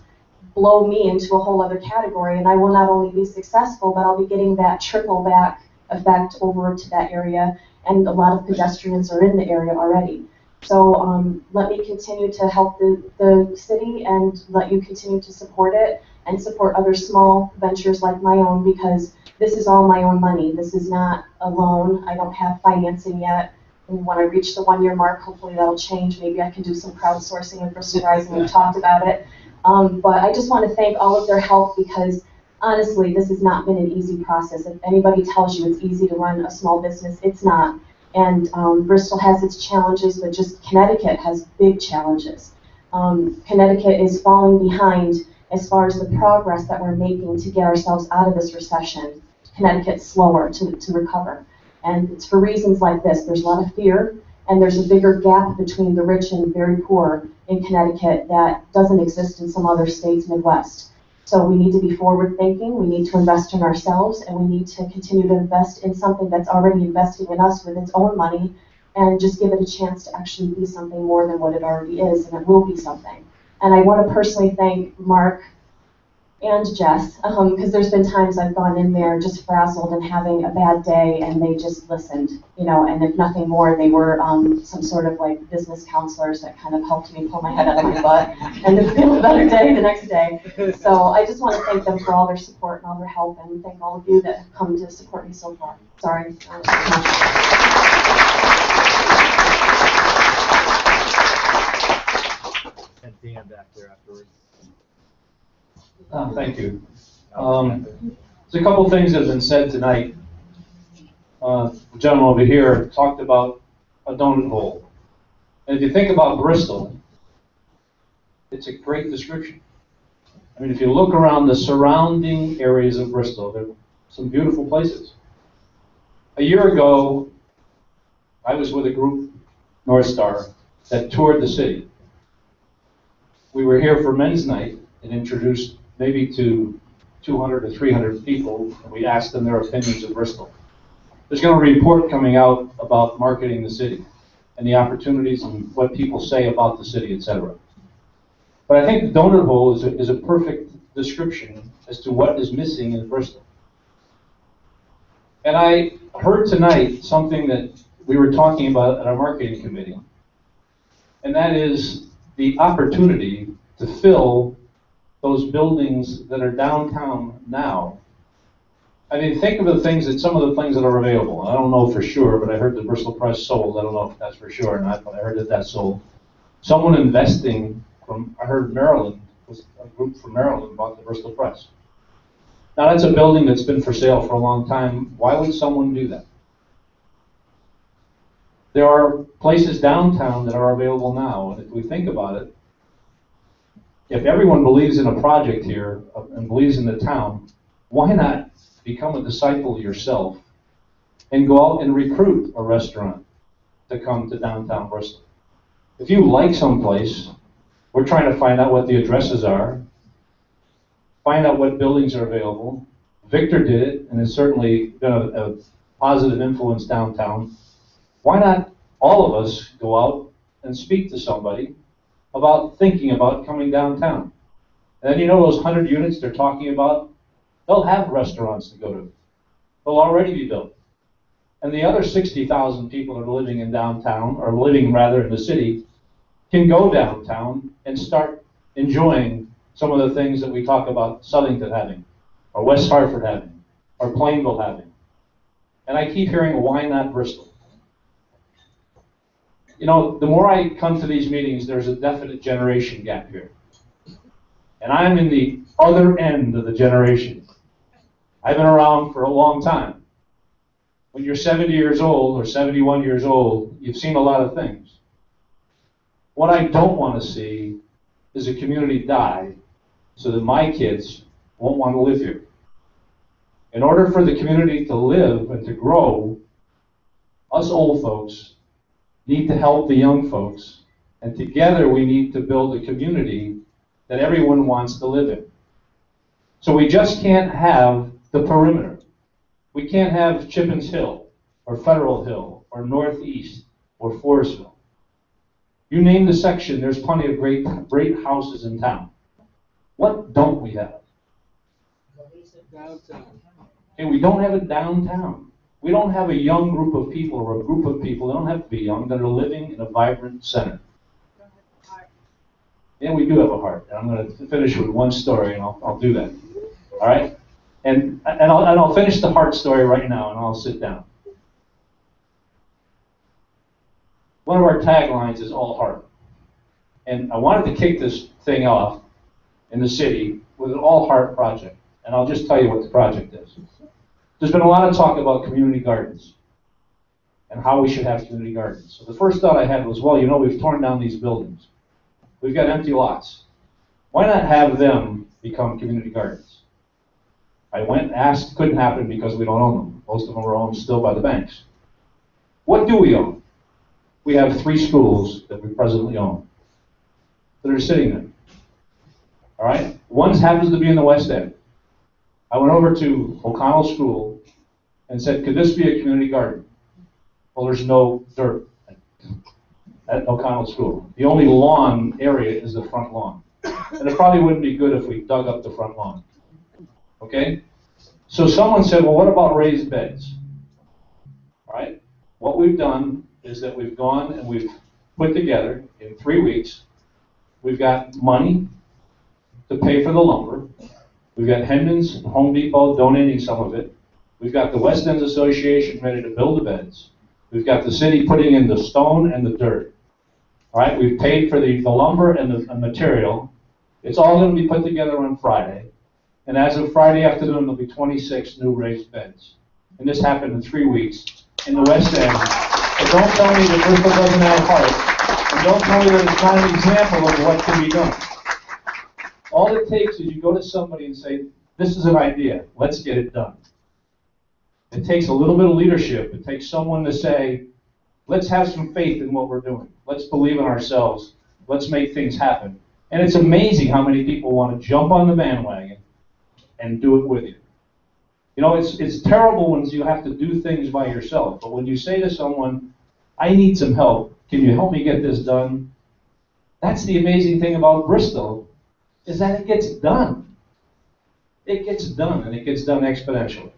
[SPEAKER 11] blow me into a whole other category, and I will not only be successful, but I'll be getting that trickle back effect over to that area, and a lot of pedestrians are in the area already. So let me continue to help the city, and let you continue to support it, and support other small ventures like my own, because this is all my own money. This is not a loan. I don't have financing yet. And when I reach the 1-year mark, hopefully that'll change. Maybe I can do some crowdsourcing and Bristol Rising. We've talked about it. But I just want to thank all of their help, because honestly, this has not been an easy process. If anybody tells you it's easy to run a small business, it's not. And Bristol has its challenges, but just Connecticut has big challenges. Connecticut is falling behind as far as the progress that we're making to get ourselves out of this recession. Connecticut's slower to recover. And it's for reasons like this. There's a lot of fear, and there's a bigger gap between the rich and very poor in Connecticut that doesn't exist in some other states Midwest. So we need to be forward thinking, we need to invest in ourselves, and we need to continue to invest in something that's already investing in us with its own money, and just give it a chance to actually be something more than what it already is, and it will be something. And I want to personally thank Mark and Jess, because there's been times I've gone in there just frazzled and having a bad day, and they just listened, and if nothing more, they were some sort of like business counselors that kind of helped me pull my head out of my butt and then feel a better day the next day. So I just want to thank them for all their support and all their help, and thank all of you that have come to support me so far. Sorry.
[SPEAKER 1] And Dan back there afterwards.
[SPEAKER 12] Thank you. There's a couple things that have been said tonight. The gentleman over here talked about a donut hole. And if you think about Bristol, it's a great description. I mean, if you look around the surrounding areas of Bristol, there are some beautiful places. A year ago, I was with a group, North Star, that toured the city. We were here for men's night and introduced maybe to 200 or 300 people, and we asked them their opinions of Bristol. There's going to be a report coming out about marketing the city and the opportunities and what people say about the city, etc. But I think the donut hole is a perfect description as to what is missing in Bristol. And I heard tonight something that we were talking about at our marketing committee, and that is the opportunity to fill those buildings that are downtown now. I mean, think of some of the things that are available. I don't know for sure, but I heard the Bristol Press sold. I don't know if that's for sure or not, but I heard that sold. Someone investing I heard Maryland, a group from Maryland bought the Bristol Press. Now that's a building that's been for sale for a long time. Why would someone do that? There are places downtown that are available now, and if we think about it, if everyone believes in a project here and believes in the town, why not become a disciple yourself and go out and recruit a restaurant to come to downtown Bristol? If you like someplace, we're trying to find out what the addresses are, find out what buildings are available. Victor did it, and it's certainly been a positive influence downtown. Why not all of us go out and speak to somebody about thinking about coming downtown? And then those 100 units they're talking about, they'll have restaurants to go to. They'll already be built. And the other 60,000 people that are living in downtown, or living rather in the city, can go downtown and start enjoying some of the things that we talk about Southington having, or West Hartford having, or Plainville having. And I keep hearing, why not Bristol? You know, the more I come to these meetings, there's a definite generation gap here. And I'm in the other end of the generation. I've been around for a long time. When you're 70 years old or 71 years old, you've seen a lot of things. What I don't want to see is a community die so that my kids won't want to live here. In order for the community to live and to grow, us old folks need to help the young folks, and together we need to build a community that everyone wants to live in. So we just can't have the perimeter. We can't have Chippens Hill, or Federal Hill, or Northeast, or Forestville. You name the section, there's plenty of great houses in town. What don't we have? And we don't have it downtown. We don't have a young group of people or a group of people, they don't have to be young, that are living in a vibrant center. Yeah, we do have a heart. And I'm going to finish with one story, and I'll do that. All right? And I'll finish the heart story right now, and I'll sit down. One of our taglines is all heart. And I wanted to kick this thing off in the city with an all heart project. And I'll just tell you what the project is. There's been a lot of talk about community gardens and how we should have community gardens. So the first thought I had was, well, you know, we've torn down these buildings. We've got empty lots. Why not have them become community gardens? I went, asked, couldn't happen because we don't own them. Most of them are owned still by the banks. What do we own? We have 3 schools that we presently own that are sitting there. All right? One happens to be in the West End. I went over to O'Connell School and said, could this be a community garden? Well, there's no dirt at O'Connell School. The only lawn area is the front lawn. And it probably wouldn't be good if we dug up the front lawn. Okay? So someone said, well, what about raised beds? All right? What we've done is that we've gone and we've put together in 3 weeks, we've got money to pay for the lumber. We've got Hendon's, Home Depot donating some of it. We've got the West End Association ready to build the beds. We've got the city putting in the stone and the dirt. All right, we've paid for the lumber and the material. It's all going to be put together on Friday. And as of Friday afternoon, there'll be 26 new raised beds. And this happened in 3 weeks in the West End. So don't tell me that Bristol doesn't have heart. And don't tell me that it's not an example of what can be done. All it takes is you go to somebody and say, this is an idea, let's get it done. It takes a little bit of leadership. It takes someone to say, let's have some faith in what we're doing. Let's believe in ourselves. Let's make things happen. And it's amazing how many people want to jump on the bandwagon and do it with you. You know, it's terrible when you have to do things by yourself. But when you say to someone, I need some help, can you help me get this done? That's the amazing thing about Bristol, is that it gets done. It gets done, and it gets done exponentially.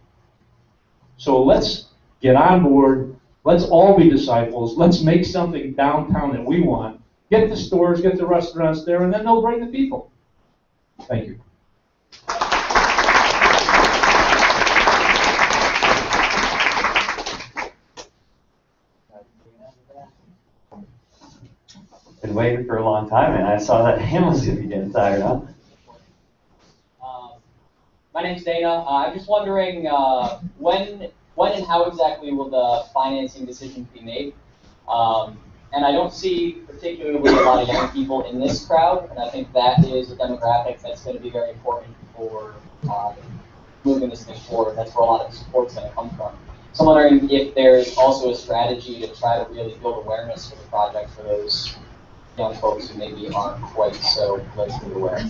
[SPEAKER 12] So let's get on board. Let's all be disciples. Let's make something downtown that we want. Get the stores, get the restaurants there, and then they'll bring the people. Thank you.
[SPEAKER 10] Been waiting for a long time, and I saw that Ham was going to be getting tired, huh?
[SPEAKER 16] My name's Dana. I'm just wondering when and how exactly will the financing decision be made? And I don't see particularly a lot of young people in this crowd, and I think that is a demographic that's going to be very important for moving this thing forward. That's where a lot of the support's going to come from. So I'm wondering if there's also a strategy to try to really build awareness for the project for those young folks who maybe aren't quite so politically aware.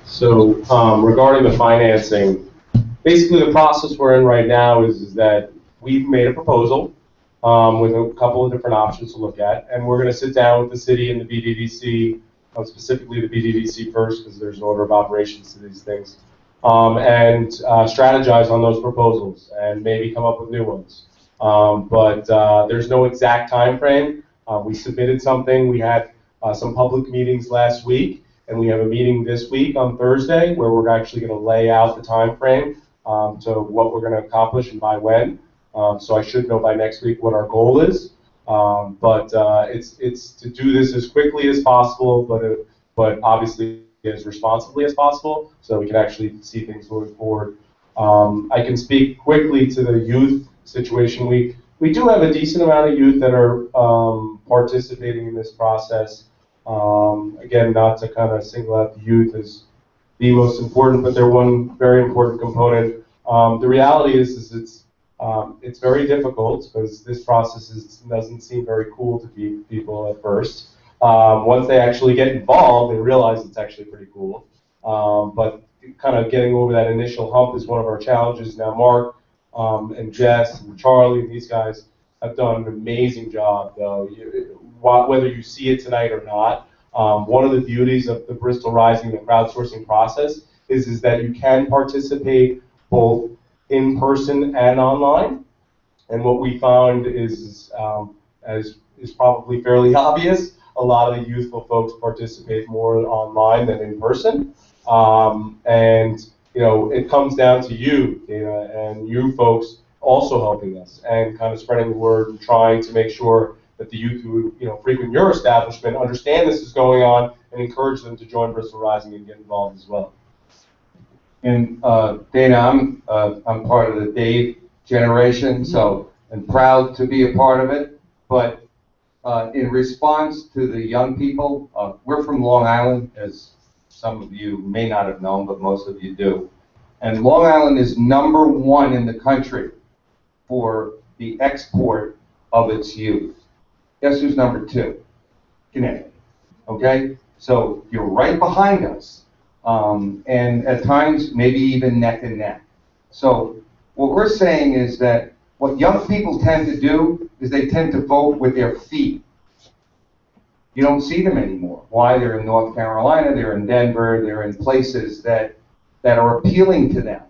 [SPEAKER 5] So regarding the financing, basically the process we're in right now is that we've made a proposal with a couple of different options to look at, and we're going to sit down with the city and the BDDC specifically the BDDC first, because there's an order of operations to these things, and strategize on those proposals and maybe come up with new ones. But there's no exact time frame. We submitted something. We had some public meetings last week, and we have a meeting this week on Thursday where we're actually going to lay out the time frame to what we're going to accomplish and by when. So I should know by next week what our goal is. But it's to do this as quickly as possible, but obviously as responsibly as possible, so we can actually see things moving forward. I can speak quickly to the youth situation. We do have a decent amount of youth that are participating in this process. Again, not to kind of single out the youth as the most important, but they're one very important component. The reality is it's very difficult because this process doesn't seem very cool to people at first. Once they actually get involved, they realize it's actually pretty cool. But kind of getting over that initial hump is one of our challenges. Now, Mark and Jess and Charlie and these guys have done an amazing job, though. Whether you see it tonight or not, one of the beauties of the Bristol Rising, the crowdsourcing process, is that you can participate both in person and online. And what we found is, as is probably fairly obvious, a lot of the youthful folks participate more online than in person. And you know, it comes down to you, Dana, and you folks also helping us and kind of spreading the word and trying to make sure that the youth who frequent your establishment understand this is going on and encourage them to join Bristol Rising and get involved as well.
[SPEAKER 3] And Dana, I'm part of the Dave generation, so I'm proud to be a part of it. But in response to the young people, we're from Long Island, as some of you may not have known, but most of you do. And Long Island is #1 in the country for the export of its youth. Guess who's #2? Connecticut. Okay? So you're right behind us. And at times, maybe even neck and neck. So what we're saying is that what young people tend to do is they tend to vote with their feet. You don't see them anymore. Why? They're in North Carolina, they're in Denver, they're in places that are appealing to them.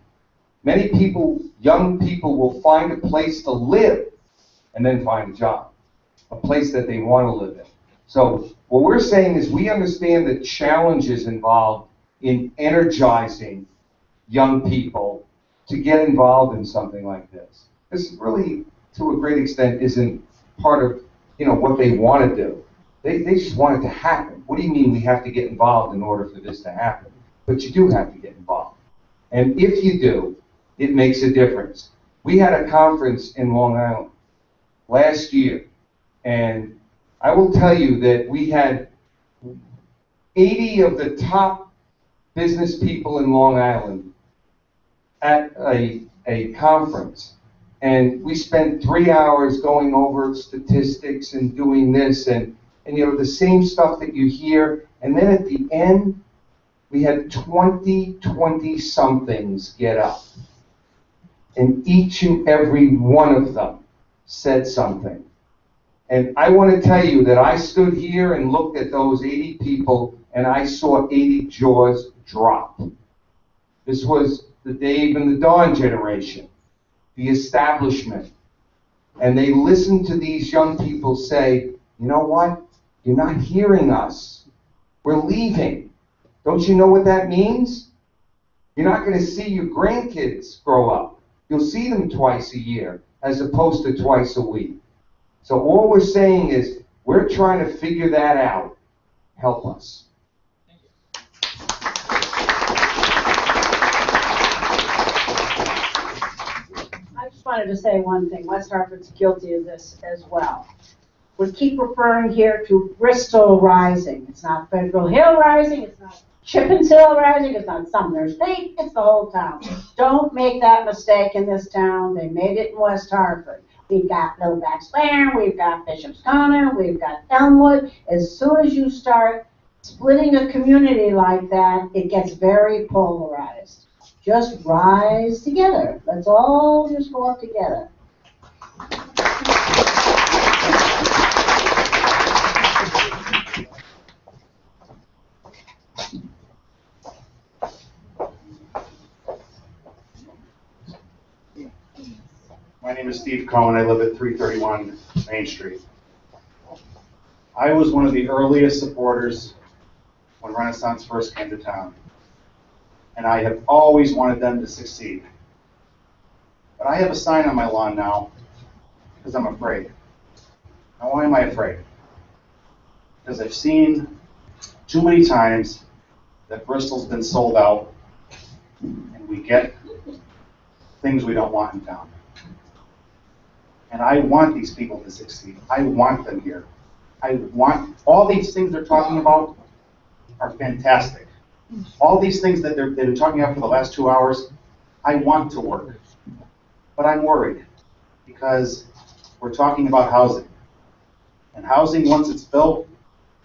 [SPEAKER 3] Many people, young people, will find a place to live and then find a job, a place that they want to live in. So what we're saying is we understand the challenges involved in energizing young people to get involved in something like this. This really, to a great extent, isn't part of what they want to do. They just want it to happen. What do you mean we have to get involved in order for this to happen? But you do have to get involved. And if you do, it makes a difference. We had a conference in Long Island last year, and I will tell you that we had 80 of the top business people in Long Island at a conference. And we spent 3 hours going over statistics and doing this and the same stuff that you hear. And then at the end, we had 20-somethings get up. And each and every one of them said something. And I want to tell you that I stood here and looked at those 80 people and I saw 80 jaws drop. This was the Dave and the Dawn generation, the establishment. And they listened to these young people say, you know what? You're not hearing us. We're leaving. Don't you know what that means? You're not going to see your grandkids grow up. You'll see them twice a year as opposed to twice a week. So all we're saying is we're trying to figure that out. Help us.
[SPEAKER 17] I just wanted to say one thing. West Hartford's guilty of this as well. We keep referring here to Bristol Rising. It's not Federal Hill Rising. It's not Chippens Hill Rising. It's not Sumner State. It's the whole town. Don't make that mistake in this town. They made it in West Hartford. We've got Littleback Square. We've got Bishop's Corner. We've got Elmwood. As soon as you start splitting a community like that, it gets very polarized. Just rise together. Let's all just go up together.
[SPEAKER 15] My name is Steve Cohen. I live at 331 Main Street. I was one of the earliest supporters when Renaissance first came to town. And I have always wanted them to succeed. But I have a sign on my lawn now because I'm afraid. Now, why am I afraid? Because I've seen too many times that Bristol's been sold out and we get things we don't want in town. And I want these people to succeed. I want them here. I want all these things they're talking about are fantastic. All these things that they've been talking about for the last 2 hours, I want to work. But I'm worried because we're talking about housing. And housing, once it's built,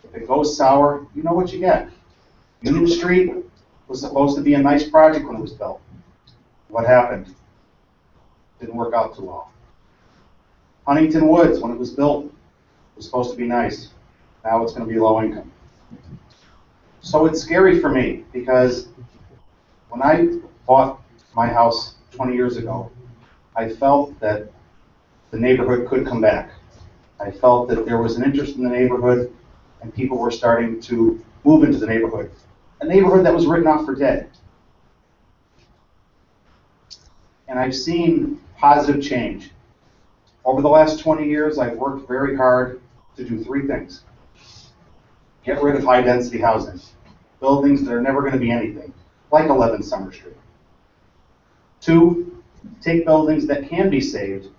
[SPEAKER 15] if it goes sour, you know what you get. Union Street was supposed to be a nice project when it was built. What happened? Didn't work out too well. Huntington Woods, when it was built, was supposed to be nice. Now it's going to be low income. So it's scary for me because when I bought my house 20 years ago, I felt that the neighborhood could come back. I felt that there was an interest in the neighborhood and people were starting to move into the neighborhood. A neighborhood that was written off for dead. And I've seen positive change. Over the last 20 years, I've worked very hard to do 3 things. Get rid of high-density housing, buildings that are never going to be anything, like 11 Summer Street. 2, take buildings that can be saved,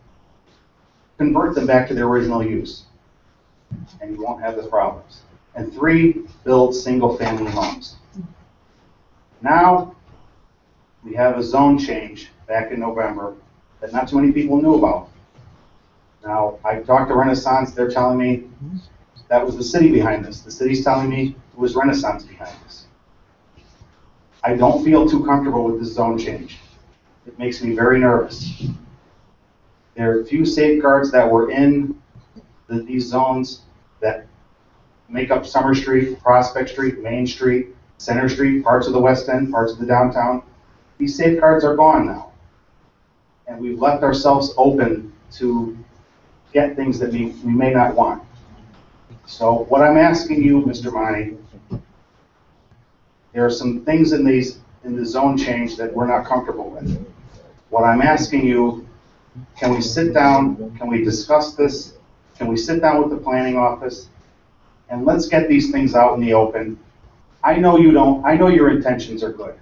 [SPEAKER 15] convert them back to their original use, and you won't have the problems. And 3, build single-family homes. Now, we have a zone change back in November that not too many people knew about. Now, I've talked to Renaissance, they're telling me that was the city behind this. The city's telling me it was Renaissance behind this. I don't feel too comfortable with this zone change. It makes me very nervous. There are a few safeguards that were in these zones that make up Summer Street, Prospect Street, Main Street, Center Street, parts of the West End, parts of the downtown. These safeguards are gone now. And we've left ourselves open to get things that we may not want. So what I'm asking you, Mr. Monty, there are some things in the zone change that we're not comfortable with. What I'm asking you, can we sit down, can we discuss this, can we sit down with the planning office, and let's get these things out in the open. I know your intentions are good,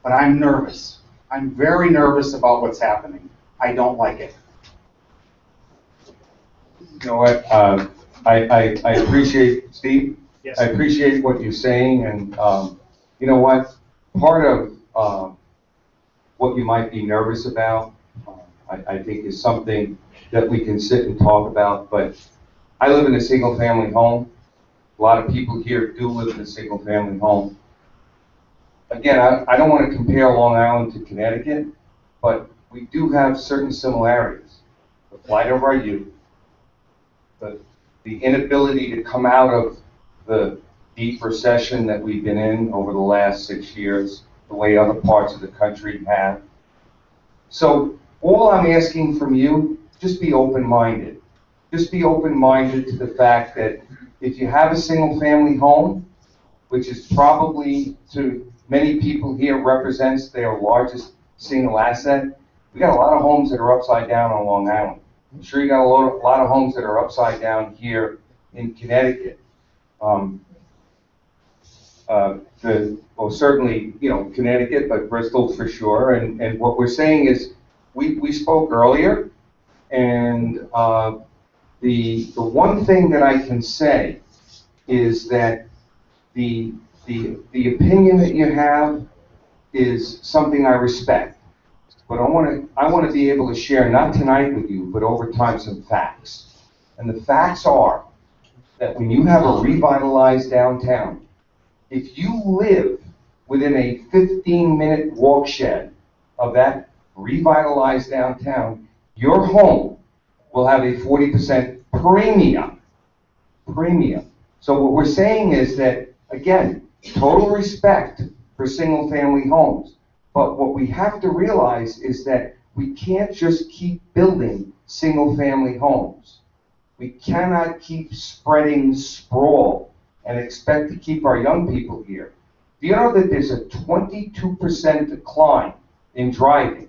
[SPEAKER 15] but I'm nervous. I'm very nervous about what's happening. I don't like it.
[SPEAKER 3] You know what, I appreciate, Steve,
[SPEAKER 15] Yes.
[SPEAKER 3] I appreciate what you're saying, and you know what, part of what you might be nervous about, I think is something that we can sit and talk about, but I live in a single-family home. A lot of people here do live in a single-family home. Again, I don't want to compare Long Island to Connecticut, but we do have certain similarities. The flight of our youth, the inability to come out of the deep recession that we've been in over the last 6 years, the way other parts of the country have. So all I'm asking from you, just be open-minded. Just be open-minded to the fact that if you have a single-family home, which is probably to many people here represents their largest single asset, we got a lot of homes that are upside down on Long Island. I'm sure you got a lot of homes that are upside down here in Connecticut. Well, certainly, you know, Connecticut, but Bristol for sure. And what we're saying is, we spoke earlier, and the one thing that I can say is that the opinion that you have is something I respect. But I want to be able to share, not tonight with you, but over time, some facts. And the facts are that when you have a revitalized downtown, if you live within a 15-minute walk shed of that revitalized downtown, your home will have a 40% premium. So what we're saying is that, again, total respect for single-family homes. But what we have to realize is that We can't just keep building single-family homes. We cannot keep spreading sprawl and expect to keep our young people here. Do you know that there's a 22% decline in driving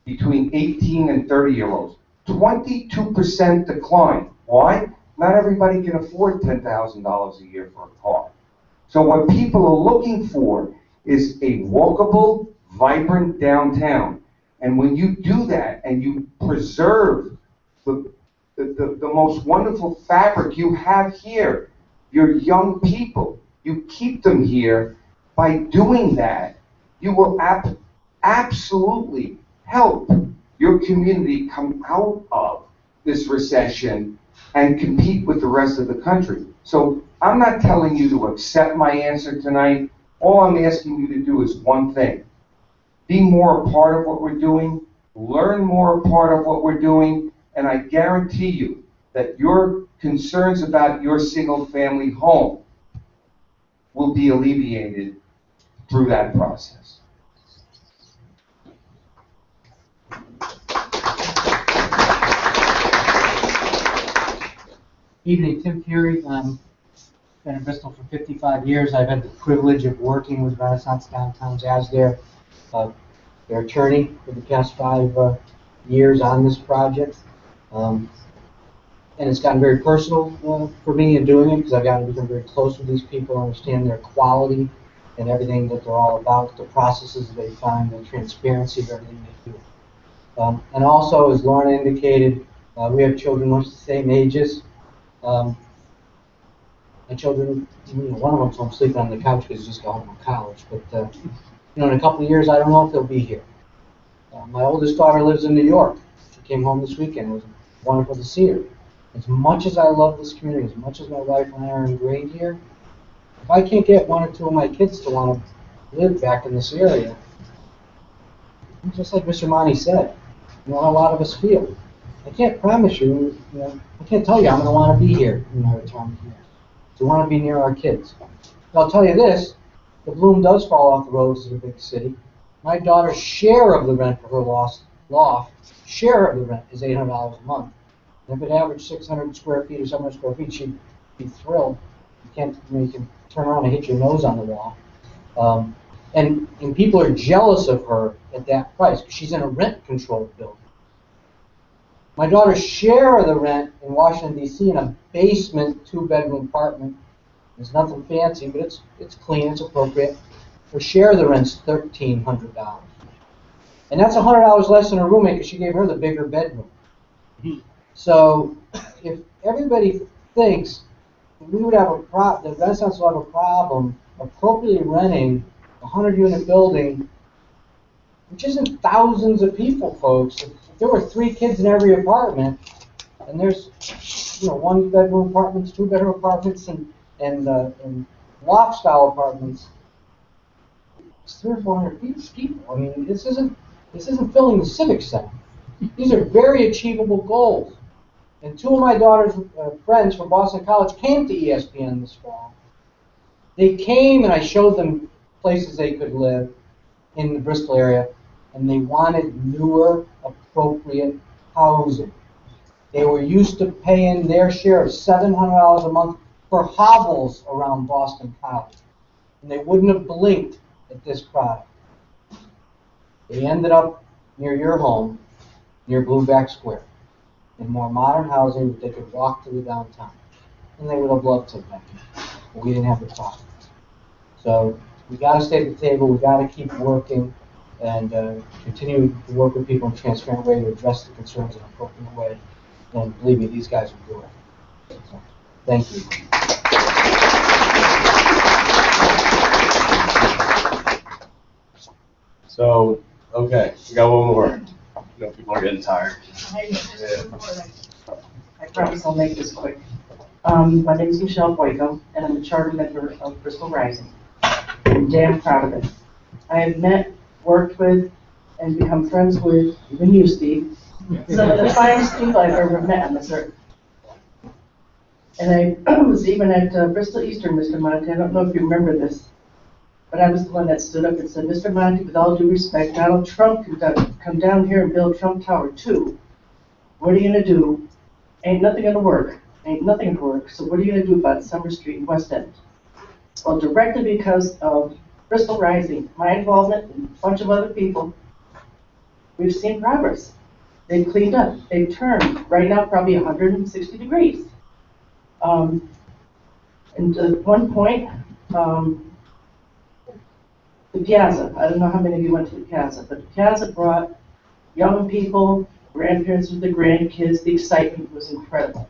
[SPEAKER 3] between 18 and 30-year-olds? 22% decline. Why? Not everybody can afford $10,000 a year for a car. So what people are looking for is a walkable, vibrant downtown. And when you do that and you preserve the most wonderful fabric you have here, your young people, you keep them here, by doing that, you will absolutely help your community come out of this recession and compete with the rest of the country. So I'm not telling you to accept my answer tonight. All I'm asking you to do is one thing. Be more a part of what we're doing, learn more a part of what we're doing, and I guarantee you that your concerns about your single-family home will be alleviated through that process.
[SPEAKER 18] Evening, Tim Fury. Been in Bristol for 55 years. I've had the privilege of working with Renaissance Downtowns as their attorney for the past 5 years on this project. And it's gotten very personal for me in doing it because I've gotten to become very close with these people, understand their quality and everything that they're all about, the processes they find, the transparency of everything they do. And also, as Lorna indicated, we have children much the same ages. My children, one of them's home sleeping on the couch because he just got home from college. But in a couple of years, I don't know if they'll be here. My oldest daughter lives in New York. She came home this weekend. It was wonderful to see her. As much as I love this community, as much as my wife and I are ingrained here, if I can't get one or two of my kids to want to live back in this area, just like Mr. Monty said, how a lot of us feel. I can't promise you, I can't tell you I'm going to want to be here in my retirement years. We want to be near our kids. But I'll tell you this, the bloom does fall off the roads in a big city. My daughter's share of the rent for her loft, share of the rent is $800 a month. And if it averaged 600 square feet or 700 square feet, she'd be thrilled. You can turn around and hit your nose on the wall. And people are jealous of her at that price because she's in a rent-controlled building. My daughter's share of the rent in Washington, D.C. in a basement 2-bedroom apartment, there's nothing fancy, but it's clean, it's appropriate. Her share of the rent's $1,300. And that's $100 less than her roommate because she gave her the bigger bedroom. So if everybody thinks we would have the Renaissance would have a problem appropriately renting a 100-unit building, which isn't thousands of people, folks. If there were 3 kids in every apartment, and there's 1-bedroom apartments, 2-bedroom apartments, and loft-style apartments, it's 300 or 400 people. I mean, this isn't filling the Civic Center. These are very achievable goals. And 2 of my daughter's friends from Boston College came to ESPN this fall. They came and I showed them places they could live in the Bristol area, and they wanted newer, appropriate housing. They were used to paying their share of $700 a month for hovels around Boston College, and they wouldn't have blinked at this product. They ended up near your home, near Blueback Square, in more modern housing that they could walk to the downtown. And they would have loved to have been here, but we didn't have the product. So we got to stay at the table, we got to keep working, and continue to work with people in a transparent way to address the concerns in an appropriate way. And believe me, these guys will do it. So, thank you.
[SPEAKER 5] So, okay, we got one more. People are getting tired.
[SPEAKER 19] I promise I'll make this quick. My name is Michelle Boyko, and I'm the charter member of Bristol Rising. I'm damn proud of it. I have met, worked with, and become friends with, even you, Steve, some of the finest people I've ever met on this earth. And I was even at Bristol Eastern, Mr. Monte. I don't know if you remember this. But I was the one that stood up and said, Mr. Monty, with all due respect, Donald Trump can come down here and build Trump Tower 2. What are you gonna do? Ain't nothing gonna work. Ain't nothing gonna work. So what are you gonna do about Summer Street and West End? Well, directly because of Bristol Rising, my involvement and a bunch of other people, we've seen progress. They've cleaned up. They've turned. Right now, probably 160 degrees. And at one point, the Piazza, I don't know how many of you went to the Piazza, but the Piazza brought young people, grandparents with their grandkids. The excitement was incredible.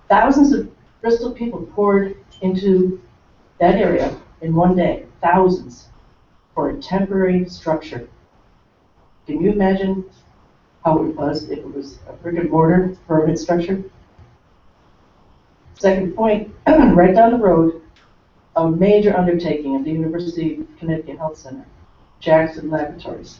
[SPEAKER 19] Thousands of Bristol people poured into that area in one day, thousands, for a temporary structure. Can you imagine how it was if it was a brick and mortar permanent structure? Second point, right down the road, a major undertaking at the University of Connecticut Health Center, Jackson Laboratories.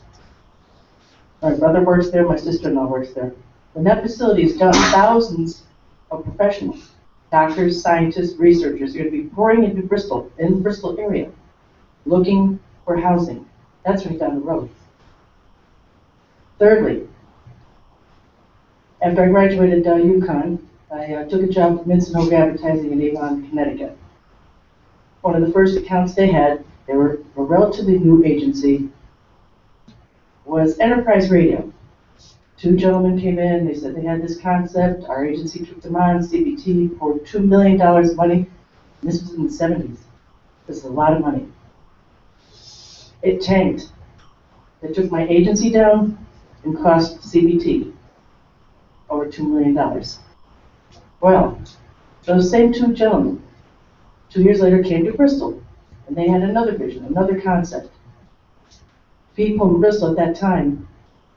[SPEAKER 19] My brother works there, my sister-in-law works there. When that facility is done, thousands of professionals, doctors, scientists, researchers are going to be pouring into Bristol, in the Bristol area, looking for housing. That's right down the road. Thirdly, after I graduated UConn, I took a job with Mincemeat Advertising in Avon, Connecticut. One of the first accounts they had, they were a relatively new agency, was Enterprise Radio. Two gentlemen came in, they said they had this concept, our agency took them on, CBT poured $2 million of money. This was in the 70s. This is a lot of money. It tanked. They took my agency down and cost CBT over $2 million. Well, those same two gentlemen, 2 years later came to Bristol, and they had another vision, another concept. People in Bristol at that time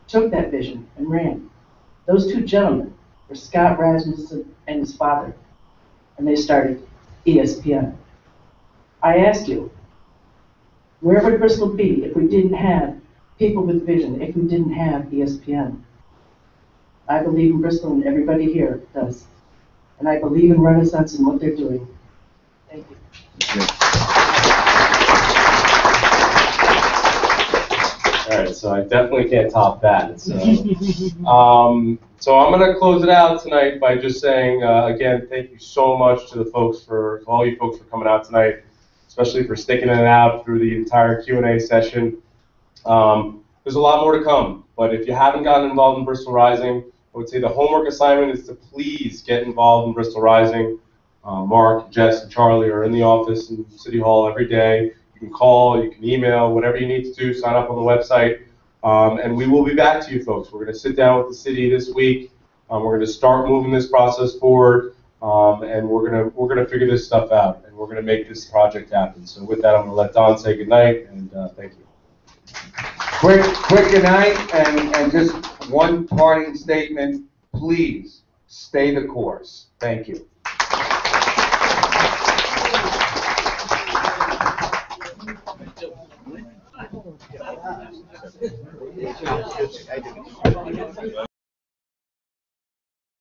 [SPEAKER 19] took that vision and ran. Those two gentlemen were Scott Rasmussen and his father, and they started ESPN. I ask you, where would Bristol be if we didn't have people with vision, if we didn't have ESPN? I believe in Bristol, and everybody here does. And I believe in Renaissance and what they're doing. Thank you.
[SPEAKER 5] All right, so I definitely can't top that. So, so I'm going to close it out tonight by just saying, again, thank you so much to the folks for all you folks for coming out tonight, especially for sticking it out through the entire Q&A session. There's a lot more to come, but if you haven't gotten involved in Bristol Rising, I would say the homework assignment is to please get involved in Bristol Rising. Mark, Jess, and Charlie are in the office in City Hall every day. You can call, you can email, whatever you need to do, sign up on the website, and we will be back to you folks. We're going to sit down with the city this week. We're going to start moving this process forward, and we're going to figure this stuff out, and we're going to make this project happen. So with that, I'm going to let Don say goodnight, and thank you.
[SPEAKER 3] Quick good night, and just one parting statement. Please stay the course. Thank you.